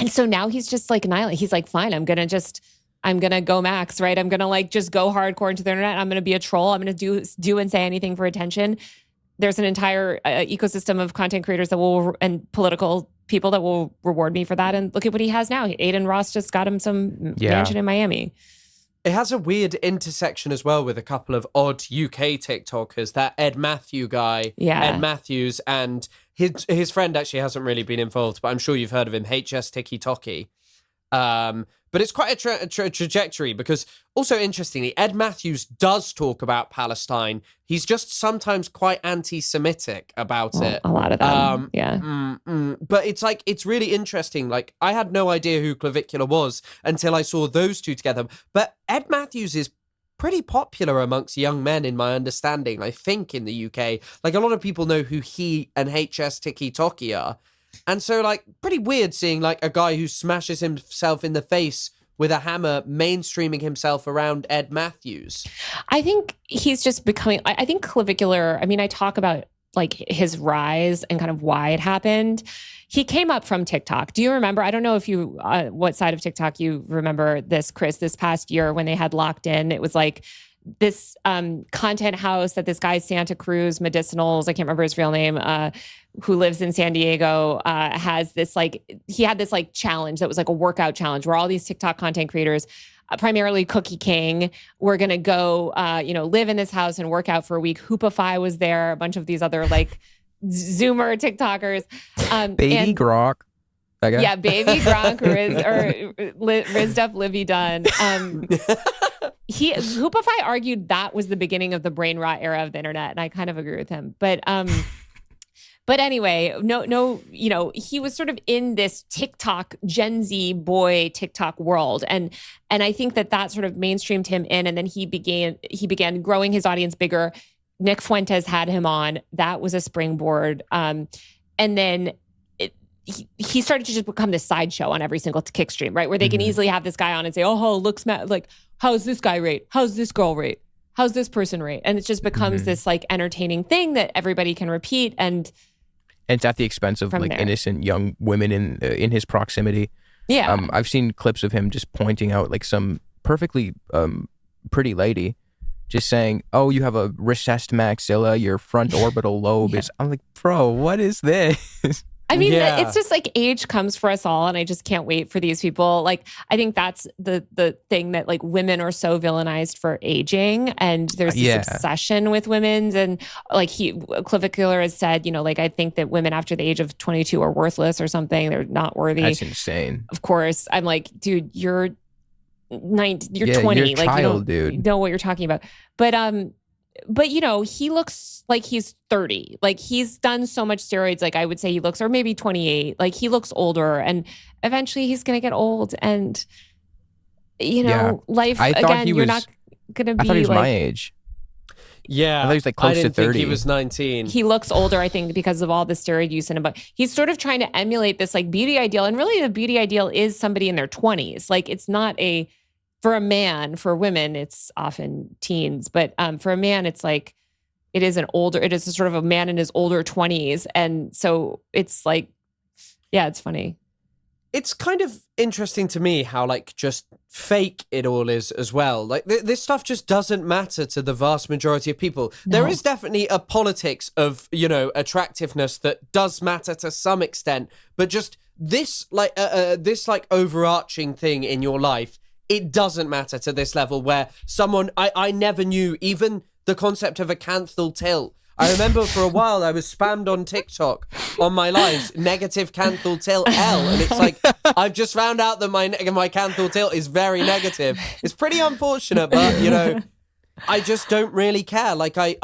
so now he's just like annihilated. He's like, fine, I'm going to go max, right? I'm going to like just go hardcore into the internet. I'm going to be a troll. I'm going to do and say anything for attention. There's an entire ecosystem of content creators and political people that will reward me for that. And look at what he has now. Aiden Ross just got him some mansion in Miami. It has a weird intersection as well with a couple of odd UK TikTokers, that Ed Matthew guy, Ed Matthews, and his friend actually hasn't really been involved, but I'm sure you've heard of him, HS Tiki Toki. But it's quite a trajectory, because also interestingly, Ed Matthews does talk about Palestine. He's just sometimes quite anti-Semitic about it. A lot of them, But it's really interesting. Like, I had no idea who Clavicular was until I saw those two together. But Ed Matthews is pretty popular amongst young men, in my understanding, I think, in the UK. Like, a lot of people know who he and HS Tiki Toki are. And so, like, pretty weird seeing, like, a guy who smashes himself in the face with a hammer mainstreaming himself around Ed Matthews. I think he's just becoming, I think Clavicular, I mean, I talk about, like, his rise and kind of why it happened. He came up from TikTok. Do you remember? I don't know if you, what side of TikTok you remember this, Chris, this past year when they had Locked In. It was like this content house that this guy, Santa Cruz Medicinals, I can't remember his real name, who lives in San Diego, has this he had this challenge that was like a workout challenge where all these TikTok content creators, primarily Cookie King, were going to go, live in this house and work out for a week. Ep.5 was there, a bunch of these other Zoomer TikTokers. Baby Grok. Okay. Yeah, Baby Gronk, Rizzed Up Livy Dunn. Ep.5 argued that was the beginning of the brain rot era of the internet, and I kind of agree with him. But anyway, he was sort of in this TikTok Gen Z boy TikTok world, and I think that sort of mainstreamed him in, and then he began growing his audience bigger. Nick Fuentes had him on. That was a springboard, and then he started to just become this sideshow on every single kick stream, right? Where they can easily have this guy on and say, "Oh, how's this guy rate? How's this girl rate? How's this person rate?" And it just becomes this entertaining thing that everybody can repeat, and it's at the expense of innocent young women in his proximity. Yeah, I've seen clips of him just pointing out some perfectly pretty lady, just saying, "Oh, you have a recessed maxilla, your front orbital lobe is." I'm like, bro, what is this? I mean, it's just age comes for us all, and I just can't wait for these people. I think that's the thing that women are so villainized for aging, and there's this obsession with women's, and Clavicular has said, I think that women after the age of 22 are worthless or something. They're not worthy. That's insane. Of course, I'm like, dude, you're 19, you're 20, you're a child, dude. You know what you're talking about. But but he looks like he's 30. Like he's done so much steroids. Like I would say he looks, or maybe 28. Like he looks older, and eventually he's going to get old. And life again. You're not going to be. I thought he was like, my age. Yeah, I thought he was like close to 30. I didn't think he was 19. He looks older, I think, because of all the steroid use in him. But he's sort of trying to emulate this like beauty ideal, and really the beauty ideal is somebody in their 20s. Like it's not for a man. For women, it's often teens, but for a man, it's like it is a sort of a man in his older 20s, and so it's like, yeah, it's funny. It's kind of interesting to me how like just fake it all is as well. Like this stuff just doesn't matter to the vast majority of people. No. There is definitely a politics of, attractiveness that does matter to some extent, but just this overarching thing in your life, it doesn't matter to this level where someone, I never knew even the concept of a canthal tilt. I remember for a while I was spammed on TikTok on my lives, negative canthal tilt L. And it's like, I've just found out that my canthal tilt is very negative. It's pretty unfortunate, but, I just don't really care. Like I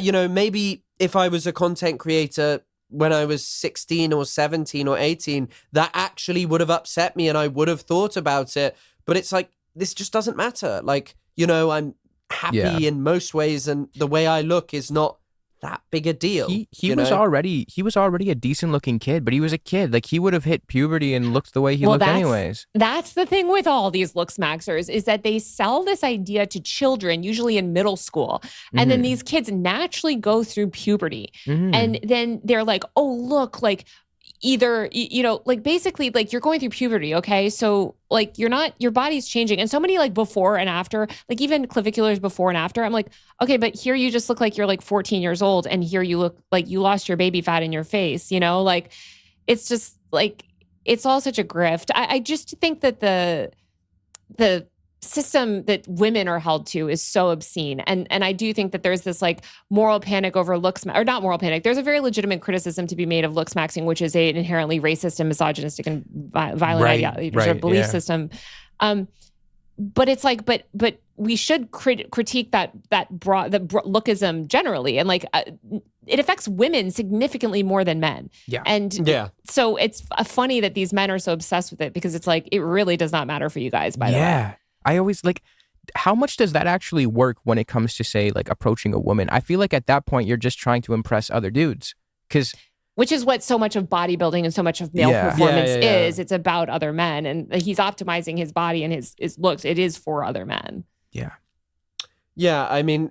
maybe if I was a content creator when I was 16 or 17 or 18, that actually would have upset me and I would have thought about it. But it's like, this just doesn't matter. Like, I'm happy in most ways, and the way I look is not that big a deal. He was already a decent looking kid, but he was a kid. Like he would have hit puberty and looked the way he looked anyways. That's the thing with all these Looksmaxxers is that they sell this idea to children, usually in middle school. And then these kids naturally go through puberty. And then they're like, oh, look, like either, like basically like you're going through puberty. Okay. So like your body's changing. And so many like before and after, like even Claviculars before and after, I'm like, okay, but here you just look like you're like 14 years old. And here you look like you lost your baby fat in your face, like it's just like, it's all such a grift. I just think that the system that women are held to is so obscene. And I do think that there's this like moral panic over or not moral panic. There's a very legitimate criticism to be made of Looksmaxxing, which is an inherently racist and misogynistic and violent belief system. But it's like, but we should critique that lookism generally. And like, it affects women significantly more than men. Yeah. And so it's funny that these men are so obsessed with it, because it's like, it really does not matter for you guys, by the way. Yeah. I always like, how much does that actually work when it comes to, say, like approaching a woman? I feel like at that point, you're just trying to impress other dudes. Which is what so much of bodybuilding and so much of male performance is. It's about other men, and he's optimizing his body and his looks. It is for other men. Yeah. Yeah. I mean,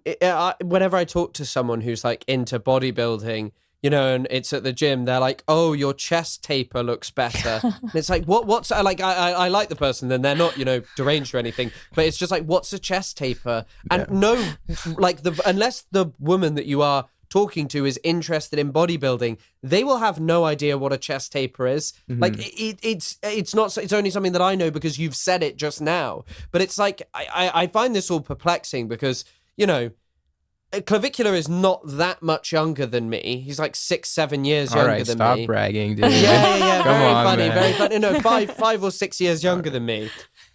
whenever I talk to someone who's like into bodybuilding, and it's at the gym, they're like, oh, your chest taper looks better. And it's like, what's like, I like the person, then they're not, deranged or anything, but it's just like, what's a chest taper? And no, like unless the woman that you are talking to is interested in bodybuilding, they will have no idea what a chest taper is. Like it's not, it's only something that I know because you've said it just now. But it's like, I find this all perplexing because, Clavicular is not that much younger than me. He's like 6-7 years younger than me. Stop bragging, dude. Yeah. Come very on, funny, man. very funny. No, 5 or 6 years younger than me.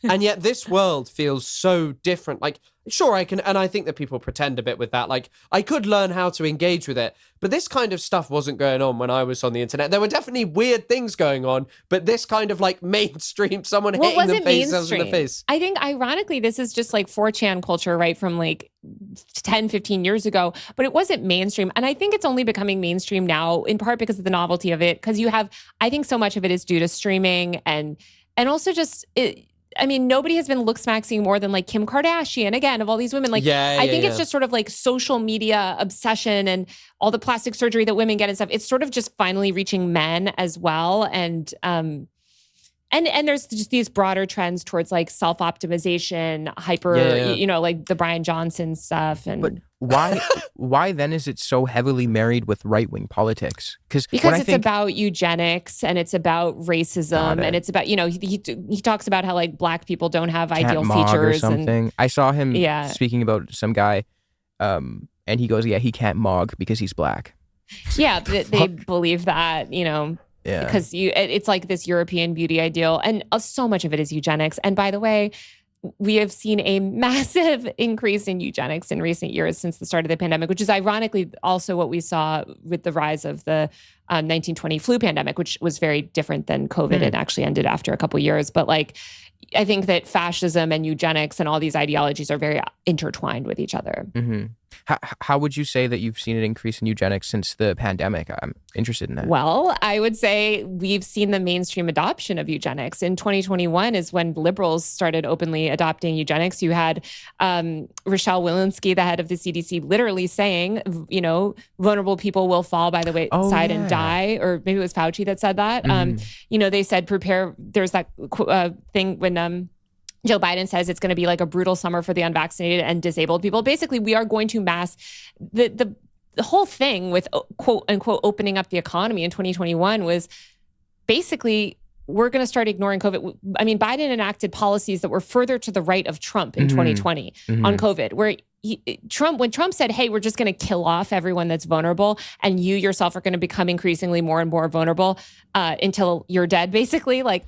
And yet this world feels so different. Like, sure, I can, and I think that people pretend a bit with that. Like, I could learn how to engage with it, but this kind of stuff wasn't going on when I was on the internet. There were definitely weird things going on, but this kind of like mainstream, someone hitting themselves in the face. I think ironically, this is just like 4chan culture, right? From like 10, 15 years ago, but it wasn't mainstream. And I think it's only becoming mainstream now, in part because of the novelty of it. Because I think so much of it is due to streaming and also just I mean, nobody has been Looksmaxxing more than like Kim Kardashian, again, of all these women. Like, I think it's just sort of like social media obsession and all the plastic surgery that women get and stuff. It's sort of just finally reaching men as well. And there's just these broader trends towards like self-optimization, like the Brian Johnson stuff. But why then is it so heavily married with right-wing politics? Because it's about eugenics and it's about racism and it's about, he talks about how like black people don't have ideal features or something. I saw him speaking about some guy and he goes, he can't mog because he's black. Yeah, they believe that, because it's like this European beauty ideal. And so much of it is eugenics. And by the way, we have seen a massive increase in eugenics in recent years since the start of the pandemic, which is ironically also what we saw with the rise of the 1920 flu pandemic, which was very different than COVID and actually ended after a couple of years. But like, I think that fascism and eugenics and all these ideologies are very intertwined with each other. Mm-hmm. How would you say that you've seen an increase in eugenics since the pandemic? I'm interested in that. Well, I would say we've seen the mainstream adoption of eugenics. In 2021 is when liberals started openly adopting eugenics. You had Rochelle Walensky, the head of the CDC, literally saying, you know, vulnerable people will fall by the wayside and die. Or maybe it was Fauci that said that. You know, they said prepare. There's that thing when Joe Biden says it's going to be like a brutal summer for the unvaccinated and disabled people. Basically, we are going to mass the whole thing with quote unquote opening up the economy in 2021 was basically we're going to start ignoring COVID. I mean, Biden enacted policies that were further to the right of Trump in 2020 on COVID, where when Trump said, hey, we're just going to kill off everyone that's vulnerable and you yourself are going to become increasingly more and more vulnerable until you're dead, basically, like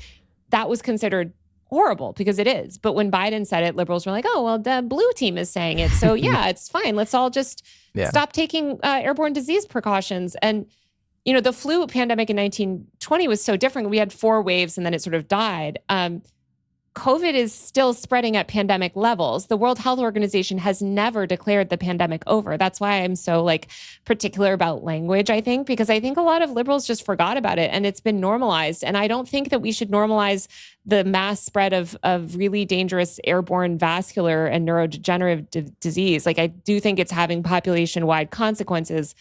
that was considered horrible because it is. But when Biden said it, liberals were like, oh, well, the blue team is saying it. So yeah, it's fine. Let's all just stop taking airborne disease precautions. And, you know, the flu pandemic in 1920 was so different. We had 4 waves and then it sort of died. COVID is still spreading at pandemic levels. The World Health Organization has never declared the pandemic over. That's why I'm so like particular about language, I think, because I think a lot of liberals just forgot about it and it's been normalized. And I don't think that we should normalize the mass spread of really dangerous airborne vascular and neurodegenerative disease. Like I do think it's having population-wide consequences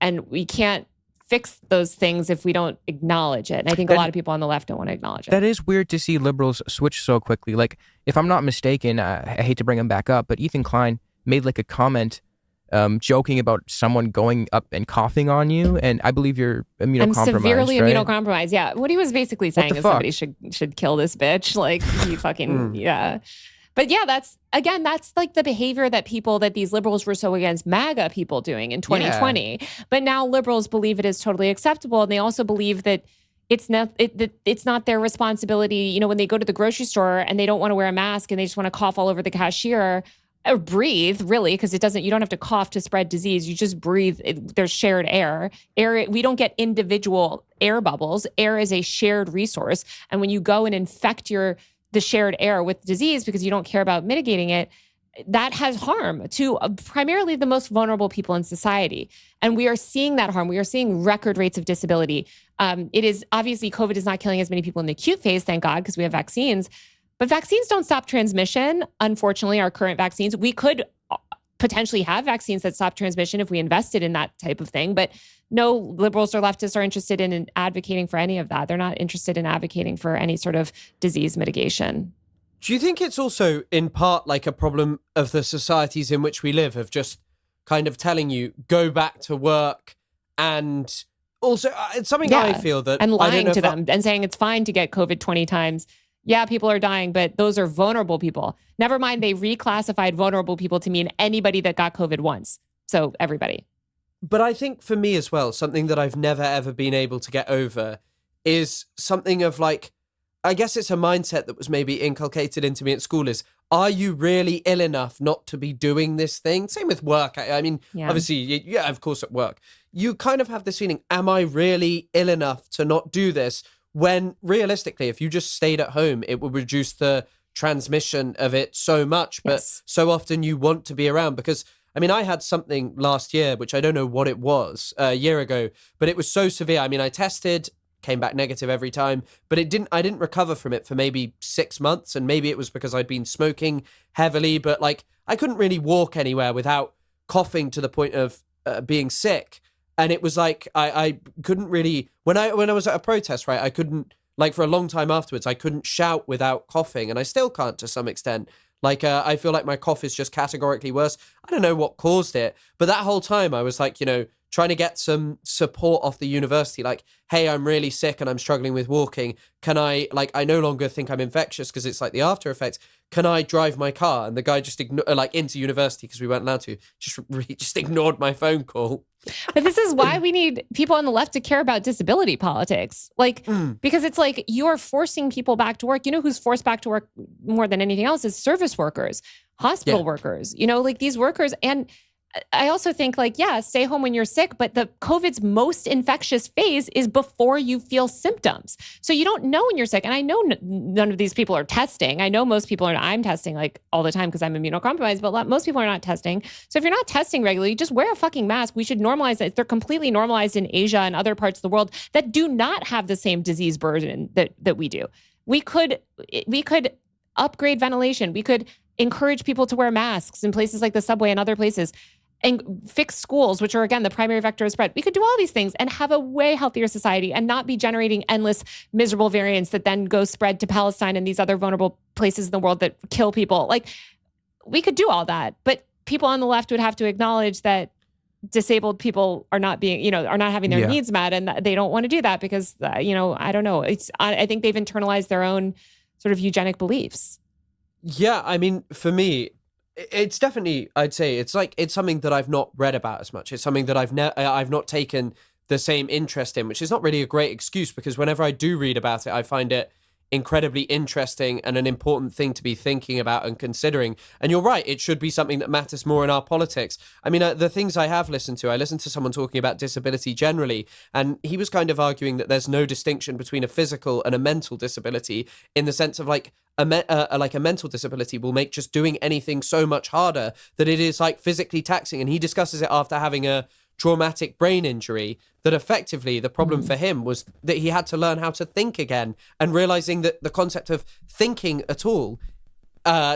and we can't fix those things if we don't acknowledge it. And I think a lot of people on the left don't want to acknowledge it. That is weird to see liberals switch so quickly. Like, if I'm not mistaken, I hate to bring him back up, but Ethan Klein made like a comment joking about someone going up and coughing on you. And I believe you're immunocompromised, I'm severely right? immunocompromised. Yeah. What he was basically saying is somebody should kill this bitch. Like, he fucking, yeah. But yeah, that's like the behavior that these liberals were so against MAGA people doing in 2020. Yeah. But now liberals believe it is totally acceptable. And they also believe that it's not their responsibility. You know, when they go to the grocery store and they don't want to wear a mask and they just want to cough all over the cashier or breathe, really, because you don't have to cough to spread disease. You just breathe. There's shared air. We don't get individual air bubbles. Air is a shared resource. And when you go and infect the shared air with disease because you don't care about mitigating it, that has harm to primarily the most vulnerable people in society. And we are seeing that harm. We are seeing record rates of disability. It is obviously COVID is not killing as many people in the acute phase, thank God, because we have vaccines. But vaccines don't stop transmission. Unfortunately, our current vaccines, we could potentially have vaccines that stop transmission if we invested in that type of thing. But no liberals or leftists are interested in advocating for any of that. They're not interested in advocating for any sort of disease mitigation. Do you think it's also in part like a problem of the societies in which we live, of just kind of telling you, go back to work, and also it's something I feel that... And lying to them and saying it's fine to get COVID 20 times. Yeah, people are dying, but those are vulnerable people. Never mind, they reclassified vulnerable people to mean anybody that got COVID once. So everybody. But I think for me as well, something that I've never, ever been able to get over is something of like, I guess it's a mindset that was maybe inculcated into me at school is, are you really ill enough not to be doing this thing? Same with work. I mean, obviously, of course at work. You kind of have this feeling, am I really ill enough to not do this? When realistically, if you just stayed at home, it would reduce the transmission of it so much. But so often you want to be around because, I mean, I had something last year, which I don't know what it was a year ago, but it was so severe. I mean, I tested, came back negative every time, but I didn't recover from it for maybe 6 months. And maybe it was because I'd been smoking heavily, but like I couldn't really walk anywhere without coughing to the point of being sick. And it was like, I couldn't really, when I was at a protest, right, I couldn't, like for a long time afterwards, I couldn't shout without coughing. And I still can't to some extent. Like, I feel like my cough is just categorically worse. I don't know what caused it. But that whole time I was like, you know, trying to get some support off the university. Like, hey, I'm really sick and I'm struggling with walking. Can I no longer think I'm infectious because it's like the after effects. can I drive my car? And the guy just into university because we weren't allowed to, just ignored my phone call. But this is why we need people on the left to care about disability politics. Because it's like you're forcing people back to work. You know who's forced back to work more than anything else is service workers, hospital workers, these workers. And I also think stay home when you're sick, but the COVID's most infectious phase is before you feel symptoms. So you don't know when you're sick. And I know none of these people are testing. I know most people are, I'm testing all the time because I'm immunocompromised, but most people are not testing. So if you're not testing regularly, just wear a fucking mask. We should normalize it. They're completely normalized in Asia and other parts of the world that do not have the same disease burden that we do. We could upgrade ventilation. We could encourage people to wear masks in places like the subway and other places, and fix schools, which are, again, the primary vector of spread. We could do all these things and have a way healthier society and not be generating endless miserable variants that then go spread to Palestine and these other vulnerable places in the world that kill people. We could do all that, but people on the left would have to acknowledge that disabled people are not being, are not having their needs met, and they don't want to do that because, I don't know. I think they've internalized their own sort of eugenic beliefs. Yeah, I mean, for me, it's definitely, I'd say, it's something that I've not read about as much. It's something that I've not taken the same interest in, which is not really a great excuse, because whenever I do read about it, I find it incredibly interesting and an important thing to be thinking about and considering. And you're right, it should be something that matters more in our politics. I mean, the things I have listened to, I listened to someone talking about disability generally, and he was kind of arguing that there's no distinction between a physical and a mental disability, in the sense of a mental disability will make just doing anything so much harder that it is physically taxing. And he discusses it after having a traumatic brain injury, that effectively the problem for him was that he had to learn how to think again, and realizing that the concept of thinking at all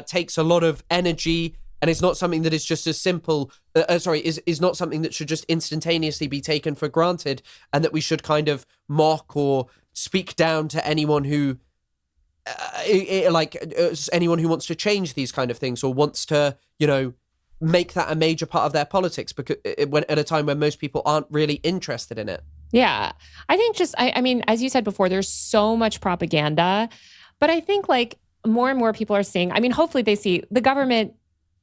takes a lot of energy, and it's not something that is just as simple, is not something that should just instantaneously be taken for granted, and that we should kind of mock or speak down to anyone who anyone who wants to change these kind of things, or wants to, make that a major part of their politics, because when at a time when most people aren't really interested in it. Yeah. I think I mean, as you said before, there's so much propaganda, but I think more and more people are seeing, I mean, hopefully they see the government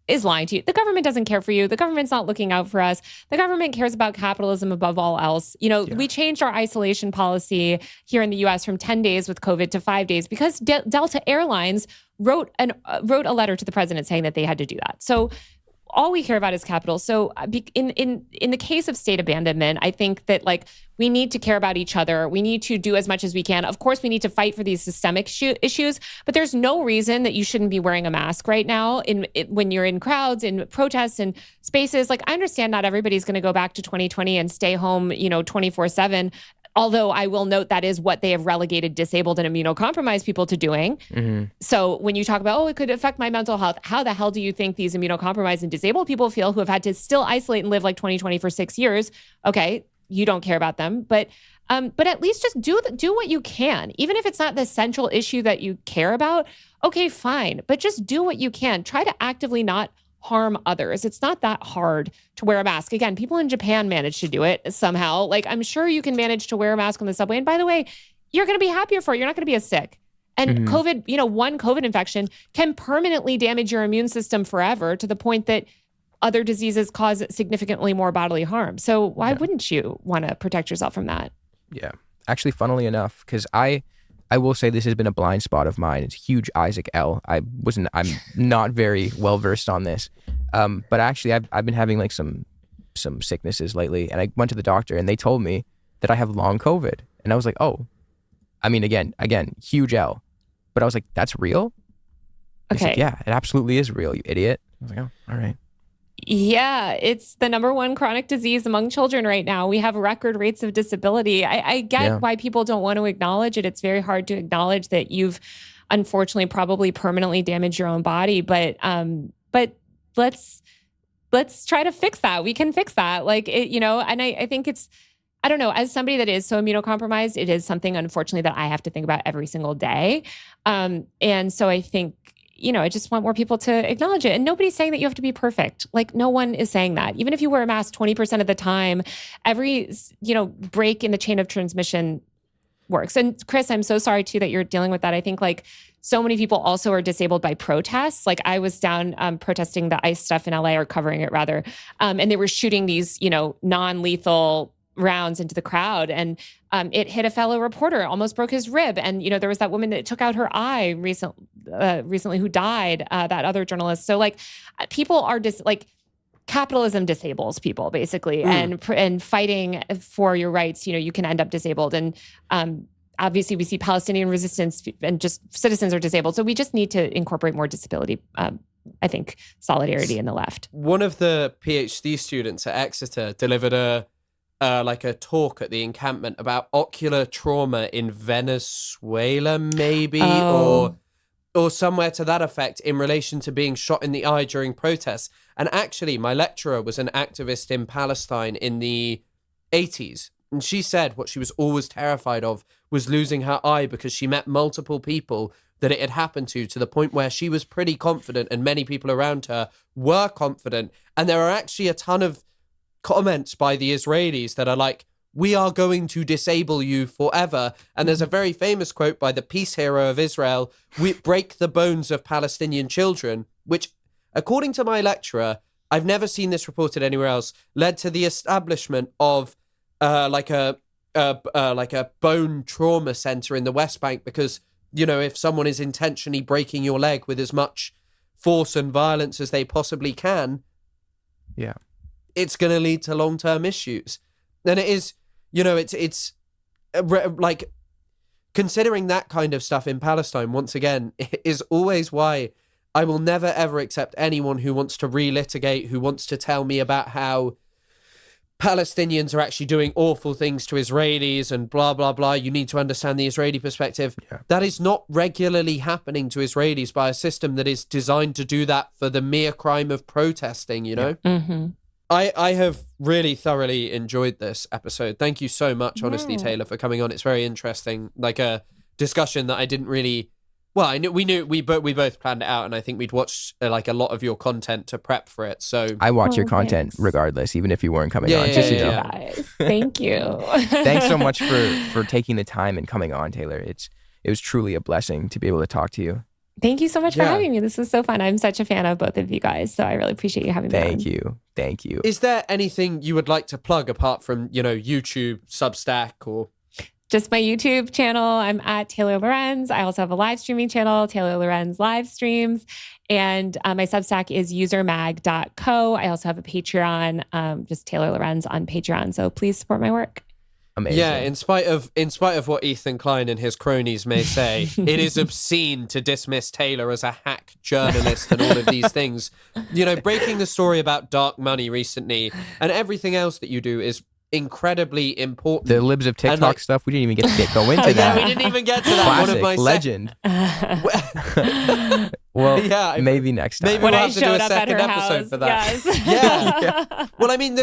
is lying to you. The government doesn't care for you. The government's not looking out for us. The government cares about capitalism above all else. We changed our isolation policy here in the US from 10 days with COVID to 5 days because Delta Airlines wrote a letter to the president saying that they had to do that. So all we care about is capital. So in the case of state abandonment, I think that we need to care about each other. We need to do as much as we can. Of course, we need to fight for these systemic issues, but there's no reason that you shouldn't be wearing a mask right now when you're in crowds, in protests, and spaces. I understand not everybody's going to go back to 2020 and stay home, 24/7. Although I will note that is what they have relegated disabled and immunocompromised people to doing. Mm-hmm. So when you talk about, it could affect my mental health, how the hell do you think these immunocompromised and disabled people feel who have had to still isolate and live like 2020 for 6 years? Okay, you don't care about them, but at least just do what you can. Even if it's not the central issue that you care about, okay, fine. But just do what you can. Try to actively not harm others. It's not that hard to wear a mask. Again, people in Japan managed to do it somehow. I'm sure you can manage to wear a mask on the subway. And by the way, you're going to be happier for it. You're not going to be as sick. And COVID, one COVID infection can permanently damage your immune system forever, to the point that other diseases cause significantly more bodily harm. So why wouldn't you want to protect yourself from that? Yeah. Actually, funnily enough, because I will say this has been a blind spot of mine. It's huge Isaac L. I'm not very well versed on this. But actually I've been having some sicknesses lately, and I went to the doctor and they told me that I have long COVID. And I was like, oh, I mean, again, huge L. But I was like, that's real? Okay. Like, yeah, it absolutely is real, you idiot. I was like, oh, all right. Yeah, it's the number one chronic disease among children right now. We have record rates of disability. I get why people don't want to acknowledge it. It's very hard to acknowledge that you've unfortunately probably permanently damaged your own body. But let's try to fix that. We can fix that. And I think it's, I don't know, as somebody that is so immunocompromised, it is something, unfortunately, that I have to think about every single day. And so I think, I just want more people to acknowledge it. And nobody's saying that you have to be perfect. No one is saying that. Even if you wear a mask 20% of the time, every, break in the chain of transmission works. And Chris, I'm so sorry too that you're dealing with that. I think like so many people also are disabled by protests. Like I was down protesting the ICE stuff in LA, or covering it rather. And they were shooting these, non-lethal rounds into the crowd, and it hit a fellow reporter, almost broke his rib. And there was that woman that took out her eye recently who died, that other journalist. So like people are just like, capitalism disables people basically, and fighting for your rights, you can end up disabled. And obviously we see Palestinian resistance and just citizens are disabled. So we just need to incorporate more disability, I think, solidarity in the left. One of the PhD students at Exeter delivered a talk at the encampment about ocular trauma in Venezuela, maybe, or somewhere to that effect, in relation to being shot in the eye during protests. And actually, my lecturer was an activist in Palestine in the 80s. And she said what she was always terrified of was losing her eye, because she met multiple people that it had happened to the point where she was pretty confident, and many people around her were confident. And there are actually a ton of comments by the Israelis that are like, we are going to disable you forever. And there's a very famous quote by the peace hero of Israel, we break the bones of Palestinian children, which, according to my lecturer, I've never seen this reported anywhere else, led to the establishment of like a bone trauma center in the West Bank, because, if someone is intentionally breaking your leg with as much force and violence as they possibly can, it's going to lead to long-term issues. And it is, it's like, considering that kind of stuff in Palestine, once again, is always why I will never, ever accept anyone who wants to relitigate, who wants to tell me about how Palestinians are actually doing awful things to Israelis and blah, blah, blah. You need to understand the Israeli perspective. Yeah. That is not regularly happening to Israelis by a system that is designed to do that for the mere crime of protesting, Mm-hmm. I have really thoroughly enjoyed this episode. Thank you so much, honestly, Taylor, for coming on. It's very interesting, like a discussion that I didn't really... Well, we both planned it out, and I think we'd watched like a lot of your content to prep for it. So I watch your content regardless, even if you weren't coming on. Guys, thank you. Thanks so much for taking the time and coming on, Taylor. It was truly a blessing to be able to talk to you. Thank you so much for having me. This was so fun. I'm such a fan of both of you guys, so I really appreciate you having me on. Thank you. Is there anything you would like to plug apart from, YouTube, Substack, or... Just my YouTube channel. I'm at Taylor Lorenz. I also have a live streaming channel, Taylor Lorenz live streams. And my Substack is usermag.co. I also have a Patreon, just Taylor Lorenz on Patreon. So please support my work. Amazing. Yeah, in spite of what Ethan Klein and his cronies may say, it is obscene to dismiss Taylor as a hack journalist and all of these things. Breaking the story about dark money recently and everything else that you do is incredibly important. The libs of TikTok stuff, we didn't even get to go into that. We didn't even get to that. Classic, one of my legend. Well, maybe next time. Maybe we'll have to do a second episode for that. Yes. Yeah. Well, I mean,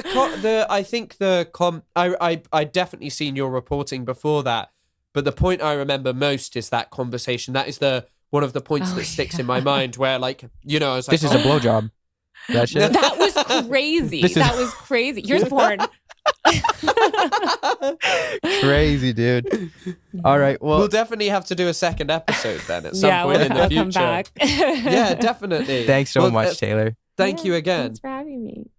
I definitely seen your reporting before that, but the point I remember most is that conversation. That is one of the points that sticks in my mind, where I was like, this is a blowjob. That shit. That was crazy. That was crazy. Here's porn. Crazy, dude. All right, well, we'll definitely have to do a second episode then at some point in the future. Come back. Yeah, definitely. Thanks so much, Taylor. Thank you again. Thanks for having me.